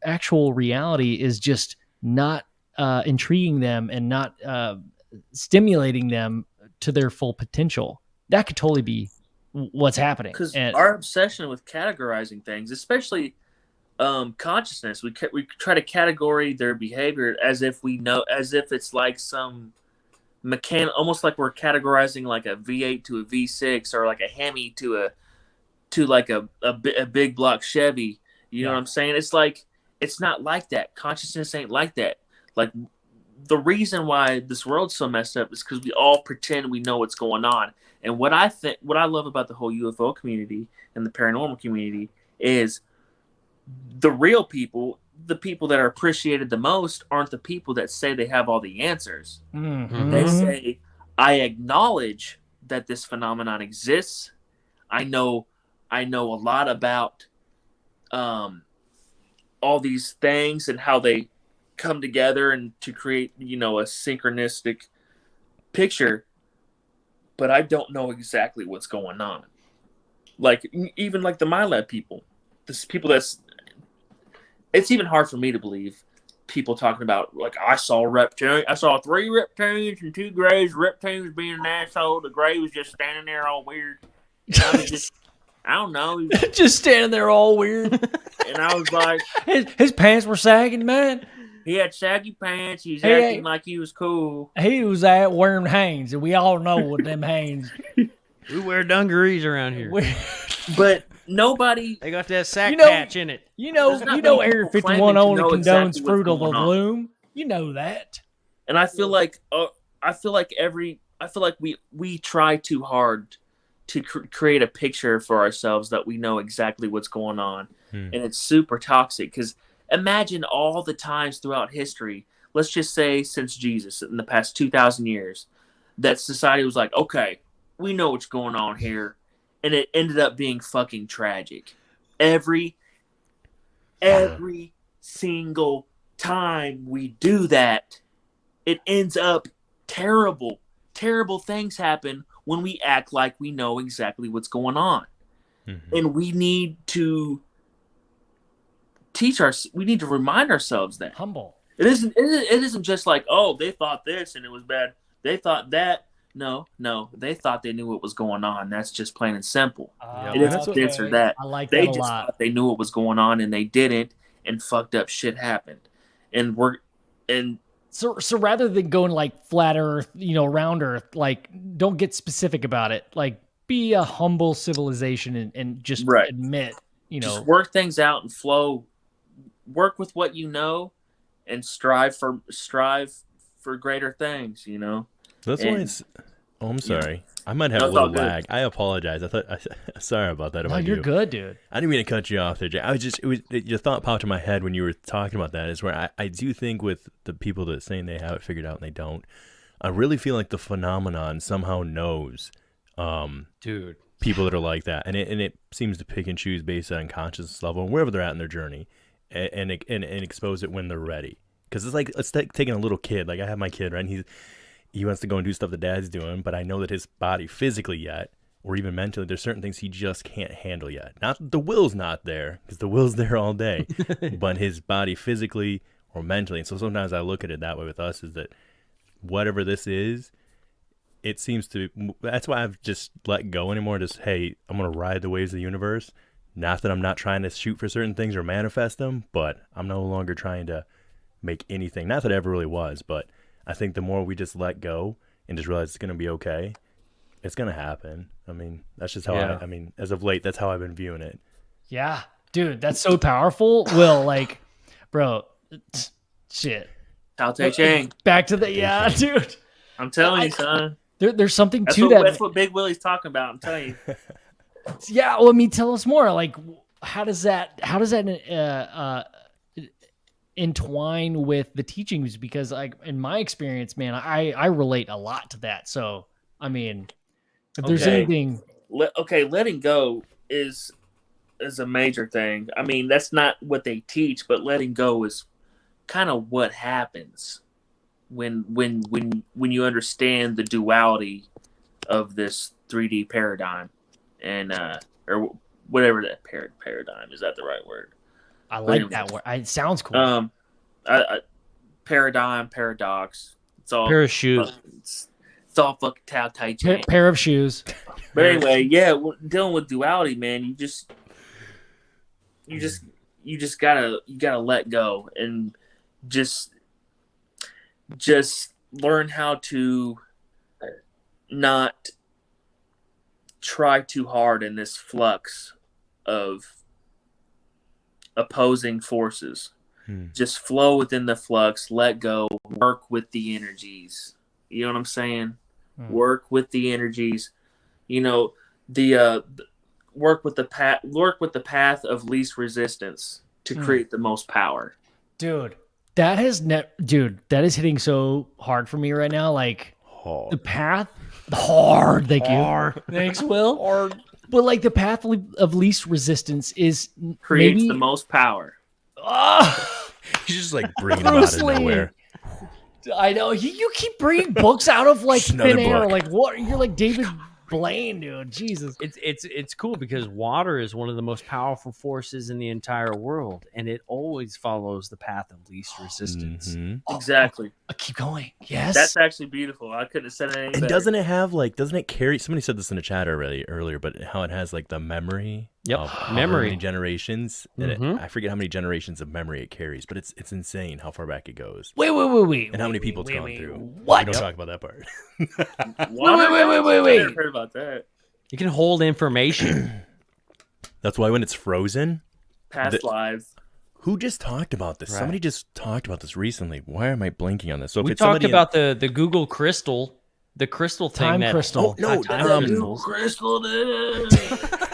actual reality is just not intriguing them and not stimulating them to their full potential. That could totally be what's happening. Because our obsession with categorizing things, especially consciousness, we try to categorize their behavior as if it's like some almost like we're categorizing like a V8 to a V6 or like a Hemi to like a big block Chevy. You know what I'm saying? It's like, it's not like that. Consciousness ain't like that. Like, the reason why this world's so messed up is because we all pretend we know what's going on. And what I love about the whole UFO community and the paranormal community is the real people, the people that are appreciated the most, aren't the people that say they have all the answers. Mm-hmm. They say, I acknowledge that this phenomenon exists. I know a lot about all these things and how they come together and to create, a synchronistic picture, but I don't know exactly what's going on. Like, even like the MILAB people, it's even hard for me to believe people talking about, like, I saw 3 reptilians and 2 grays. Reptilian was being an asshole. The gray was just standing there all weird. And I was just, I don't know. Just standing there all weird. And I was like, his pants were sagging, man. He had saggy pants. He's acting like he was cool. He was out wearing Hanes, and we all know what them Hanes. We wear dungarees around here. But nobody... They got that sack patch in it. Area 51 only condones fruit of the loom. You know that. And I feel like we try too hard to create a picture for ourselves that we know exactly what's going on. And it's super toxic, because imagine all the times throughout history, let's just say since Jesus, in the past 2,000 years, that society was like, okay, we know what's going on here. And it ended up being fucking tragic. Every single time we do that, it ends up terrible. Terrible things happen when we act like we know exactly what's going on. Mm-hmm. And we need to we need to remind ourselves that. Humble. It isn't just like, oh, they thought this and it was bad. They thought that. No, they thought they knew what was going on. That's just plain and simple. It isn't this or that. I like they that a just lot. Thought they knew what was going on and they didn't, and fucked up shit happened. So rather than going like flat Earth, round Earth, like, don't get specific about it. Like, be a humble civilization and just admit, just work things out and flow. Work with what you know, and strive for greater things. That's why it's. Oh, I'm sorry. I might have a little lag. I apologize. Sorry about that. No, you're good, dude. I didn't mean to cut you off there, Jay. Your thought popped in my head when you were talking about that. Is where I do think with the people that saying they have it figured out and they don't. I really feel like the phenomenon somehow knows, dude, people that are like that, and it seems to pick and choose based on consciousness level and wherever they're at in their journey, and expose it when they're ready. Because it's like taking a little kid. Like, I have my kid, right? And he wants to go and do stuff that dad's doing, but I know that his body physically yet, or even mentally, there's certain things he just can't handle yet. Not the will's not there, because the will's there all day, but his body physically or mentally. And so sometimes I look at it that way with us, is that whatever this is, it seems to, that's why I've just let go anymore. Just, hey, I'm going to ride the waves of the universe. Not that I'm not trying to shoot for certain things or manifest them, but I'm no longer trying to make anything. Not that I ever really was, but I think the more we just let go and just realize it's going to be okay, it's going to happen. I mean, that's just how as of late, that's how I've been viewing it. Yeah, dude, that's so powerful. Will, like, bro, shit. Tao Tai Ching. Back to dude. I'm telling you, son. There's something that's to that. That's what Big Willy's talking about. I'm telling you. Yeah, well, tell us more. Like, how does that entwine with the teachings, because like in my experience, man, I relate a lot to that. So I mean, if there's Okay. anything, Letting go is a major thing. I mean, that's not what they teach, but letting go is kind of what happens when you understand the duality of this 3D paradigm, and or whatever that paradigm is. That the right word? I like that word. It sounds cool. Paradigm, paradox. It's all Pair of shoes. It's all fucking Tao Tai Ching. Pair of shoes. But anyway, yeah, dealing with duality, man, you just gotta let go and just learn how to not try too hard in this flux of opposing forces. Just flow within the flux, let go, work with the energies. You know what I'm saying? Work with the energies. You know, work with the path of least resistance to create the most power. Dude, that is hitting so hard for me right now. Like the path hard. Thank you. Thanks, Will. Hard. But like the path of least resistance is creates the most power. He's just like bringing them out of nowhere. I know you keep bringing books out of like thin air. book. Like what? You're like David Blaine, dude. Jesus. It's cool because water is one of the most powerful forces in the entire world, and it always follows the path of least resistance. Exactly. Keep going. Yes. That's actually beautiful. I couldn't have said it any better. And doesn't it carry? Somebody said this in a chat earlier, but how it has like the memory. Yep, of how memory many generations. And I forget how many generations of memory it carries, but it's insane how far back it goes. Wait. And how many people it's gone through. What? We don't talk about that part. Wait. I never heard about that. You can hold information. That's why when it's frozen. Past lives. Who just talked about this? Right. Somebody just talked about this recently. Why am I blanking on this? So if We it's talked somebody about the Google crystal, the crystal thing. Time that, crystal. Oh, no, time Google crystals. crystal.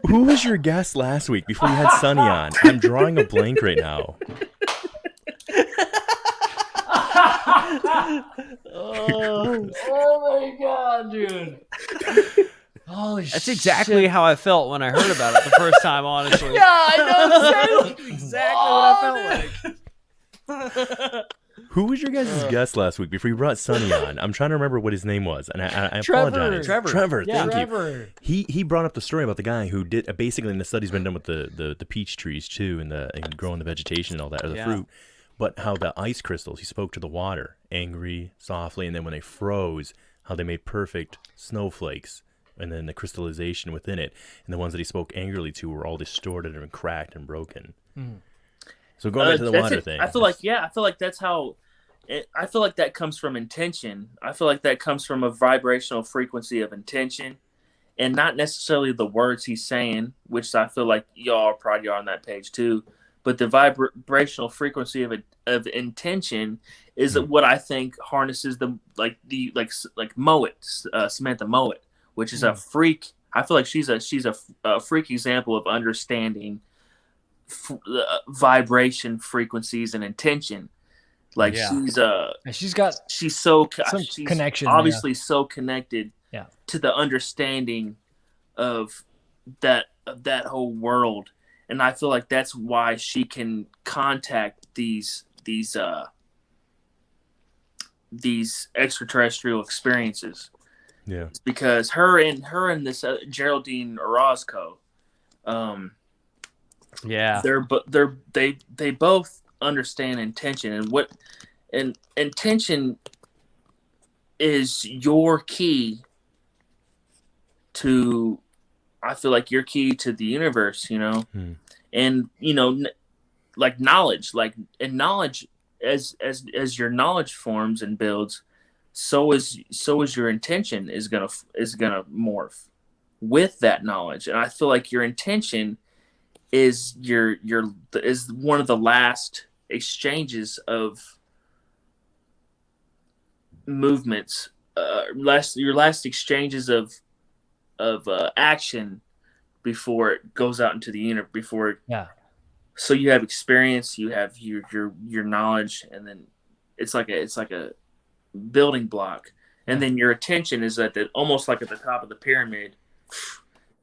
Who was your guest last week before you had Sunny on? I'm drawing a blank right now. Oh my god, dude. Holy shit. That's exactly how I felt when I heard about it the first time, honestly. Yeah, I know. Exactly what I felt like. Who was your guys' guest last week before you brought Sunny on? I'm trying to remember what his name was, and I apologize. Trevor, thank you. He brought up the story about the guy who did basically, and the study's been done with the peach trees too, and growing the vegetation and all that, or the fruit. But how the ice crystals, he spoke to the water, angry, softly, and then when they froze, how they made perfect snowflakes, and then the crystallization within it, and the ones that he spoke angrily to were all distorted and cracked and broken. So going back to the water thing, I feel like that's how. I feel like that comes from intention. I feel like that comes from a vibrational frequency of intention, and not necessarily the words he's saying, which I feel like y'all probably are on that page too. But the vibrational frequency of intention is what I think harnesses Mowat, Samantha Mowat, which is a freak. I feel like she's a freak example of understanding vibration frequencies and intention. Like she's so connection, obviously so connected to the understanding of that whole world. And I feel like that's why she can contact these extraterrestrial experiences. Yeah, it's because her and this Geraldine Orozco, they both understand intention, and intention is your key to. I feel like your key to the universe, and like knowledge, as your knowledge forms and builds, so is your intention is gonna morph with that knowledge, and I feel like your intention is is one of the last exchanges of movements, your last exchanges of action before it goes out into the universe, before So you have experience, you have your knowledge, and then it's like a building block, and then your attention is almost like at the top of the pyramid,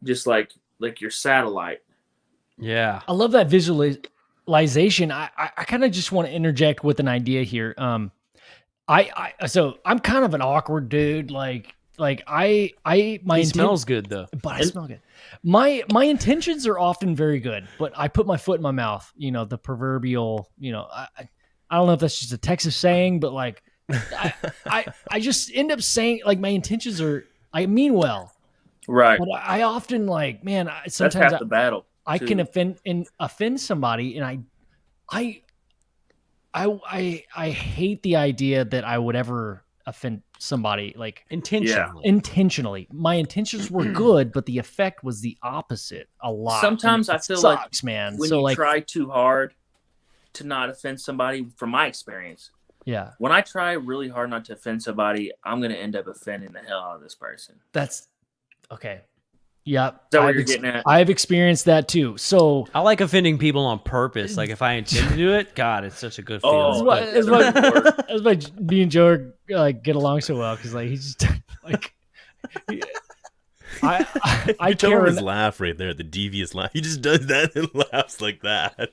just like your satellite. Yeah. I love that visualization. I kind of just want to interject with an idea here. So I'm kind of an awkward dude. My He smells good though. but I smell good. My intentions are often very good, but I put my foot in my mouth. The proverbial. I don't know if that's just a Texas saying, but like, I just end up saying like my intentions are. I mean well, Right. but I often like, man. That's Sometimes half the battle. I too. can offend somebody, and I hate the idea that I would ever offend somebody like intentionally. My intentions were good, but the effect was the opposite a lot. Sometimes I feel sucks, like man. when So you like, try too hard to not offend somebody, from my experience, yeah, when I try really hard not to offend somebody, I'm going to end up offending the hell out of this person. that's okay. Yep. Is that what you're getting at? I've experienced that too. So I like offending people on purpose. Like if I intend to do it, God, it's such a good feeling. that's why me and Joe like get along so well, because like he's just like I You tell care him his laugh right there, the devious laugh. He just does that and laughs like that.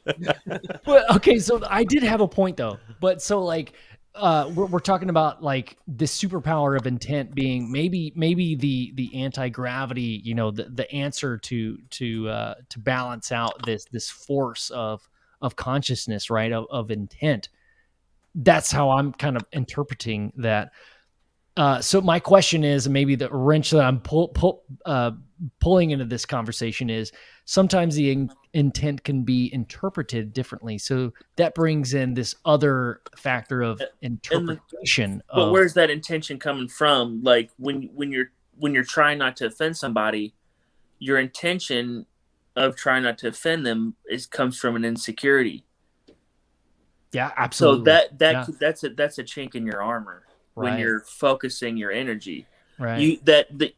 But okay, so I did have a point though. But so like we're talking about like this superpower of intent being maybe the anti-gravity, the answer to balance out this force of consciousness, right? Of intent. That's how I'm kind of interpreting that. So my question is, maybe the wrench that I'm pulling into this conversation is sometimes the intent can be interpreted differently. So that brings in this other factor of interpretation. But where's that intention coming from? Like when you're trying not to offend somebody, your intention of trying not to offend them comes from an insecurity. Yeah, absolutely. So that's a chink in your armor. When you're focusing your energy, right?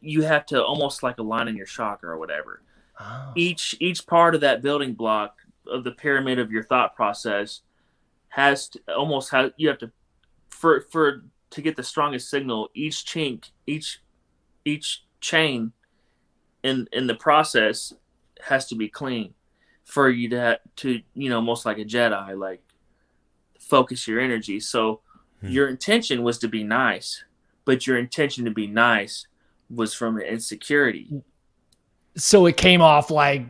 You have to almost like align in your chakra or whatever. Oh. Each part of that building block of the pyramid of your thought process has to you have to to get the strongest signal. Each chink, each chain in the process has to be clean for you to almost like a Jedi, like focus your energy. So. Your intention was to be nice, but your intention to be nice was from an insecurity. So it came off like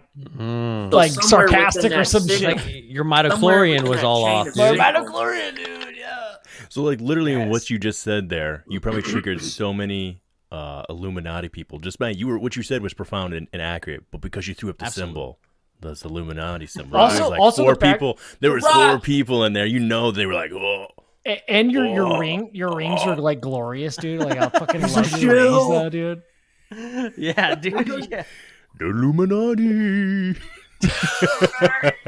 sarcastic or some shit. Like your midichlorian was all off. Dude. Midichlorian, dude. Yeah. So like literally in what you just said there, you probably triggered so many Illuminati people just by what you said was profound and accurate, but because you threw up the symbol. That's Illuminati symbol. Also, four people. There was 4 people in there. They were like, oh. And your rings are like glorious, dude. Like I fucking love your rings, though, dude. Yeah, dude. Yeah. The Illuminati.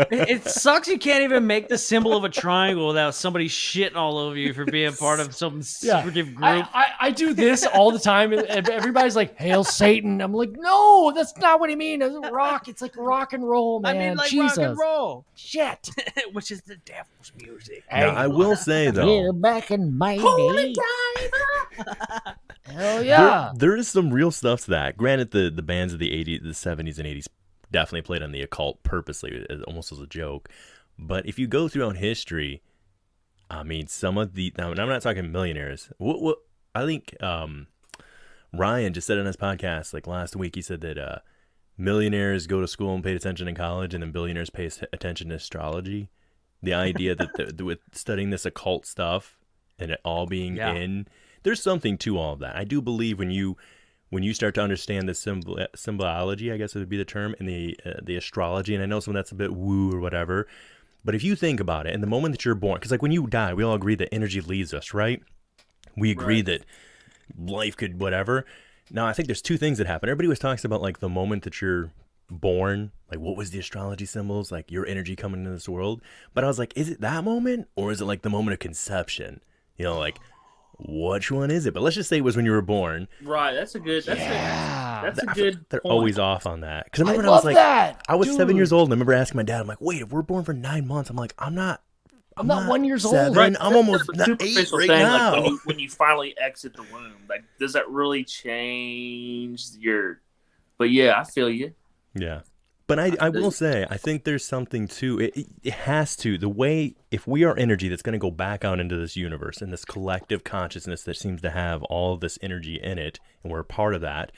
It sucks you can't even make the symbol of a triangle without somebody shitting all over you for being part of some secretive group. I do this all the time. Everybody's like, "Hail Satan!" I'm like, "No, that's not what he means. It's rock. It's like rock and roll, man. I mean, like Jesus. rock and roll. Shit." Which is the devil's music. Now, I will say though, back in my day. Hell yeah. There is some real stuff to that. Granted, the bands of the 80s, the 70s and 80s definitely played on the occult purposely, almost as a joke. But if you go throughout history, I mean, some of the now I'm not talking millionaires. What I think Ryan just said on his podcast like last week. He said that millionaires go to school and pay attention in college, and then billionaires pay attention to astrology. The idea that with studying this occult stuff and it all being in, there's something to all of that. I do believe when you start to understand the symbology, I guess it would be the term, and the astrology, and I know some of that's a bit woo or whatever, but if you think about it, in the moment that you're born, because like when you die, we all agree that energy leaves us, right? We agree that life could whatever. Now, I think there's 2 things that happen. Everybody always talks about like the moment that you're born, like what was the astrology symbols, like your energy coming into this world. But I was like, is it that moment, or is it like the moment of conception? Like which one is it? But let's just say it was when you were born. Right. That's a good. That's a good. They're point. always off on that. Because I remember I when I was love like, that, I was dude. 7 years old, and I remember asking my dad, I'm like, wait, if we're born for 9 months, I'm like, I'm not 1 year old. 7. Right, I'm almost that's not a 8 superficial right thing. now. Like when you finally exit the womb, like does that really change your? But yeah, I feel you. Yeah. But I will say, I think there's something to it. It has to. The way, if we are energy that's going to go back out into this universe and this collective consciousness that seems to have all of this energy in it, and we're a part of that,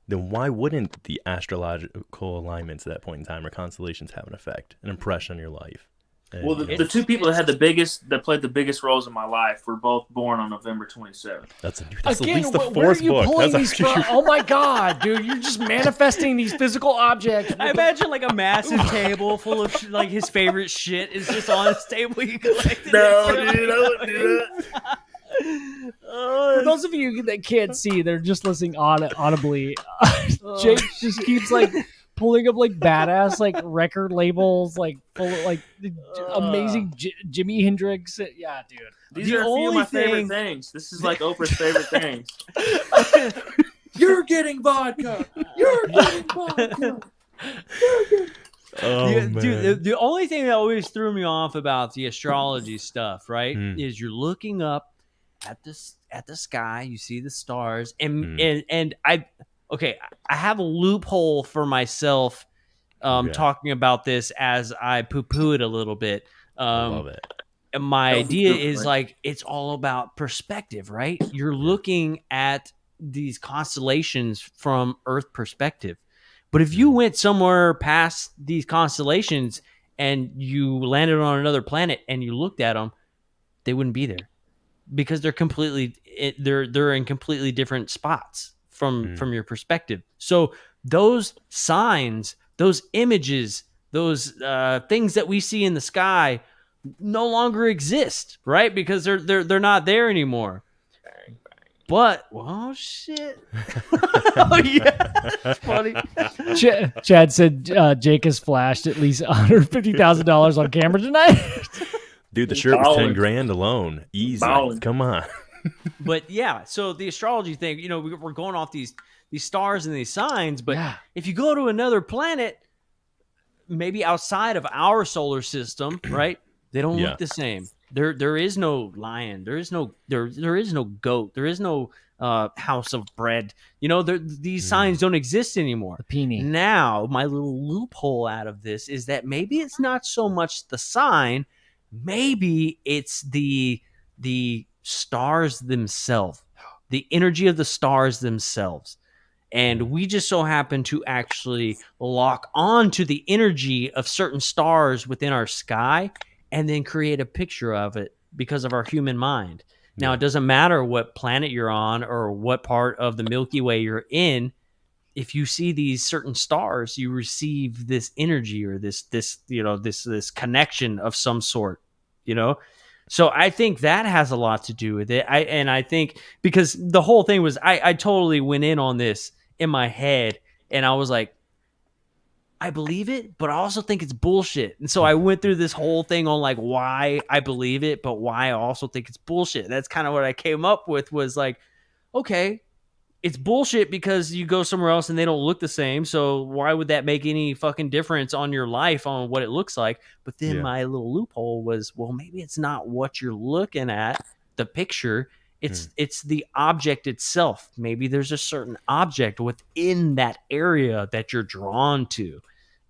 then why wouldn't the astrological alignments at that point in time or constellations have an effect, an impression on your life? And, Well, the two people that played the biggest roles in my life were both born on November 27th. that's Again, at least the where are fourth you book. pulling That's these from? actually Oh my god, dude! You're just manifesting these physical objects. I imagine like a massive table full of like his favorite shit is just on his table. You collected No, it. dude, I wouldn't do that. For those of you that can't see, they're just listening audibly. Jake just keeps like pulling up like badass like record labels, like full of like amazing Jimi Hendrix. Yeah, dude. These The are a few of only my favorite thing- things. This is like Oprah's favorite things. You're getting vodka. You're getting vodka. oh, man. Dude, the only thing that always threw me off about the astrology stuff, right, is you're looking up at the sky, you see the stars, and I have a loophole for myself talking about this as I poo-poo it a little bit. I love it. And my idea is like it's all about perspective, right? You're looking at these constellations from Earth perspective. But if you went somewhere past these constellations and you landed on another planet and you looked at them, they wouldn't be there because they're they're in completely different spots from your perspective. So those signs, those images, those things that we see in the sky no longer exist, right? Because they're not there anymore. But oh shit! Oh yeah, that's funny. Chad said Jake has flashed at least $150,000 on camera tonight. Dude, the shirt was Balling. $10,000 alone. Easy. Balling. Come on. But yeah, so the astrology thing, you know, we're going off these stars and these signs. But if you go to another planet, maybe outside of our solar system, right? They don't look the same. There is no lion. There is no goat. There is no house of bread. You know, these signs don't exist anymore. The peony. Now, my little loophole out of this is that maybe it's not so much the sign. Maybe it's the stars themselves, the energy of the stars themselves. And we just so happen to actually lock on to the energy of certain stars within our sky and then create a picture of it because of our human mind. Now, it doesn't matter what planet you're on or what part of the Milky Way you're in. If you see these certain stars, you receive this energy or this connection of some sort, you know? So I think that has a lot to do with it. I think because the whole thing was, I totally went in on this in my head and I was like, I believe it, but I also think it's bullshit. And so I went through this whole thing on like why I believe it, but why I also think it's bullshit. That's kind of what I came up with was like, okay, it's bullshit because you go somewhere else and they don't look the same. So why would that make any fucking difference on your life on what it looks like? But then my little loophole was, well, maybe it's not what you're looking at, the picture. It's the object itself. Maybe there's a certain object within that area that you're drawn to.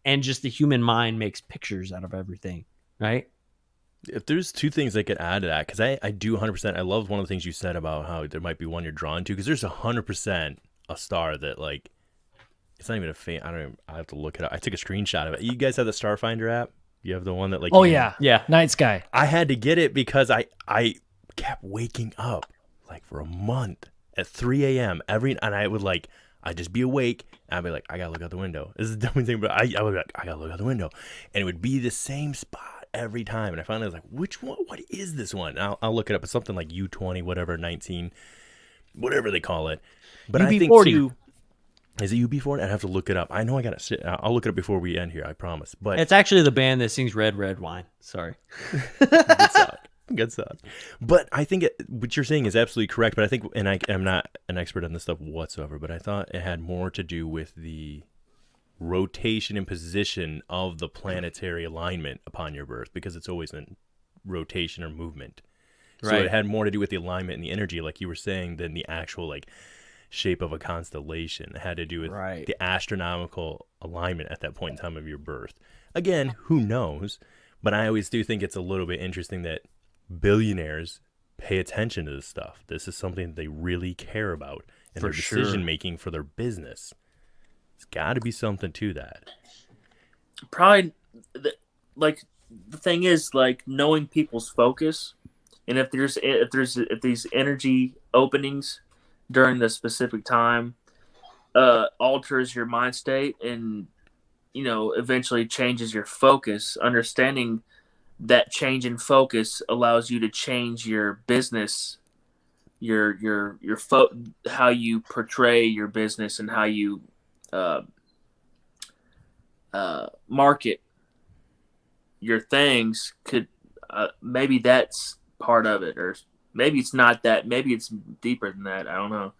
And just the human mind makes pictures out of everything, right? If there's two things I could add to that, because I do 100%. I love one of the things you said about how there might be one you're drawn to, because there's 100% a star that like it's not even a faint. I have to look it up. I took a screenshot of it. You guys have the Starfinder app? You have the one that like yeah, Night Sky. I had to get it because I kept waking up like for a month at 3 a.m. and I would like I'd just be awake and I'd be like, I gotta look out the window. This is the dumbest thing, but I would be like, I gotta look out the window, and it would be the same spot every time. And I finally was like, which one? What is this one? And I'll look it up. It's something like U20, whatever, 19, whatever they call it. But I think too, is it UB40? I'd have to look it up. I know I gotta sit. I'll look it up before we end here. I promise. But it's actually the band that sings Red Red Wine. Sorry. Good song. Good stuff. But I think what you're saying is absolutely correct. But I think, and I'm not an expert on this stuff whatsoever, but I thought it had more to do with the rotation and position of the planetary alignment upon your birth, because it's always in rotation or movement. So Right. it had more to do with the alignment and the energy, like you were saying, than the actual like shape of a constellation. It had to do with Right. the astronomical alignment at that point in time of your birth. Again, who knows? But I always do think it's a little bit interesting that billionaires pay attention to this stuff. This is something that they really care about in For their sure. decision making for their business. It's got to be something to that. Probably, like the thing is like knowing people's focus, and if these energy openings during the specific time alters your mind state, and eventually changes your focus. Understanding that change in focus allows you to change your business, how you portray your business and how you market your things. Could maybe that's part of it, or maybe it's not that. Maybe it's deeper than that. I don't know.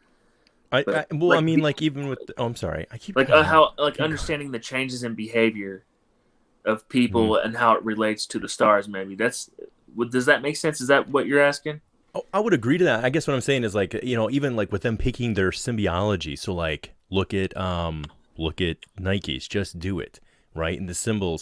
Even with I'm sorry, I keep Understanding the changes in behavior of people and how it relates to the stars. Maybe does that make sense? Is that what you're asking? Oh, I would agree to that. I guess what I'm saying is like, even like with them picking their symbiology. So like, look at Nike's Just Do It, right? And the symbol,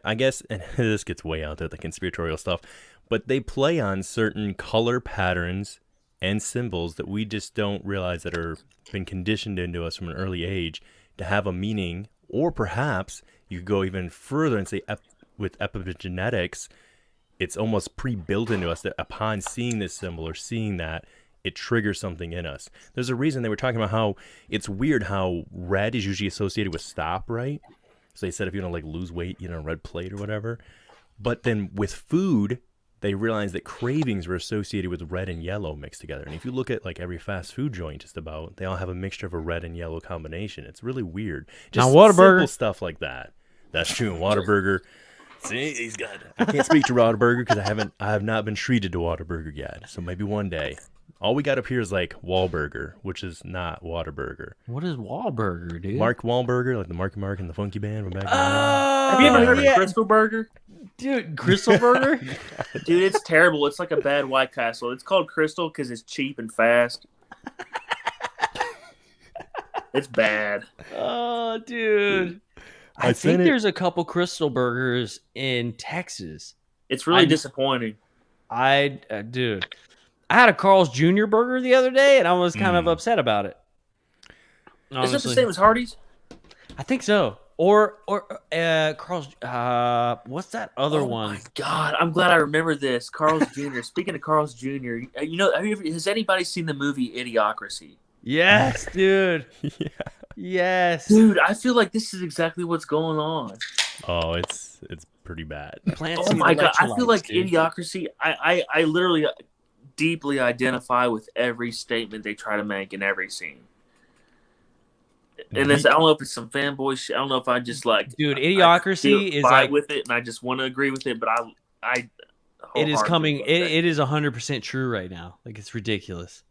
I guess, and this gets way out there, the conspiratorial stuff, but they play on certain color patterns and symbols that we just don't realize that are been conditioned into us from an early age to have a meaning. Or perhaps you go even further and say with epigenetics, it's almost pre-built into us that upon seeing this symbol or seeing that, it triggers something in us. There's a reason they were talking about how it's weird how red is usually associated with stop, right? So they said if you want to like lose weight, red plate or whatever. But then with food, they realized that cravings were associated with red and yellow mixed together. And if you look at like every fast food joint, just about, they all have a mixture of a red and yellow combination. It's really weird. Just now, Whataburger, simple stuff like that. That's true. Whataburger. See, he's got. I can't speak to Whataburger because I have not been treated to Whataburger yet. So maybe one day. All we got up here is like Wahlburger, which is not Whataburger. what is Wahlburger, dude? Mark Wahlburger, like the Marky Mark and the Funky Band from back then. Have you ever heard of Crystal Burger? Dude, Crystal Burger? Dude, it's terrible. It's like a bad White Castle. It's called Crystal because it's cheap and fast. It's bad. Oh, dude. I think there's a couple Crystal Burgers in Texas. It's really disappointing. Dude, I had a Carl's Jr. burger the other day, and I was kind of upset about it. Is it the same as Hardee's? I think so. Or Carl's. What's that other one? Oh my God, I'm glad I remember this. Carl's Jr. Speaking of Carl's Jr., has anybody seen the movie Idiocracy? Yes, dude. Yeah. Yes, dude. I feel like this is exactly what's going on. Oh, it's pretty bad. Oh my God, I feel like Idiocracy. I literally deeply identify with every statement they try to make in every scene. And I don't know if it's some fanboy shit. I don't know if I just like, dude. Idiocracy is like with it, and I just want to agree with it. But it is coming. It is 100% true right now. Like, it's ridiculous.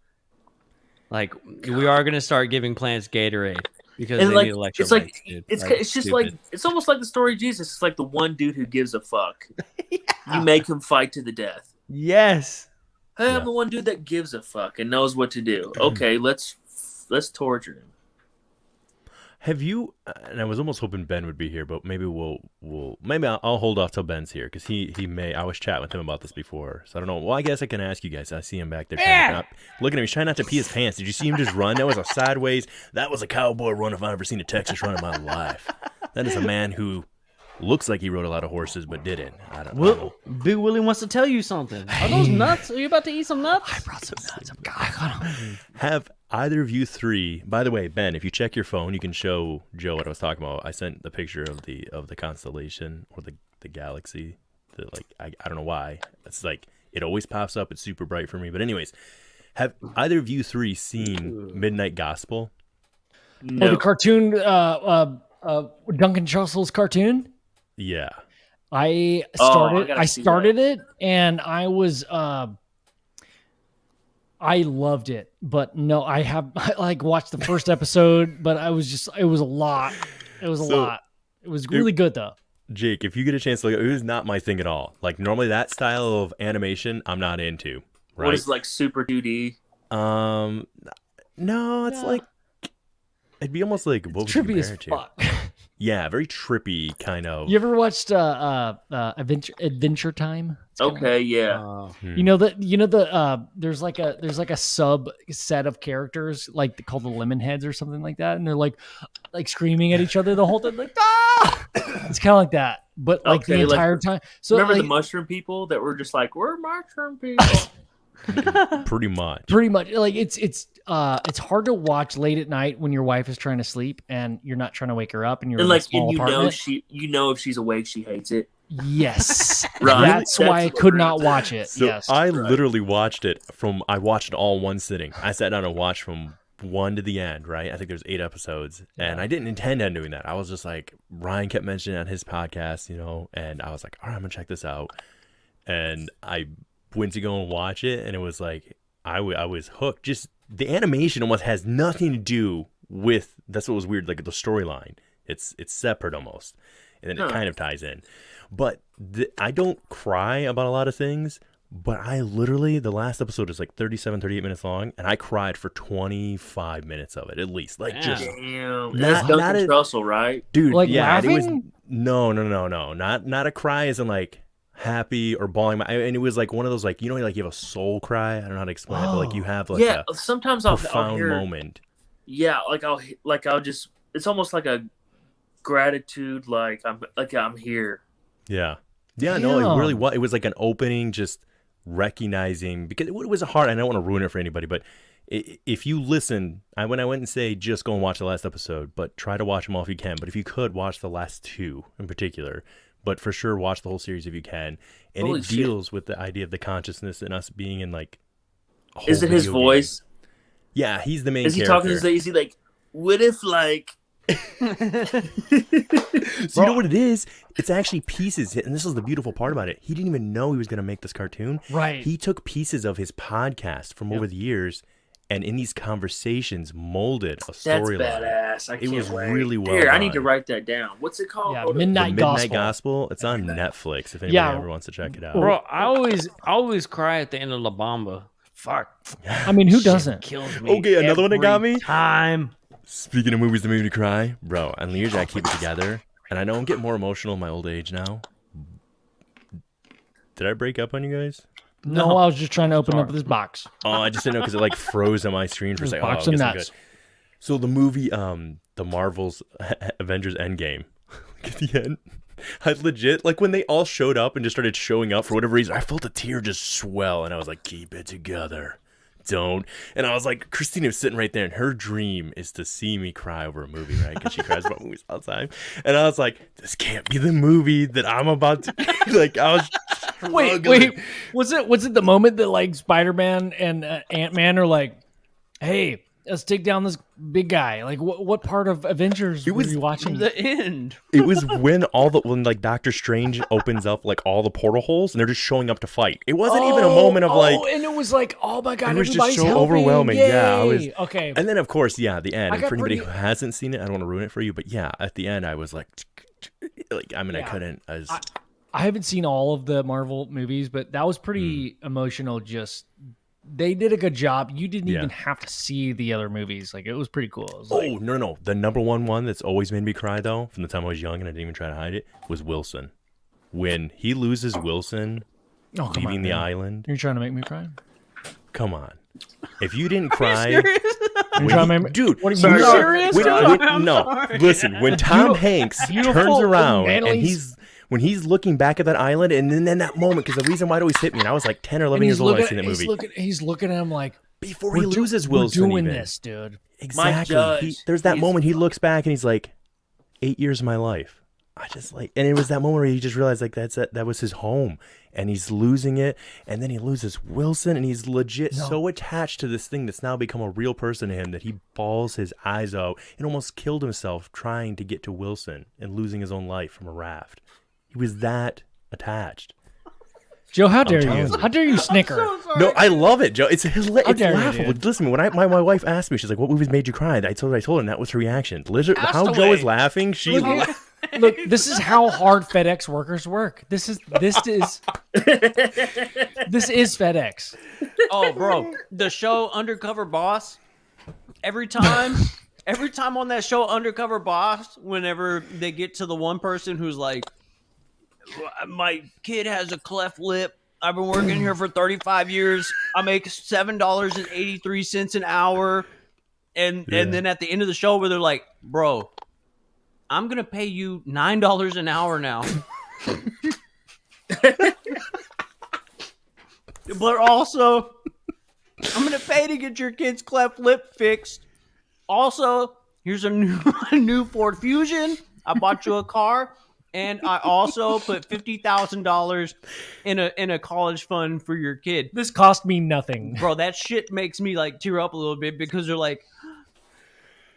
Like, we are gonna start giving plants Gatorade because they need electrolytes. It's like dude. it's just stupid. like it's almost like the story of Jesus. It's like the one dude who gives a fuck. Yeah. You make him fight to the death. Yes. Hey, I'm the one dude that gives a fuck and knows what to do. Okay, let's torture him. Have you? And I was almost hoping Ben would be here, but maybe I'll hold off till Ben's here because he may. I was chatting with him about this before, so I don't know. Well, I guess I can ask you guys. I see him back there. Looking at him, he's trying not to pee his pants. Did you see him just run? That was a sideways. That was a cowboy run if I've ever seen a Texas run in my life. That is a man who looks like he rode a lot of horses but didn't. I don't know. Big Willy wants to tell you something. Are those nuts? Are you about to eat some nuts? I brought some nuts. I got them. Have either of you three? By the way, Ben, if you check your phone, you can show Joe what I was talking about. I sent the picture of the constellation or the galaxy. I don't know why. It's like it always pops up. It's super bright for me. But anyways, have either of you three seen Midnight Gospel? No. Oh, the cartoon, Duncan Trussell's cartoon. Yeah. I gotta see that. started it, and I was I loved it, but no, I like watched the first episode, but it was a lot. It was a lot. It was really good though. Jake, if you get a chance to look, it was not my thing at all. Like normally that style of animation, I'm not into. Right? What is like Super 2D? No, it's like it'd be almost like what would you Trippy compare as it to? fuck. Yeah, very trippy kind of. You ever watched Adventure Time? It's kinda- Okay, yeah. You know the there's like a sub set of characters like called the Lemonheads or something like that, and they're like screaming at each other the whole time, like ah! It's kind of like that, but like Okay, the like- entire time. So Remember like, the mushroom people that were just like, we're mushroom people? Pretty much. pretty much like it's hard to watch late at night when your wife is trying to sleep and you're not trying to wake her up and you're And in a like, small and apartment. you know if she's awake, she hates it. Yes, Right. That's why I That's could what not it is. watch it. So yes, I literally watched it I watched it all in one sitting. I sat down and watched from one to the end, right? I think there's 8 episodes. And I didn't intend on doing that. I was just like, Ryan kept mentioning on his podcast, and I was like, all right, I'm going to check this out. And I went to go and watch it, and it was like, I was hooked. Just the animation almost has nothing to do with, that's what was weird, like the storyline. It's separate almost. And then it kind of ties in. But I don't cry about a lot of things, but I literally, the last episode is like 37, 38 minutes long, and I cried for 25 minutes of it, at least. Like, just, Damn. Not- That's Duncan not a- Trussell, right? dude, Like yeah, it was, laughing? no. Not a cry as in like happy or bawling. And it was like one of those, like, like you have a soul cry. I don't know how to explain it, but like you have like Yeah, a sometimes I'll profound hear, moment. Yeah, I'll just, it's almost like a gratitude, like I'm here. Yeah. Yeah, no, it really was. It was like an opening, just recognizing, because it was hard. I don't want to ruin it for anybody, but if you listen, when I went and say just go and watch the last episode, but try to watch them all if you can. But if you could, watch the last 2 in particular. But for sure, watch the whole series if you can. And Holy it shit. deals with the idea of the consciousness and us being in like a whole Is it his video game. voice? Yeah, he's the main Is he character. talking? Is he like, what if like? So you know what it is? It's actually pieces, and this is the beautiful part about it. He didn't even know he was going to make this cartoon. right. He took pieces of his podcast from over the years, and in these conversations molded a That's storyline. badass. I can't was wait. really well Here, I need to done. write that down. What's it called? Yeah, Hold on. The Midnight Midnight Gospel. Gospel. It's on Netflix. If anybody Yeah. ever wants to check it out. Bro, I always cry at the end of La Bamba. Fuck. I mean, who doesn't? Kills me. Okay, another one that got every me? Time. Speaking of movies that made me cry, bro, on New Year's I keep it together, and I know I'm getting more emotional in my old age now. Did I break up on you guys? No, I was just trying to open up this box. Oh, I just didn't know because it like froze on my screen for a This second. box I of guess I'm nuts. good. So the movie, the Marvel's Avengers Endgame, at the end, I legit, like when they all showed up and just started showing up for whatever reason, I felt a tear just swell, and I was like, keep it together. Don't. And I was like, Christina was sitting right there, and her dream is to see me cry over a movie, right? Because she cries about movies all the time. And I was like, this can't be the movie that I'm about to. Like, I was. Wait. Was it the moment that like Spider-Man and Ant-Man are like, hey, let's take down this big guy? Like, what part of Avengers were you watching? The end. It was when like Doctor Strange opens up like all the portal holes, and they're just showing up to fight. It wasn't even a moment of like. and it was like, oh my god, It was just everybody's so helping. overwhelming. Yeah, I was. Yay. Okay. And then of course, yeah, the end. I And got for anybody pretty- who hasn't seen it, I don't want to ruin it for you, but yeah, at the end, I was like, I mean, I Yeah. couldn't. I was. I haven't seen all of the Marvel movies, but that was pretty emotional. Just they did a good job. You didn't Yeah. even have to see the other movies. Like it was pretty cool. It was Oh like, no! The number one that's always made me cry though, from the time I was young and I didn't even try to hide it, was Wilson. When he loses Wilson, oh, come leaving on, the man. island. You're trying to make me cry. Come on, if you didn't cry, You're when trying to he- make me, dude, What are you Sorry, no, serious? when- Dude, when- I'm no, sorry. listen. When Tom Hanks beautiful turns around manly- and he's looking back at that island, and then that moment, because the reason why it always hit me, and I was like 10 or 11 years old when I seen that movie. He's looking at him like, Before he we're do- loses Wilson, we're doing even. this, dude. Exactly. Judge, There's that he's- moment he looks back and he's like, 8 years of my life. I just like, and it was that moment where he just realized like that was his home, and he's losing it, and then he loses Wilson, and he's legit so attached to this thing that's now become a real person to him that he bawls his eyes out and almost killed himself trying to get to Wilson and losing his own life from a raft. He was that attached. Joe, how dare telling you? you. How dare you snicker? So sorry. No, I love it, Joe. It's dare you, laughable. dude. Listen, when my wife asked me, she's like, "What movies made you cry?" I told her, and that was her reaction. How Joe Castaway. is laughing, she. Look, this is how hard FedEx workers work. This is FedEx. Oh, bro, the show Undercover Boss. Every time on that show Undercover Boss, whenever they get to the one person who's like, my kid has a cleft lip. I've been working here for 35 years. I make $7.83 an hour. And then at the end of the show where they're like, bro, I'm going to pay you $9 an hour now. But also, I'm going to pay to get your kid's cleft lip fixed. Also, here's a new Ford Fusion. I bought you a car. And I also put $50,000 in a college fund for your kid. This cost me nothing. Bro, that shit makes me like tear up a little bit because they're like,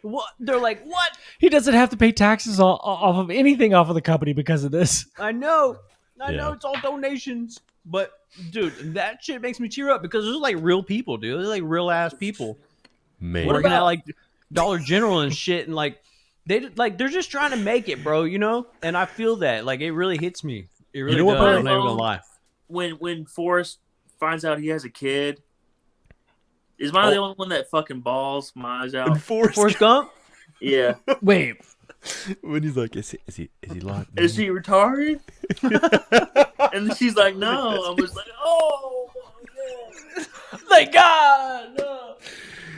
what? They're like, what? He doesn't have to pay taxes off of anything off of the company because of this. I know Yeah. it's all donations. But dude, that shit makes me tear up because those are like real people, dude. They're like real ass people Man. working at like Dollar General and shit, and like they're just trying to make it, bro. You know, and I feel that like it really hits me. It really know what, does. bro? I'm not even gonna lie. When Forrest finds out he has a kid, is mine the only one that fucking balls my eyes out? Forrest Gump? Yeah. Wait, When he's like, is he locked? Is he retarded? And she's like, no. I was like, oh, my God. Thank God. No.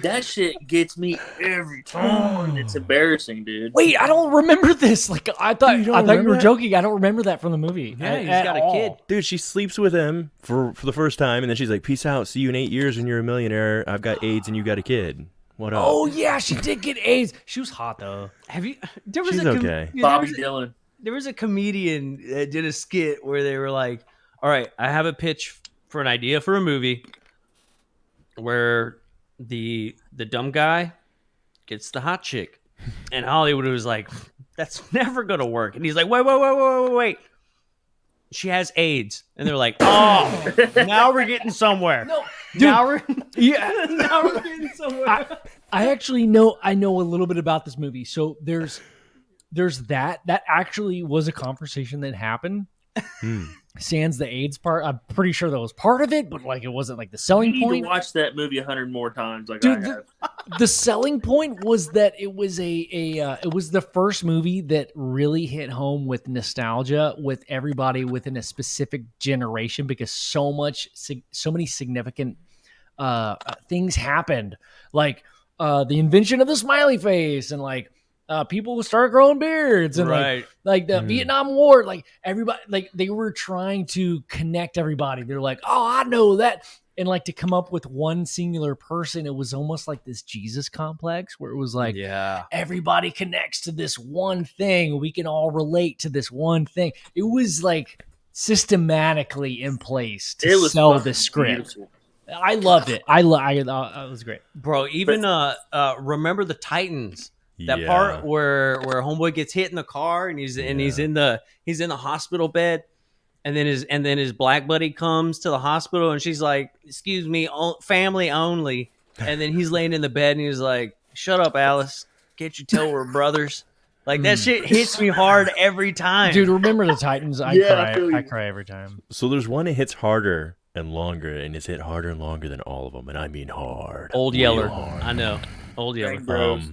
That shit gets me every time. It's embarrassing, dude. wait, I don't remember this. Like I thought you remember were that? joking. I don't remember that from the movie. Yeah, he's at got a all. kid. Dude, she sleeps with him for the first time, and then she's like, "Peace out. See you in 8 years when you're a millionaire. I've got AIDS and you got a kid. What up?" Oh yeah, she did get AIDS. She was hot though. Have you? There was She's okay. Bobby Dylan. There was a comedian that did a skit where they were like, "All right, I have a pitch for an idea for a movie where the dumb guy gets the hot chick," and Hollywood was like, "That's never gonna work." And he's like, "Wait. She has AIDS," and they're like, "Oh, now we're getting somewhere." No, now we're now we're getting somewhere. I actually know. I know a little bit about this movie. So there's that actually was a conversation that happened. Sans the AIDS part. I'm pretty sure that was part of it, but like it wasn't like the You selling need point. to watch that movie 100 more times, like Dude, I have. The selling point was that it was it was the first movie that really hit home with nostalgia with everybody within a specific generation because so many significant things happened, like the invention of the smiley face and like people started growing beards and Right. like the Vietnam War, like everybody, like they were trying to connect everybody. They're like, oh, I know that. And like to come up with one singular person, it was almost like this Jesus complex where it was like, Yeah. everybody connects to this one thing. We can all relate to this one thing. It was like systematically in place to sell fucking the script. beautiful. I loved it. It was great. Bro, even remember the Titans? That Yeah. part where homeboy gets hit in the car and he's in the hospital bed, and then his black buddy comes to the hospital and she's like, "Excuse me, family only." And then he's laying in the bed and he's like, "Shut up, Alice. Can't you tell we're brothers?" Like that shit hits me hard every time. Dude, remember the Titans? I feel you. cry every time. So there's one that hits harder and longer, and it's hit harder and longer than all of them, and I mean hard. Old Real Yeller. hard. I know. Old Yeller. Bros.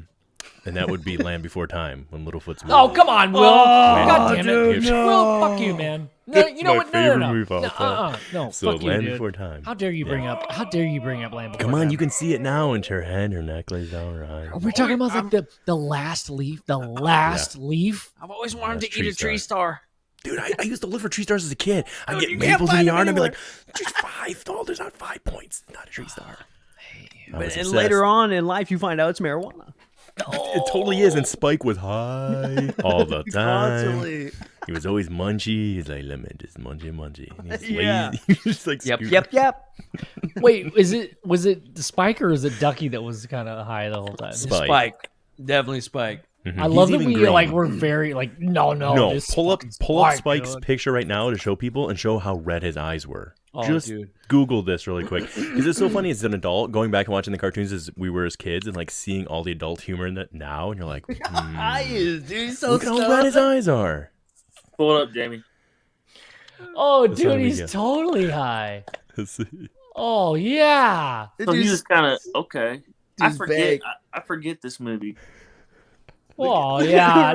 And that would be Land Before Time when Littlefoot's moved. Oh, come on, Will. God damn it. dude, Will, fuck you, man. No, you know my what? No, favorite no. movie of all time. No, So fuck you, Land dude. Before Time. How dare you bring up Land Before Come on, Time? you can see it now into her head, her neck lays down her eye. Are we talking about like the last leaf? The last leaf? I've always wanted That's to eat a tree tree star. Dude, I used to look for tree stars as a kid. I'd you get can't maples in find the them yard and I'd be anywhere. like, "There's 5. No, there's not 5 points. Not a tree star." I was And obsessed. later on in life, you find out it's marijuana. It totally is. And Spike was high all the time. Constantly. He was always munchy. He's like, "Lemon, just munchy." And he's Yeah. lazy. He was just like, Yep. scooting. Wait, was it the Spike or is it Ducky that was kind of high the whole time? Spike. Spike. Definitely Spike. I love that even we green. like we're very like no. This pull up Spike, Spike's dude. picture right now to show people and show how red his eyes were. Oh, Just dude. Google this really quick because it's so funny as an adult going back and watching the cartoons as we were as kids and like seeing all the adult humor in that now, and you're like, Eyes, dude, so look how red his eyes are. Pull it up, Jamie. Oh, That's what dude, we he's get. totally high. Let's see. Oh yeah. So he's just kind of okay. I dude's forget. big. I forget this movie. Oh yeah.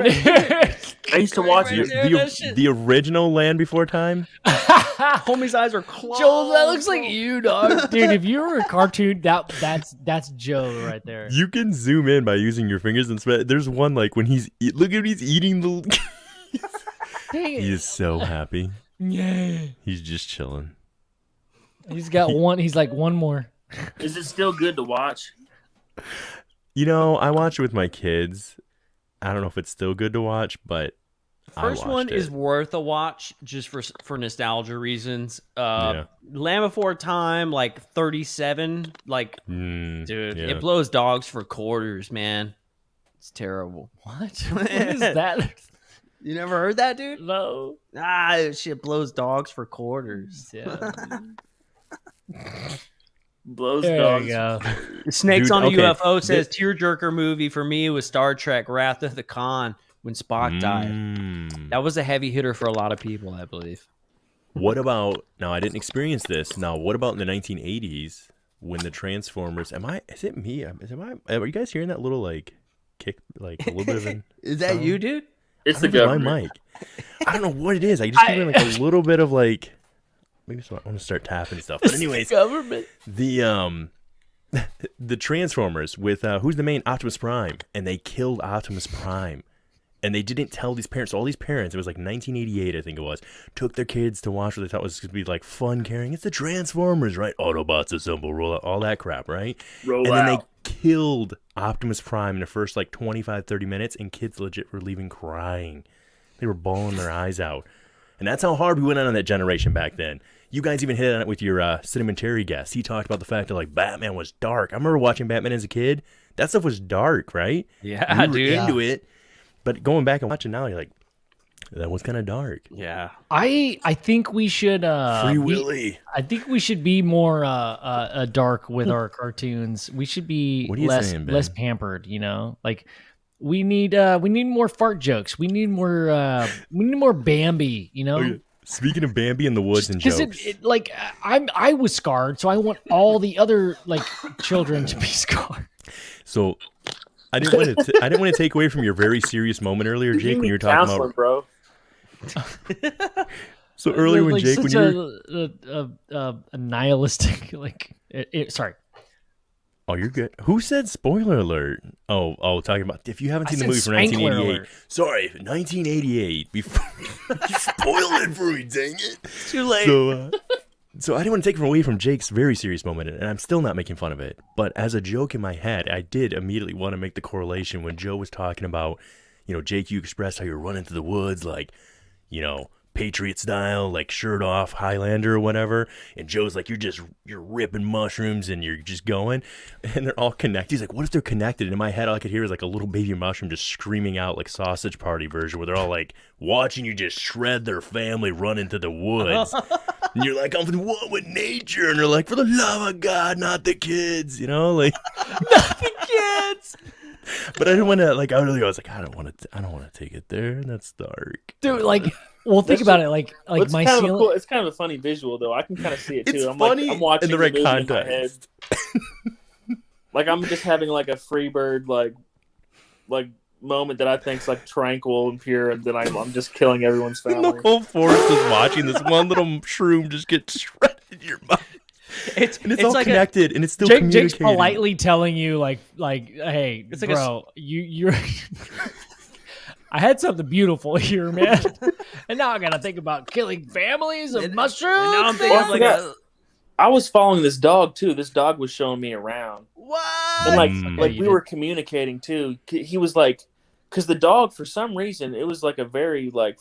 I used to watch right it. there. that shit- The original Land Before Time. Homie's eyes are closed. Joel, that looks like you, dog. Dude, if you were a cartoon, that's Joe right there. You can zoom in by using your fingers and spread. There's one like when look at he's eating the. Dang it. He is so happy. Yeah. He's just chilling. He's got one. He's like one more. Is it still good to watch? You know, I watch it with my kids. I don't know if it's still good to watch, but First I one watched is it. worth a watch just for nostalgia reasons. Yeah. Land Before Time, like 37, like dude, yeah. it blows dogs for quarters, man. It's terrible. What? What is that? You never heard that, dude? No. That shit blows dogs for quarters. Yeah. Blows There dogs. you go. The Snakes Dude, on a okay. UFO says tearjerker movie for me was Star Trek Wrath of the Khan when Spock died. That was a heavy hitter for a lot of people, I believe. What about now? I didn't experience this. Now, what about in the 1980s when the Transformers? Is it me? Are you guys hearing that little like kick, like a little bit of an? Is that you, dude? It's I the don't know if it's my government. mic. I don't know what it is. I just feel like a little bit of like. Maybe so I want to start tapping stuff. But anyways, Government. the Transformers with who's the main Optimus Prime, and they killed Optimus Prime, and they didn't tell these parents. So all these parents, it was like 1988, I think it was, took their kids to watch what they thought was going to be like fun, caring. It's the Transformers, right? Autobots assemble, roll out, all that crap, right? Roll and then out. they killed Optimus Prime in the first like 25, 30 minutes, and kids legit were leaving crying. They were bawling their eyes out. And that's how hard we went on that generation back then. You guys even hit on it with your Cinementary guest. He talked about the fact that like Batman was dark. I remember watching Batman as a kid. That stuff was dark, right? Yeah, we were dude. into it. But going back and watching now, you're like, that was kind of dark. Yeah. I think we should Free Willy. I think we should be more dark with our cartoons. We should be What are you less saying, Ben? less pampered, you know? Like we need more fart jokes. We need more Bambi, you know? Oh, yeah. Speaking of Bambi in the woods and Because jokes. I was scarred, so I want all the other like children to be scarred. So I didn't want to take away from your very serious moment earlier, Jake, when you were talking Counseling, about. bro. So earlier when Like Jake, when such you were. a nihilistic like sorry. Oh, you're good. Who said spoiler alert? Oh, talking about if you haven't seen the said movie from Spankler 1988. alert. Sorry, 1988. Before you spoiled it for me, dang it. Too late. So I didn't want to take away from Jake's very serious moment, and I'm still not making fun of it. But as a joke in my head, I did immediately want to make the correlation when Joe was talking about, Jake, you expressed how you're running through the woods, like, Patriot style, like shirt off, Highlander or whatever. And Joe's like, you're ripping mushrooms and you're just going. And they're all connected. He's like, what if they're connected? And in my head, all I could hear was like a little baby mushroom just screaming out like Sausage Party version where they're all like watching you just shred their family run into the woods. And you're like, I'm for one with nature. And they're like, for the love of God, not the kids, like. Not the kids. But I didn't want to, like, I was like, I don't want to take it there. That's dark. Dude, like well think about it, like It's my kind of ceiling. cool. It's kind of a funny visual, though. I can kind of see it too. It's I'm funny I'm watching in the right movie in my head. context. Like I'm just having like a free bird like moment that I think's like tranquil and pure, and then I'm just killing everyone's And family. the whole forest is watching this one little shroom just get shredded in your mouth. It's all like connected, and it's still Jake's communicating. politely telling you like hey, It's like bro, you're I had something beautiful here, man. And now I gotta think about killing families of mushrooms. And now I'm thinking Well, of I like forgot. I was following this dog too. This dog was showing me around, what? and like Mm. like Yeah, you we did. were communicating too. He was like, because the dog for some reason it was like a very like,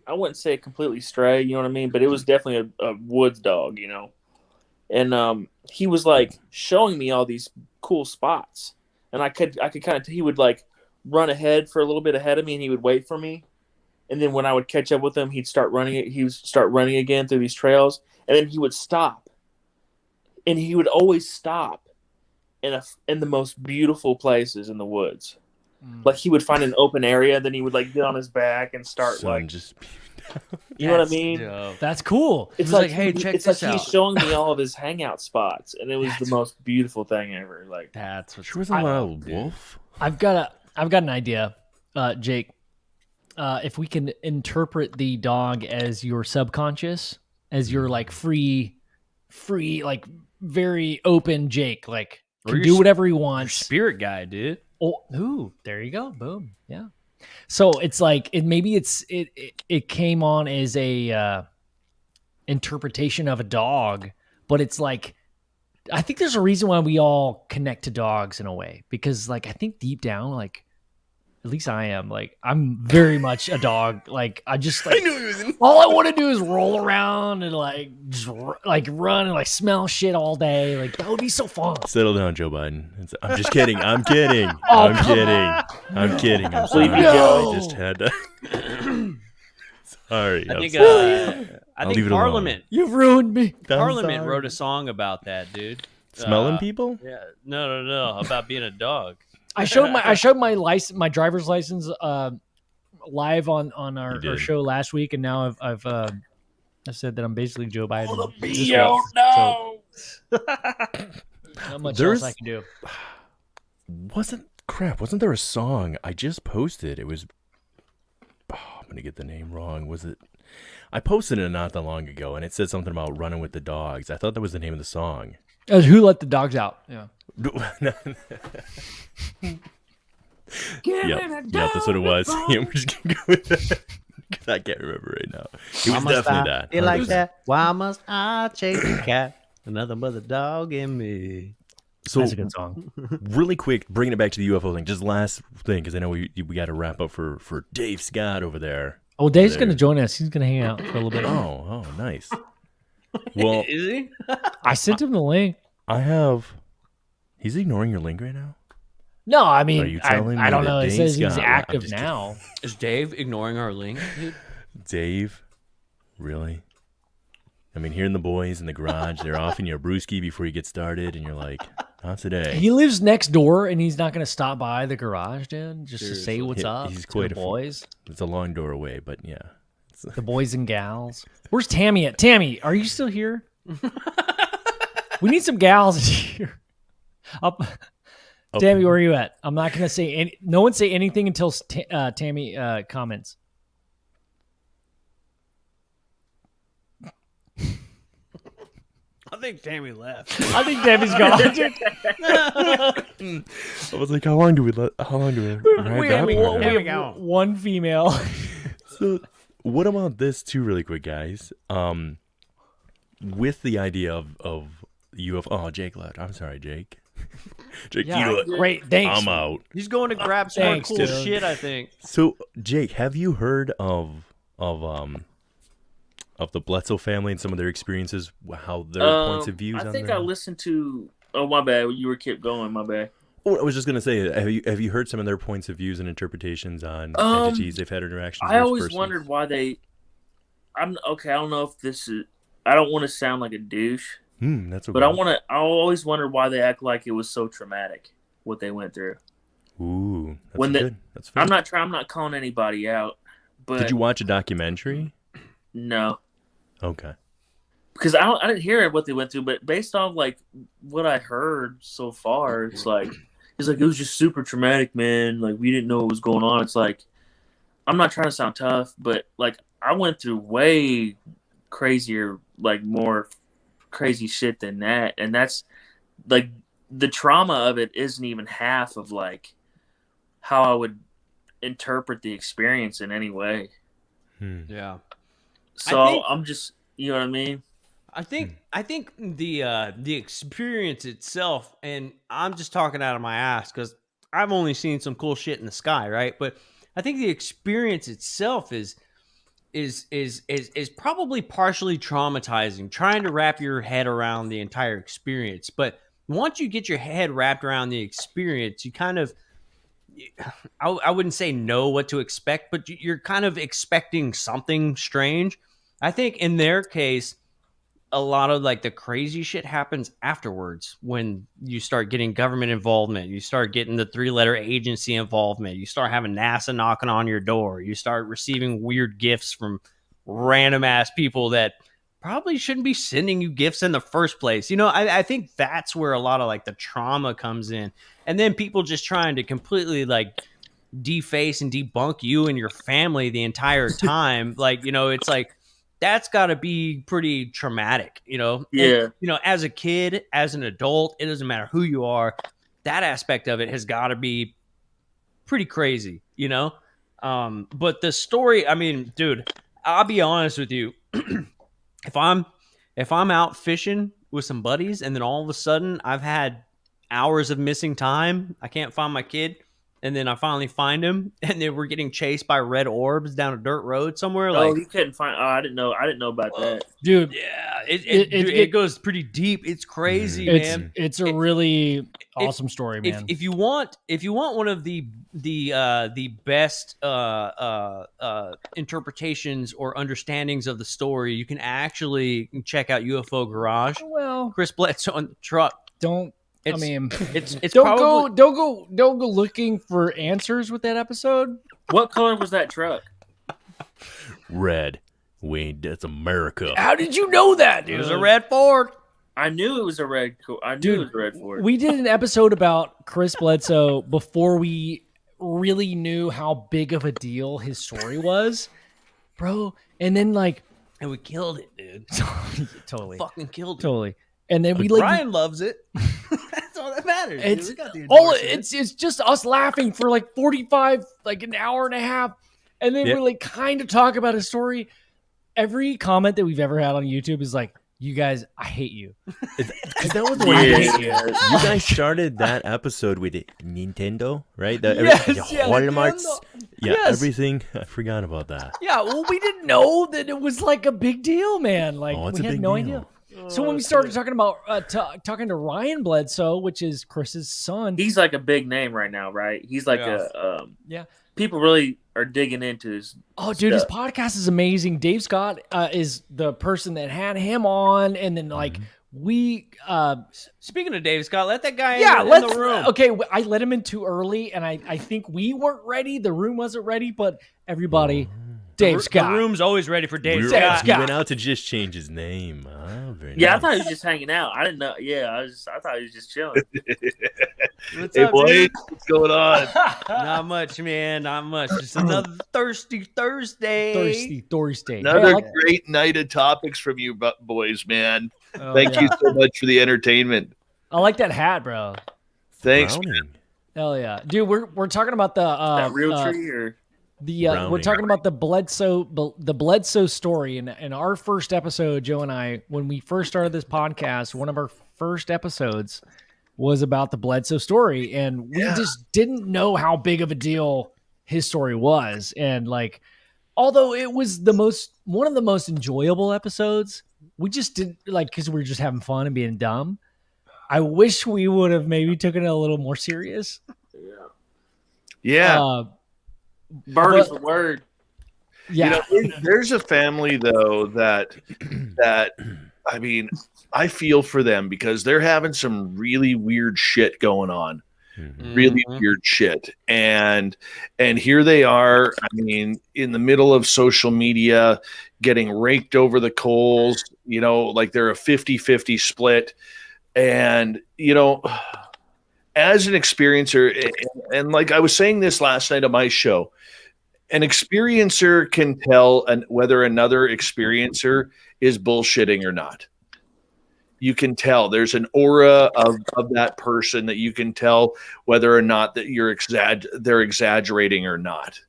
I wouldn't say completely stray, you know what I mean, but it was definitely a woods dog, And he was like showing me all these cool spots, and I could kind of he would like run ahead for a little bit ahead of me, and he would wait for me. And then when I would catch up with him, he'd start running. He would start running again through these trails, and then he would stop. And he would always stop in the most beautiful places in the woods. Like he would find an open area, then he would like get on his back and start just you know what I mean? Dope. That's cool. It's like, hey, check it's this like out. he's showing me all of his hangout spots, and it was the most beautiful thing ever. Like That's what's Sure was a wild wolf. I've got an idea, Jake. If we can interpret the dog as your subconscious, as your like free, like very open Jake, like Or can your do whatever he Your wants. spirit guy, dude. Oh, ooh, there you go. Boom. Yeah. So it's like it came on as a interpretation of a dog, but it's like I think there's a reason why we all connect to dogs in a way, because like I think deep down, like at least I am, like I'm very much a dog. Like I just like all I want to do is roll around and like just like run and like smell shit all day. Like that would be so fun. Settle down, Joe Biden. I'm just kidding. I'm kidding. Oh, I'm come kidding. on. I'm kidding. I'm Sleepy sorry. Joe. I just had to. Sorry. I I'm think sorry. I I'll think leave it alone. Parliament You've ruined me. I'm Parliament sorry. wrote a song about that, dude. Smelling people. Yeah, no, about being a dog. I showed my license, my driver's license, live on You our did. show last week, and now I've said that I'm basically Joe Biden. Not much else I can do. Wasn't there a song I just posted? It was. Oh, I'm gonna get the name wrong. Was it? I posted it not that long ago, and it said something about running with the dogs. I thought that was the name of the song. Who let the dogs out? Yeah. Yep, that's what it was. Yeah, we're just gonna go with that. 'Cause I can't remember right now. It was definitely that. Feel like 100%. that? Why must I chase a cat? Another mother dog in me. So That's a good song. really quick, bringing it back to the UFO thing. Just last thing, because I know we got to wrap up for Dave Scott over there. Oh, Dave's There. going to join us. He's going to hang out for a little bit. Oh, nice. Well, Is he? I sent him the link. I have. He's ignoring your link right now. No, I Are mean, you telling I me don't that know. It Dave's says he's got- I'm active just now. Is Dave ignoring our link, dude? Dave, really? I mean, hearing the boys in the garage, they're offering you a brewski before you get started, and you're like, not today. He lives next door, and he's not going to stop by the garage, dude, just to say Seriously. what's up He's to quite the a boys. It's a long door away, but yeah. The boys and gals. Where's Tammy at? Tammy, are you still here? We need some gals in here. Tammy, where are you at? I'm not going to say any. No one say anything until Tammy comments. I think Tammy left. I think Tammy's gone. I was like, how long do we ride that we for? have one female. So, what about this too, really quick, guys? With the idea of UFO. Oh, Jake left. I'm sorry, Jake. Jake, Yeah, you know, great. Thanks. I'm out. He's going to grab some more Thanks, cool dude. shit, I think. So, Jake, have you heard of the Bledsoe family and some of their experiences, how their points of views? I think on I them? listened to. Oh, my bad. You were kept going. My bad. Oh, I was just gonna say, have you heard some of their points of views and interpretations on entities they've had interactions with? I always personally? wondered why they. I'm okay. I don't know if this is. I don't want to sound like a douche, That's okay. but I want to. I always wondered why they act like it was so traumatic what they went through. Ooh, that's When the- good. That's fair. I'm not calling anybody out, but Did you watch a documentary? no, Okay. because I didn't hear what they went through, but based off like what I heard so far, it's like it was just super traumatic, man. Like we didn't know what was going on. It's like I'm not trying to sound tough, but like I went through way crazier, like more crazy shit than that, and that's like the trauma of it isn't even half of like how I would interpret the experience in any way. Yeah. So I think- I'm just, you know what I mean? I think the experience itself, and I'm just talking out of my ass because I've only seen some cool shit in the sky, right? But I think the experience itself is probably partially traumatizing, trying to wrap your head around the entire experience. But once you get your head wrapped around the experience, you kind of I wouldn't say know what to expect, but you're kind of expecting something strange. I think in their case, a lot of like the crazy shit happens afterwards when you start getting government involvement. You start getting the 3-letter agency involvement. You start having NASA knocking on your door. You start receiving weird gifts from random ass people that probably shouldn't be sending you gifts in the first place. You know, I think that's where a lot of like the trauma comes in. And then people just trying to completely like deface and debunk you and your family the entire time. Like, you know, it's like, that's got to be pretty traumatic, you know? Yeah. And, you know, as a kid, as an adult, it doesn't matter who you are. That aspect of it has got to be pretty crazy, you know? But the story, I mean, dude, I'll be honest with you. If I'm out fishing with some buddies and then all of a sudden I've had hours of missing time, I can't find my kid, and then I finally find him, and then we're getting chased by red orbs down a dirt road somewhere. Like, you couldn't find. Oh, I didn't know about that, dude. Yeah, it goes pretty deep. It's crazy, man. It's a really awesome story, man. If you want one of the best interpretations or understandings of the story, you can actually check out UFO Garage. Well, Chris Bledsoe on the truck. I mean, it's don't go looking for answers with that episode. What color was that truck? Red. That's America. How did you know that, dude? It was a red Ford. I knew it was a red. I knew it was a red Ford. We did an episode about Chris Bledsoe before we really knew how big of a deal his story was, bro. And then and we killed it, dude. Totally, fucking killed it. Totally. And then Brian loves it. That's all that matters. It's just us laughing for 45, an hour and a half, and then we're kind of talk about his story. Every comment that we've ever had on YouTube is like, "You guys, I hate you." Because that was the one you guys started that episode with Nintendo, right? Hallmarks. Yeah, everything. I forgot about that. Yeah, well, we didn't know that it was a big deal, man. We had no idea. So when we started talking about talking to Ryan Bledsoe, which is Chris's son, he's a big name right now, right? He's people really are digging into his dude, his podcast is amazing. Dave Scott is the person that had him on, and then we speaking of Dave Scott, let that guy in the room. Okay, I let him in too early, and I think we weren't ready. The room wasn't ready, but everybody. Dave Scott. The room's always ready for Dave Scott. He went out to just change his name. Oh, very nice. I thought he was just hanging out. I didn't know. Yeah, I thought he was just chilling. Hey, boys, what's going on? Not much, man. Not much. Just another thirsty Thursday. Another great night of topics from you boys, man. Thank you so much for the entertainment. I like that hat, bro. Thanks. Hell yeah, dude. We're talking about the that real tree or. We're talking about the Bledsoe story, and in our first episode, Joe and I, when we first started this podcast, one of our first episode was about the Bledsoe story, and we just didn't know how big of a deal his story was, and although it was one of the most enjoyable episodes, we just didn't because we were just having fun and being dumb. I wish we would have maybe taken it a little more serious. Yeah. Bird is the word. Yeah. There's a family though that I mean, I feel for them because they're having some really weird shit going on. Mm-hmm. Really weird shit. And here they are, I mean, in the middle of social media, getting raked over the coals, they're a 50-50 split. And, as an experiencer, and I was saying this last night on my show, an experiencer can tell whether another experiencer is bullshitting or not. You can tell. There's an aura of that person that you can tell whether or not that they're exaggerating or not.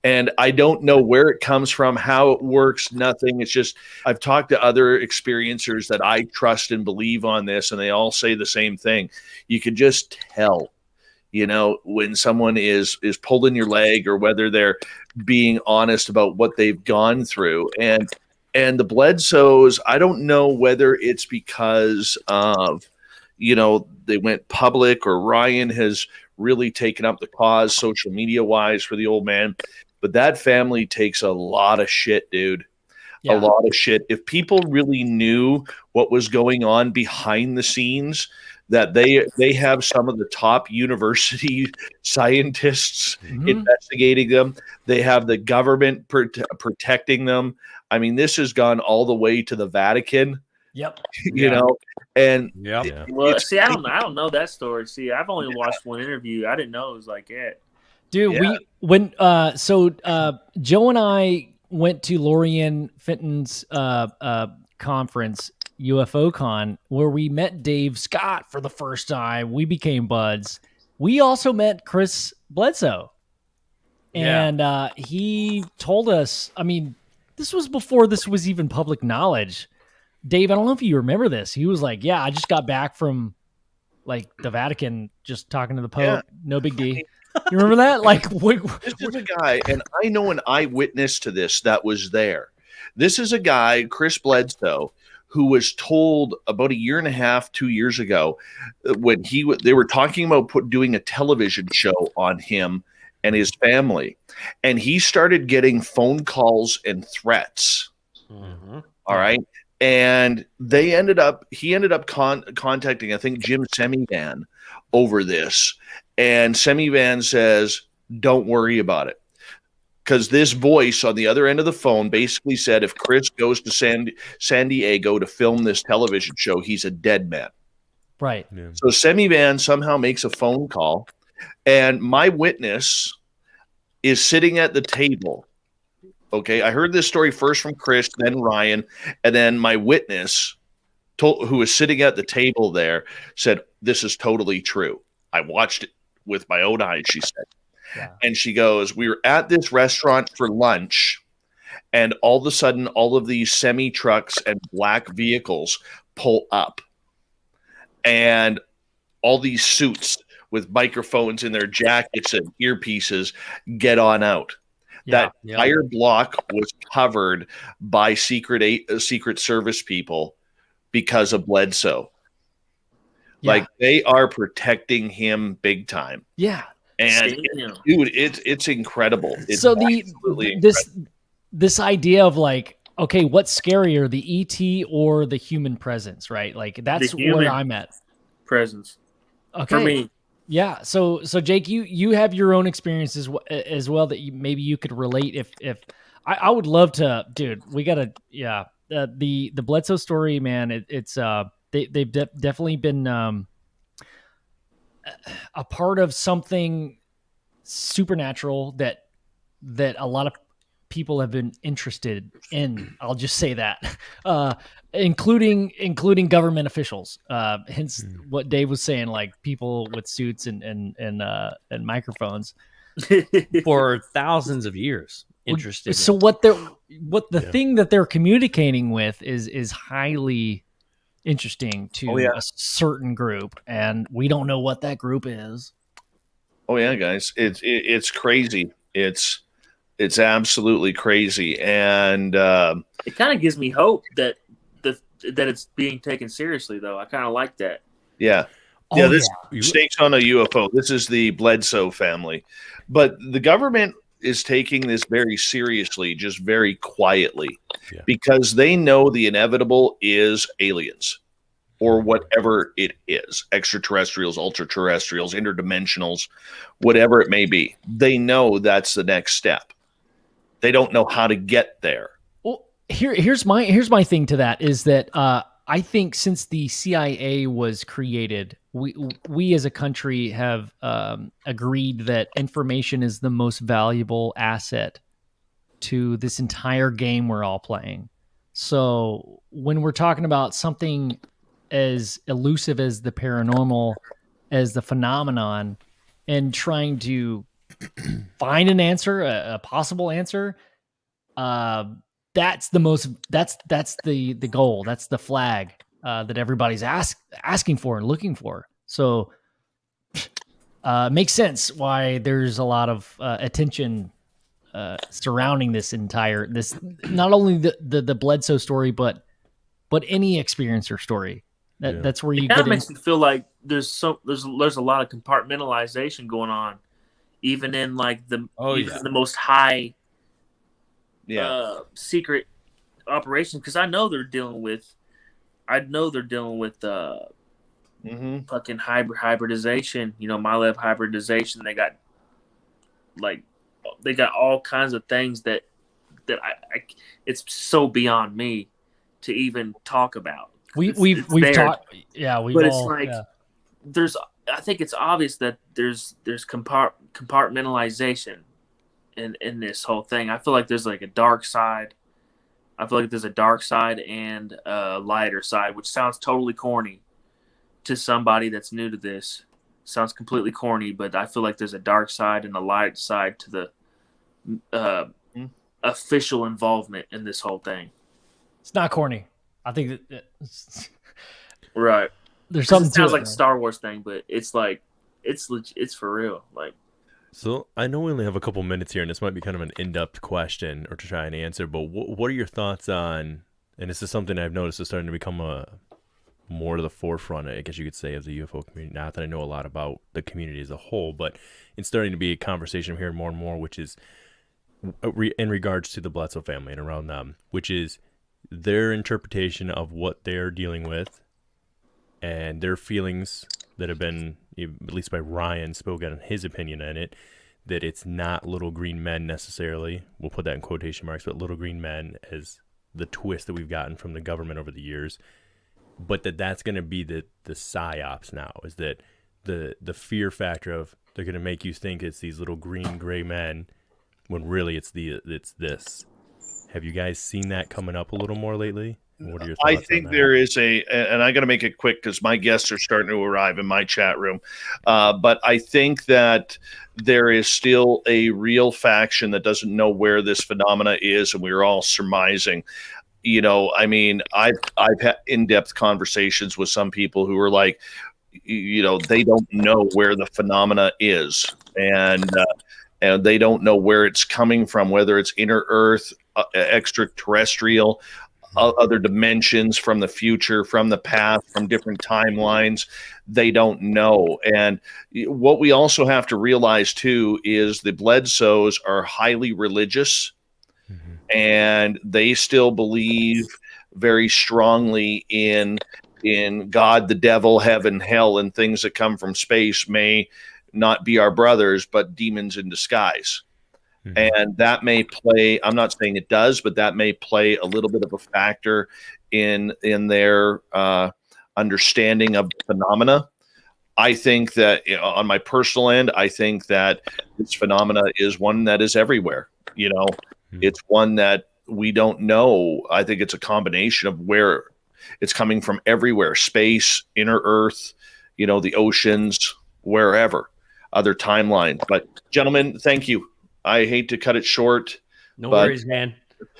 And I don't know where it comes from, how it works, nothing. It's just I've talked to other experiencers that I trust and believe on this, and they all say the same thing. You can just tell, when someone is pulling your leg or whether they're being honest about what they've gone through. And the Bledsoes, I don't know whether it's because of, they went public or Ryan has really taken up the cause social media wise for the old man. But that family takes a lot of shit, dude. A lot of shit. If people really knew what was going on behind the scenes, that they have some of the top university scientists investigating them. They have the government protecting them. I mean, this has gone all the way to the Vatican. Yep. You know, and well, see, I don't know that story. See, I've only watched one interview. I didn't know it was like that. Dude, Joe and I went to Lorian Fenton's conference, UFO Con, where we met Dave Scott for the first time. We became buds. We also met Chris Bledsoe. And he told us, I mean, this was before this was even public knowledge. Dave, I don't know if you remember this. He was like, yeah, I just got back from like the Vatican, just talking to the Pope. Yeah. No big deal. You remember that? Like, this is a guy, and I know an eyewitness to this that was there. This is a guy, Chris Bledsoe, who was told about 1.5 years, 2 years ago, when they were talking about doing a television show on him and his family, and he started getting phone calls and threats. All right. And he ended up contacting, I think, Jim Semivan over this. And Semivan says, don't worry about it. Because this voice on the other end of the phone basically said, if Chris goes to San Diego to film this television show, he's a dead man. Right. Yeah. So Semivan somehow makes a phone call. And my witness is sitting at the table. Okay, I heard this story first from Chris, then Ryan, and then my witness, who was sitting at the table there, said, this is totally true. I watched it with my own eyes, she said. Yeah. And she goes, we were at this restaurant for lunch, and all of a sudden, all of these semi-trucks and black vehicles pull up. And all these suits with microphones in their jackets and earpieces get on out. That entire block was covered by Secret Service people because of Bledsoe. Yeah. Like, they are protecting him big time. Yeah. And dude, it's incredible. It's so this idea of like, okay, what's scarier, the ET or the human presence, right? Like, that's where I'm at. Presence. Okay. For me. Yeah. So Jake, you have your own experiences as well that maybe you could relate. If I would love to, dude, we gotta, the Bledsoe story, man. They've definitely been a part of something supernatural that a lot of people have been interested in. I'll just say that, including government officials. Hence what Dave was saying, like people with suits and microphones for thousands of years. Interested. So what the thing that they're communicating with is highly interesting to a certain group, and we don't know what that group is. Oh yeah, guys, it's crazy. It's absolutely crazy, and it kind of gives me hope that it's being taken seriously, though. I kind of like that. Yeah. This stakes on a UFO. This is the Bledsoe family, but the government is taking this very seriously, just very quietly, because they know the inevitable is aliens or whatever it is, extraterrestrials, ultra-terrestrials, interdimensionals, whatever it may be. They know that's the next step. They don't know how to get there. Well, here's my thing to that is that I think since the CIA was created, we as a country have agreed that information is the most valuable asset to this entire game we're all playing. So when we're talking about something as elusive as the paranormal, as the phenomenon, and trying to find an answer, a possible answer, that's the goal. That's the flag that everybody's asking for and looking for. So makes sense why there's a lot of attention surrounding this not only the Bledsoe story, but any experiencer story. That Yeah. that's where you It kind get of in. makes me feel like there's a lot of compartmentalization going on, even in like the the most high secret operations. Because I know they're dealing with fucking hybridization. You know, MILAB hybridization. They got all kinds of things that I it's so beyond me to even talk about. We've there. talked. Yeah, we've But all. it's like yeah. I think it's obvious that there's compartmentalization in this whole thing. I feel like there's like a dark side. I feel like there's a dark side and a lighter side, which sounds totally corny to somebody that's new to this. Sounds completely corny, but I feel like there's a dark side and a light side to the official involvement in this whole thing. It's not corny. I think that Right. there's something it sounds to like it, a Star Wars thing, but it's like it's for real. Like, So I know we only have a couple minutes here, and this might be kind of an in-depth question or to try and answer, but what are your thoughts on, and this is something I've noticed is starting to become more to the forefront, I guess you could say, of the UFO community. Not that I know a lot about the community as a whole, but it's starting to be a conversation I'm hearing more and more, which is in regards to the Bledsoe family and around them, which is their interpretation of what they're dealing with and their feelings that have been, at least by Ryan, spoken on his opinion on it, that it's not little green men necessarily. We'll put that in quotation marks, but little green men as the twist that we've gotten from the government over the years. But that's going to be the psyops now, is that the fear factor of they're going to make you think it's these little green gray men when really it's this. Have you guys seen that coming up a little more lately? What are your thoughts I think on that? there is and I'm going to make it quick because my guests are starting to arrive in my chat room. But I think that there is still a real faction that doesn't know where this phenomena is, and we're all surmising. You know, I mean, I've had in-depth conversations with some people who are like, you know, they don't know where the phenomena is, and they don't know where it's coming from, whether it's inner Earth, extraterrestrial, other dimensions, from the future, from the past, from different timelines. They don't know. And what we also have to realize too is the Bledsoes are highly religious, and they still believe very strongly in God, the devil, heaven, hell, and things that come from space may not be our brothers, but demons in disguise. And that may play, I'm not saying it does, but that may play a little bit of a factor in their understanding of the phenomena. I think that, you know, on my personal end, I think that this phenomena is one that is everywhere. You know, it's one that we don't know. I think it's a combination of where it's coming from everywhere, space, inner Earth, you know, the oceans, wherever, other timelines. But gentlemen, thank you. I hate to cut it short. No worries, man.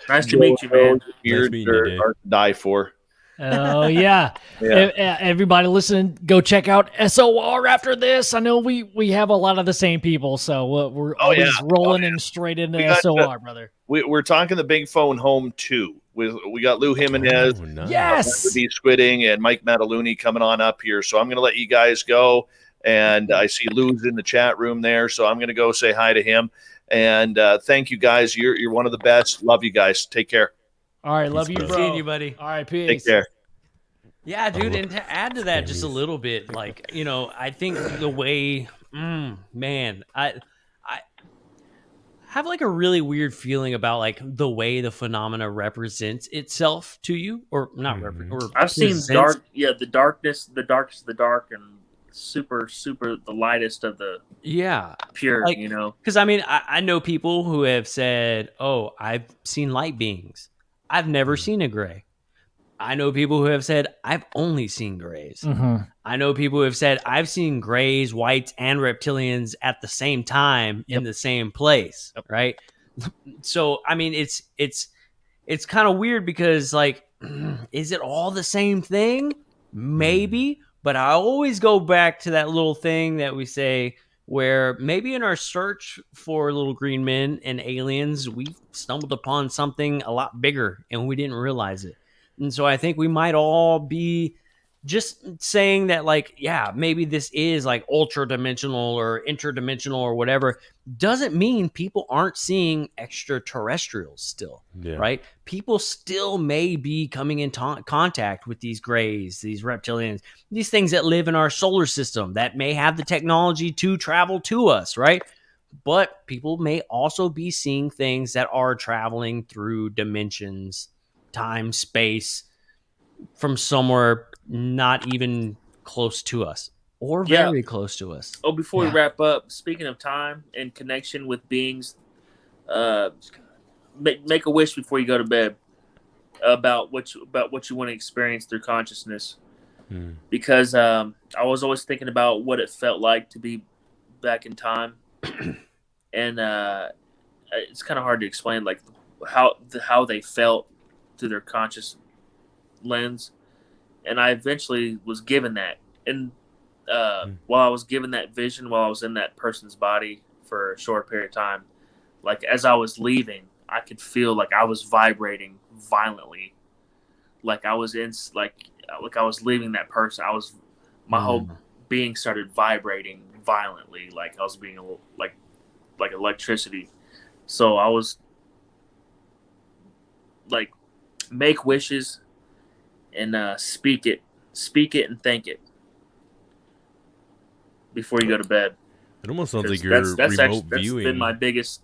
Nice to meet you, man. Nice meeting you, Dave. Are to die for. Oh yeah. Everybody listening, go check out SOR after this. I know we have a lot of the same people, so we're always rolling in straight into SOR, brother. We're talking the Big Phone Home 2. We got Lou Jimenez, nice. Yes, B. Squidding, and Mike Mataluni coming on up here. So I'm going to let you guys go. And I see Lou's in the chat room there, so I'm going to go say hi to him. And thank you guys. You're one of the best. Love you guys. Take care. All right, love you, bro. Seeing you, buddy. All right, peace. Take care. Yeah, dude, and to add to that just a little bit, like, you know, I think the way, man, I have like a really weird feeling about like the way the phenomena represents itself to you, or not or I've seen presents- the darkness, the darkest of the dark, and super the lightest of the pure, like, you know. Because I mean, I know people who have said, "Oh, I've seen light beings. I've never seen a gray." I know people who have said, "I've only seen grays." I know people who have said, "I've seen grays, whites, and reptilians at the same time in the same place." Right? So I mean, it's kind of weird because, like, is it all the same thing? Maybe. But I always go back to that little thing that we say where maybe in our search for little green men and aliens, we stumbled upon something a lot bigger and we didn't realize it. And so I think we might all be just saying that, like, yeah, maybe this is like ultra dimensional or interdimensional or whatever, doesn't mean people aren't seeing extraterrestrials still, right? People still may be coming in contact with these grays, these reptilians, these things that live in our solar system that may have the technology to travel to us, right? But people may also be seeing things that are traveling through dimensions, time, space, from somewhere not even close to us or very close to us. Oh, before we wrap up, speaking of time and connection with beings, make a wish before you go to bed about what you want to experience through consciousness. Because I was always thinking about what it felt like to be back in time, and it's kind of hard to explain, like how they felt through their conscious lens. And I eventually was given that, and while I was given that vision, while I was in that person's body for a short period of time, like as I was leaving, I could feel like I was vibrating violently, like I was in like I was leaving that person. My whole being started vibrating violently, like I was being like electricity. So I was like, make wishes and speak it and think it before you go to bed. It almost sounds like you're remote viewing. That's been my biggest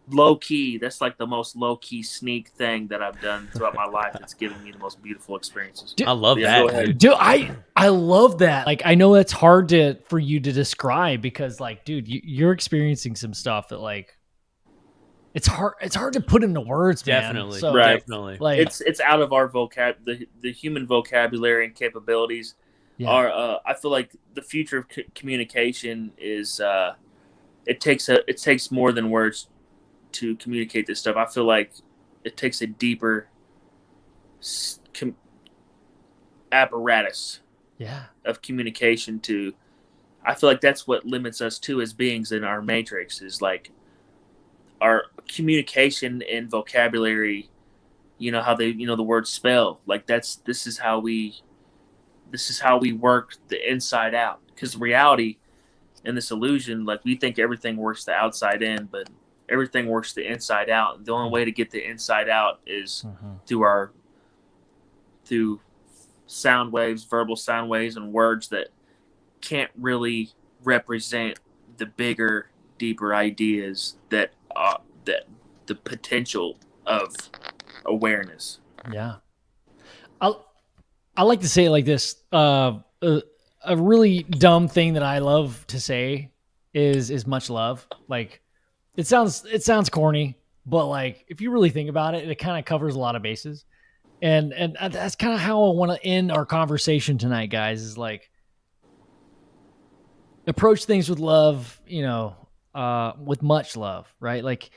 low key. That's like the most low key sneak thing that I've done throughout my life. It's given me the most beautiful experiences. Dude, I love that. Dude, I love that. Like, I know it's hard for you to describe because, like, dude, you're experiencing some stuff that, like, it's hard to put into words, man. Definitely. So, right. Definitely. Like, it's out of our the human vocabulary and capabilities. Are I feel like the future of communication is it takes more than words to communicate this stuff. I feel like it takes a deeper apparatus of communication to. I feel like that's what limits us too as beings in our matrix, is like our communication and vocabulary. You know how the word spell, like this is how we work the inside out, because reality and this illusion, like, we think everything works the outside in, but everything works the inside out. The only way to get the inside out is through sound waves, verbal sound waves, and words that can't really represent the bigger, deeper ideas that the potential of awareness. Yeah. I like to say it like this. A really dumb thing that I love to say is much love. Like, it sounds corny, but, like, if you really think about it, it kind of covers a lot of bases. And that's kind of how I want to end our conversation tonight, guys, is like, approach things with love, with much love, right? Like,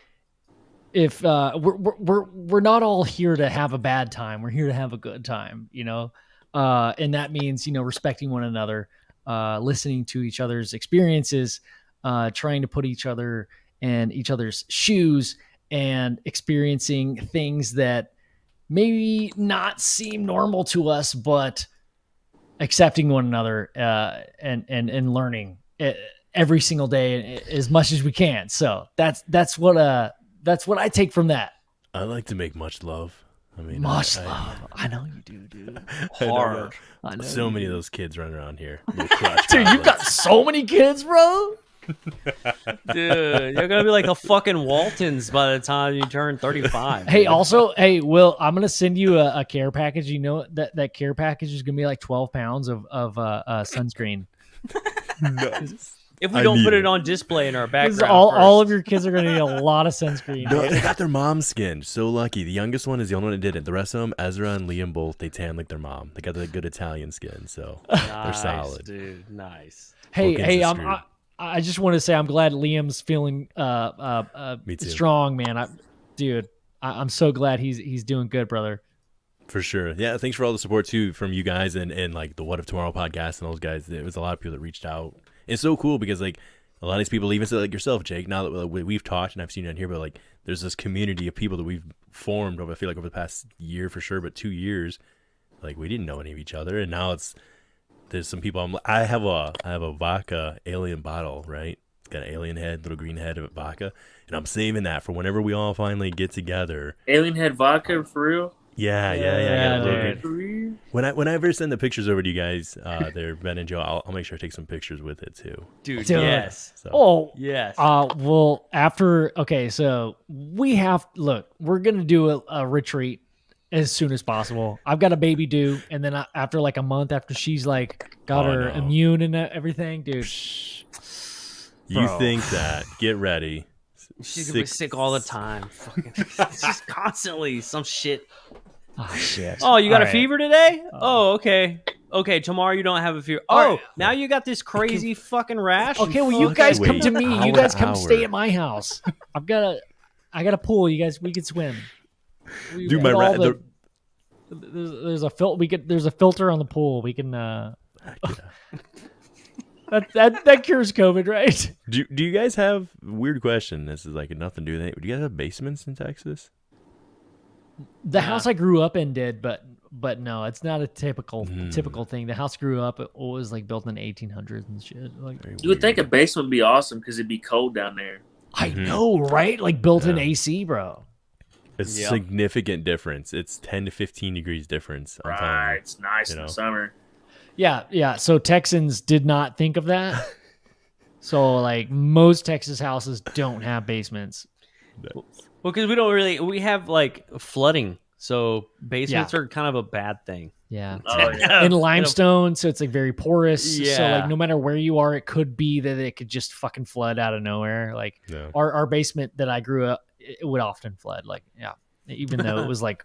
if we're not all here to have a bad time, we're here to have a good time, and that means, respecting one another, listening to each other's experiences, trying to put each other in each other's shoes, and experiencing things that maybe not seem normal to us, but accepting one another, and learning every single day as much as we can. So that's what I take from that. I like to make much love. I mean, much love. I know you do, dude. Hard. I know so many of those kids running around here. Dude, you've got so many kids, bro. Dude, you're gonna be like the fucking Waltons by the time you turn 35. Hey, Will, I'm gonna send you a care package. You know that care package is gonna be like 12 pounds of sunscreen. Nice. If we don't put it on display in our background, all of your kids are going to need a lot of sunscreen. No, they got their mom skinned. So lucky. The youngest one is the only one that did it. The rest of them, Ezra and Liam, both, they tan like their mom. They got the good Italian skin, so they're solid. Dude, nice. Hey, I just want to say I'm glad Liam's feeling Me too. strong, man. I'm so glad he's doing good, brother. For sure. Yeah, thanks for all the support too from you guys and like the What If Tomorrow podcast and those guys. There was a lot of people that reached out. It's so cool because like a lot of these people, even so like yourself, Jake, now that we've talked and I've seen you on here, but like there's this community of people that we've formed over, I feel like over the past year for sure, but 2 years, like we didn't know any of each other. And now it's there's some people. I have a vodka alien bottle, right? It's got an alien head, little green head of vodka, and I'm saving that for whenever we all finally get together. Alien head vodka for real? Yeah. I got a little green. When I ever send the pictures over to you guys, there, Ben and Joe, I'll make sure I take some pictures with it too. Dude, yes. So. Oh, yes. Well, so we're gonna do a retreat as soon as possible. I've got a baby due, and then after like a month after she's like got her immune and everything, dude. You think that? Get ready. She's gonna be sick all the time. Fucking, it's just constantly some shit. Oh shit. Oh, you got a fever today? Oh, okay. Okay, tomorrow you don't have a fever. Oh, now you got this crazy fucking rash. Okay, well you guys come to me. You guys come stay at my house. I got a pool. You guys, we can swim. Dude, there's a filter on the pool. We can. That cures COVID, right? Do you guys have weird question? This is like nothing to do with it. Do you guys have basements in Texas? The house I grew up in did, but no, it's not a typical thing. The house grew up, it was like built in the 1800s and shit. Like, you would think a basement would be awesome because it'd be cold down there. I know, right? Like built-in AC, bro. It's a significant difference. It's 10 to 15 degrees difference. Right, it's nice in the summer. Yeah. So Texans did not think of that. So like most Texas houses don't have basements. Well, because we have like flooding, so basements are kind of a bad thing. Yeah. Oh, yeah. And limestone, so it's like very porous. Yeah. So like no matter where you are, it could be that it could just fucking flood out of nowhere. Like our basement that I grew up, it would often flood. Like, even though it was like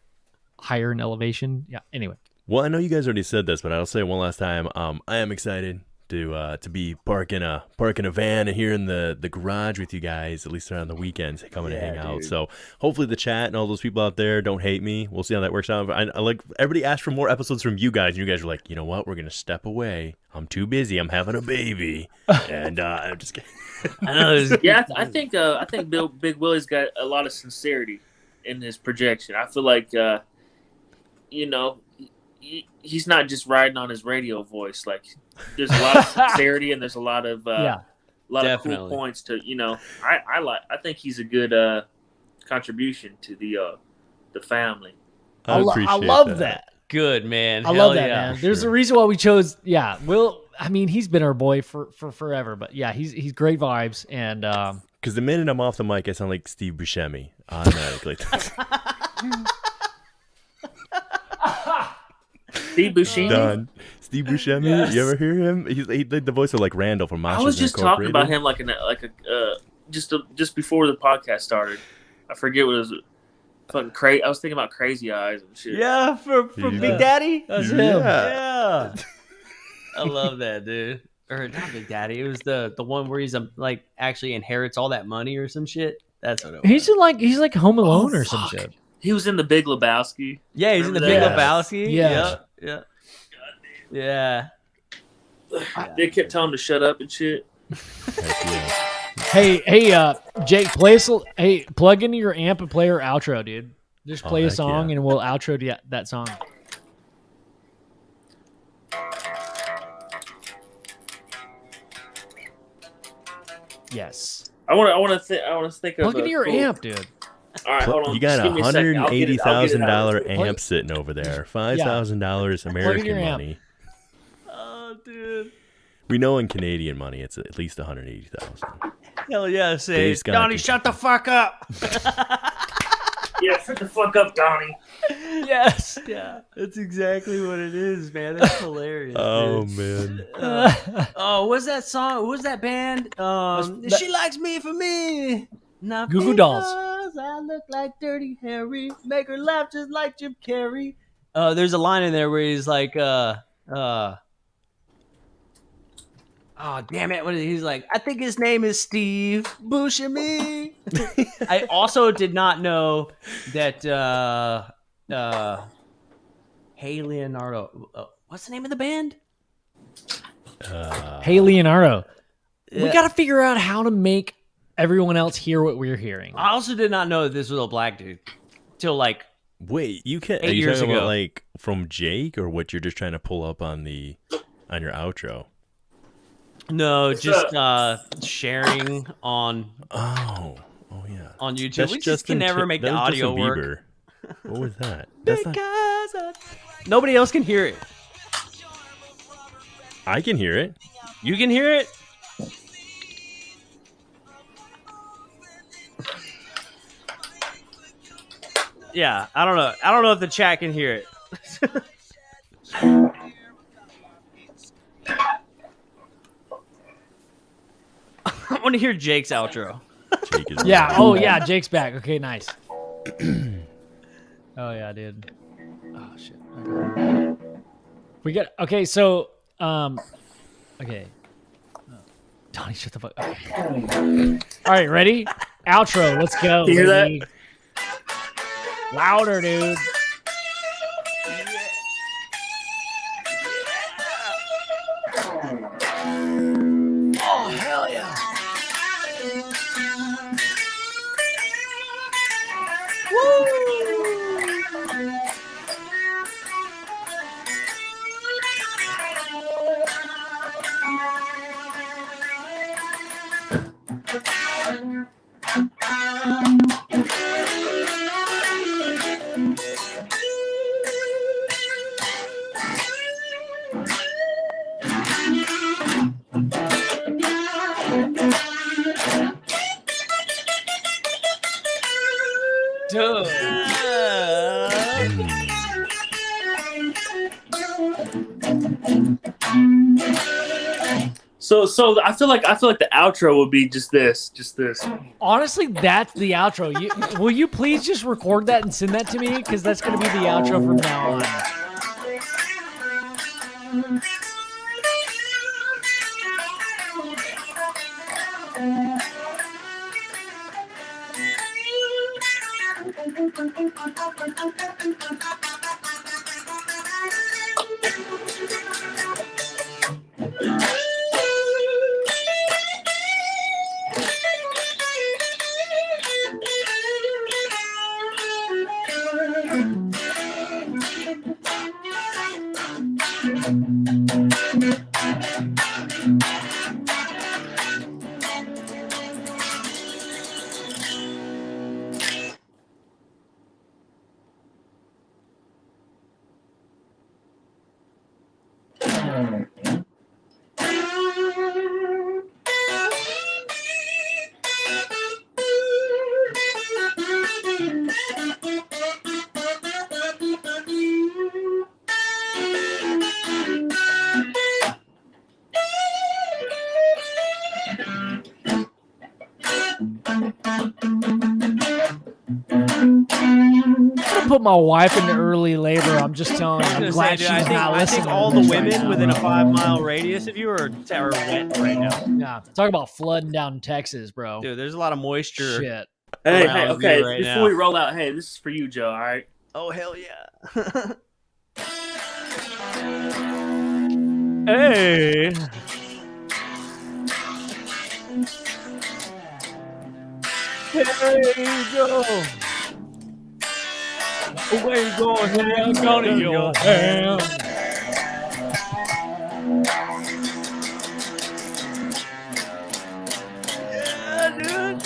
higher in elevation. Yeah. Anyway. Well, I know you guys already said this, but I'll say it one last time. I am excited to be parking a van and here in the garage with you guys, at least around the weekends, coming to hang out. So hopefully the chat and all those people out there don't hate me. We'll see how that works out. I like everybody asked for more episodes from you guys, and you guys were like, you know what? We're gonna step away. I'm too busy. I'm having a baby, and I'm just kidding. I know. I think Big Willy's got a lot of sincerity in his projection. I feel like he's not just riding on his radio voice. Like there's a lot of sincerity and there's a lot of cool points to I think he's a good contribution to the family. I love that. Good, man. I love that, man. There's a reason why we chose. Yeah, he's been our boy for forever, but yeah, he's great vibes and because the minute I'm off the mic, I sound like Steve Buscemi automatically. Steve Buscemi? Done. Steve Buscemi. Yes. You ever hear him? He did the voice of like Randall from Monsters. I was just talking about him just before the podcast started. I forget what it was. Fucking crazy. I was thinking about Crazy Eyes and shit. Yeah, from Big Daddy. That's him. Yeah. I love that, dude. Or not Big Daddy. It was the one where he's like actually inherits all that money or some shit. That's what it was. He's like Home Alone or some shit. He was in The Big Lebowski. Yeah, he's in The Big Lebowski. Yeah. They kept telling him to shut up and shit. Hey, Jake, plug into your amp and play our outro, dude. Just play a song and we'll outro that song. Yes. I want to think of plug into your amp, dude. All right, hold on. You got a $180,000 amp sitting over there. $5,000 American money. Oh, dude. We know in Canadian money it's at least $180,000. Hell yeah! Say, Donnie, shut the fuck up. Yeah, shut the fuck up, Donnie. Yes. Yeah, that's exactly what it is, man. That's hilarious. Oh, dude. Man. What's that song? What's that band? She likes me for me. Not Goo Goo Dolls. I look like Dirty Harry. Make her laugh just like Jim Carrey. There's a line in there where he's like, oh, damn it. What is he's like, I think his name is Steve Buscemi. I also did not know that Hey Leonardo. What's the name of the band? Hey Leonardo. Yeah. We got to figure out how to make everyone else hear what we're hearing. I also did not know that this was a black dude till like. Wait, you can't. 8 years ago. About like from Jake or what you're just trying to pull up on the on your outro? No, just sharing on Oh yeah. on YouTube. That's We just can never make the that was audio Justin work. Bieber. What was that? That's not. Nobody else can hear it. I can hear it. You can hear it. Yeah, I don't know. I don't know if the chat can hear it. I want to hear Jake's outro. Jake is Yeah. Oh yeah, Jake's back. Okay, nice. Oh yeah, dude. Oh shit. Okay. We got okay. So okay. Donnie, shut the fuck up. All right, ready? Outro. Let's go. You hear that? baby. Louder, dude. Oh hell yeah! Dude. So I feel like the outro would be just this. Honestly, that's the outro. Will you please just record that and send that to me? Because that's going to be the outro from now on. Put my wife into early labor. I'm just telling you. I'm glad she's not I listening. think all the women within a 5-mile radius of you are wet right now. Yeah, talk about flooding down in Texas, bro. Dude, there's a lot of moisture. Shit. Hey, Around okay. you right Before now. we roll out, hey, this is for you, Joe. All right. Oh hell yeah! Hey. Hey, Joe. Where you going? Hey, I'm going to your ham. Yeah, dude.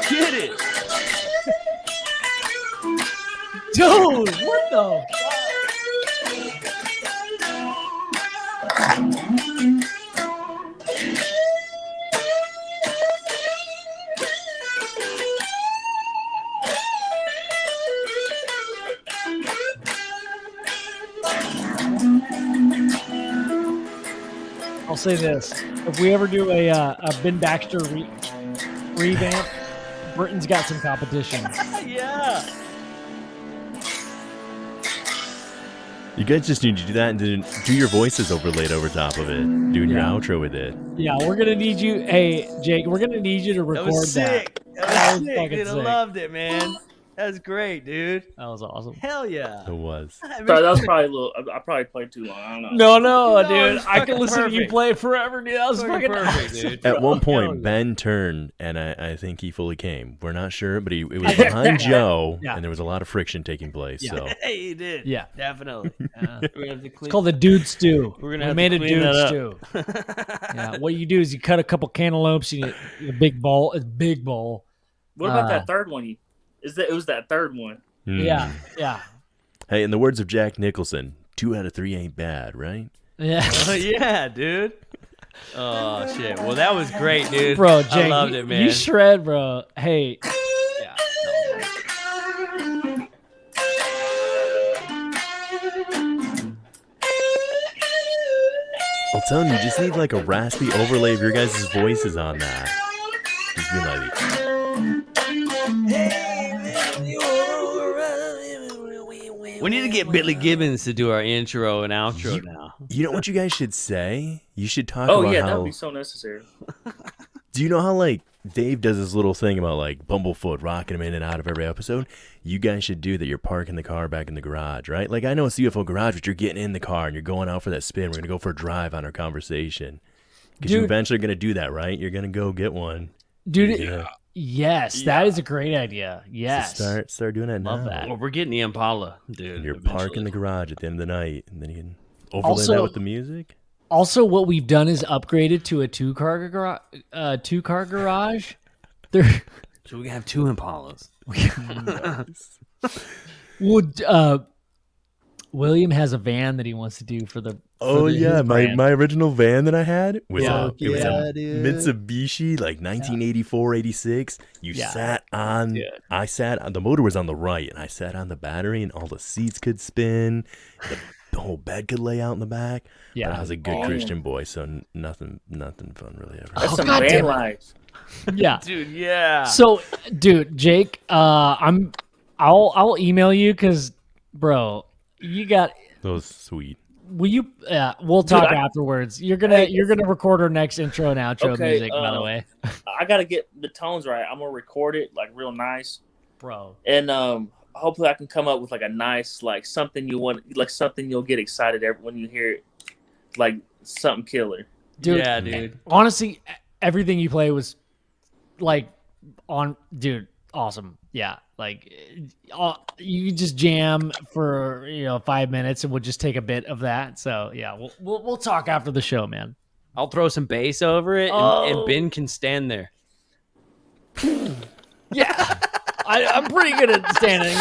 Get it. Dude, what the? I'll say this: if we ever do a Ben Baxter revamp, Britain's got some competition. Yeah. You guys just need to do that and then do your voices overlaid over top of it, doing your outro with it. Yeah, we're gonna need you. Hey, Jake, we're gonna need you to That record was sick. That was sick, fucking dude. I sick. loved it, man. That's great, dude. That was awesome. Hell yeah. It was. Sorry, that was probably a little. I probably played too long. I don't know. No, No, dude. it's I can fucking listen to you perfect. play forever, dude. That was Fucking fucking perfect, awesome. dude. At one Hell point, yeah. Ben turned, and I think he fully came. We're not sure, but it was behind Joe, Yeah. and there was a a lot of friction taking place. Yeah. So Hey, you did. Yeah. Definitely. We're gonna have to clean. It's called the dude stew. We're gonna we have made to a clean dude that stew. up. Yeah. What you do is you cut a couple cantaloupes and you a big bowl. It's a big bowl. What about that third one? It was that third one. Yeah. Yeah. Hey, in the words of Jack Nicholson, 2 out of 3 ain't bad, right? Yeah. Oh yeah, dude. Oh shit. Well, that was great, dude. Bro, Jake, I loved it, man. You shred, bro. Hey. Yeah. I'm telling you, just need like a raspy overlay of your guys' voices on that. Just be like, We need to get Billy Gibbons to do our intro and outro now. you know what you guys should say? You should talk Oh about yeah, that how. would be so necessary. Do you know how like Dave does this little thing about like Bumblefoot rocking him in and out of every episode? You guys should do that. You're parking the car back in the garage, right? Like I know it's UFO Garage, but you're getting in the car and you're going out for that spin. We're gonna go for a drive on our conversation because you're Dude. eventually gonna do that, right? You're gonna go get one, Dude, Yeah. yes, that is a great idea. Yes. So start doing that Love now. that. Well, we're getting the Impala, dude. And you're eventually. parking the garage at the end of the night, and then you can overlay Also- that with the music. Also, what we've done is upgraded to a two-car garage. There So we can have 2 Impalas. would William has a van that he wants to do for the Oh yeah, his brand. my original van that I had was Yeah. it was Yeah, a dude. Mitsubishi like 1984, 86. You Yeah. sat on I sat on the motor was on the right and I sat on the battery and all the seats could spin. The whole bed could lay out in the back. Yeah. But I was a good Oh. Christian boy, so nothing fun really ever. That's Oh, some God van damn it. life. Yeah. Dude, yeah. So, dude, Jake, I'll email you because, bro, you got. That was sweet. Will you? We'll talk Dude, afterwards. You're gonna record our next intro and outro Okay, music, by the way, I gotta get the tones right. I'm gonna record it like real nice, bro. and hopefully I can come up with like a nice like something you want, like something you'll get excited when you hear it, like something killer. Dude, yeah, dude. honestly, everything you play was like dude, awesome. Yeah, like you just jam for 5 minutes and we'll just take a bit of that. So yeah, we'll talk after the show, man. I'll throw some bass over it, and Oh. Ben can stand there. Yeah, I'm pretty good at standing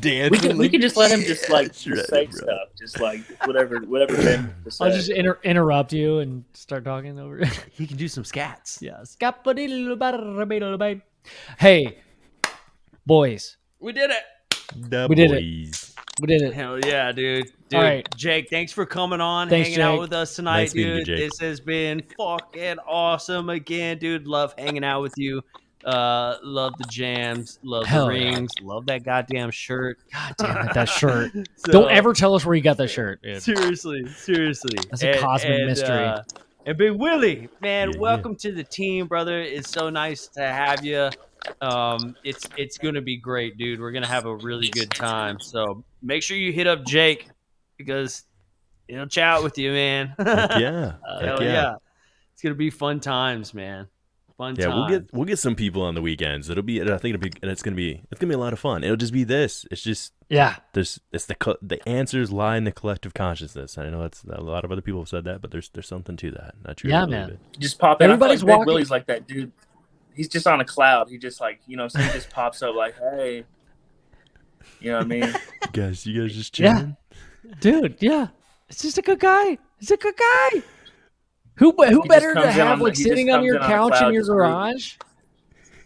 there. We can just let him just like Shred it, say bro. stuff, just like whatever Ben to say. I'll just interrupt you and start talking over it. He can do some scats. Yes. Hey, boys, We did it. The We did it. boys. we did it. Hell yeah, dude. Dude, All right. Jake, thanks for coming on, Thanks, hanging out Jake. with us tonight, Nice meeting you, dude. Jake. This has been fucking awesome again, dude. Love hanging out with you. Love the jams, love Hell the yeah. rings, love that goddamn shirt. God damn it, that shirt. So- Don't ever tell us where you got that shirt, dude. Seriously. That's a cosmic mystery. And Big Willy, man, Yeah. welcome to the team, brother. It's so nice to have you. It's gonna be great, dude. We're gonna have a really good time. So make sure you hit up Jake because he'll chat with you, man. Heck yeah. Heck Hell yeah. It's gonna be fun times, man. Fun Yeah, times. we'll get some people on the weekends. It'll be I think it's gonna be a lot of fun. It'll just be this. It's just Yeah. it's the answers lie in the collective consciousness. I know it's a lot of other people have said that, but there's something to that. I truly Yeah, believe man. it. just pop in. Everybody's I feel like Big walking- Willie's like that dude. He's just on a cloud. He just like he just pops up like, hey, you know what I mean? You guys just Yeah. chilling? Dude, yeah. It's just a good guy. He's a good guy. Who better to comes in have on- like he just sitting on comes your in on a couch in cloud your to prove- garage?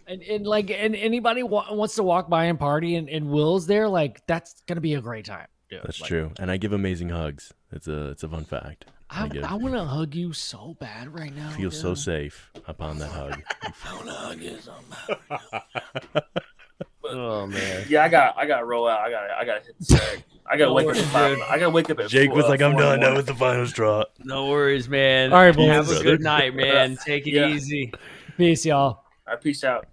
And anybody wants to walk by and party and Will's there, like that's gonna be a great time. Dude. That's Like, true. And I give amazing hugs. It's a fun fact. I give- want to hug you so bad right now. feel so dude. safe upon that hug. Oh man. Yeah, I got to roll out. I got to hit the sack. I got to wake up at 5. I got to wake up at Jake was like, I'm 4 in the done. That morning. was the final straw. No worries, man. All right, boys. Have a good night, man. Take it Yeah. easy. Peace, y'all. All right, peace out.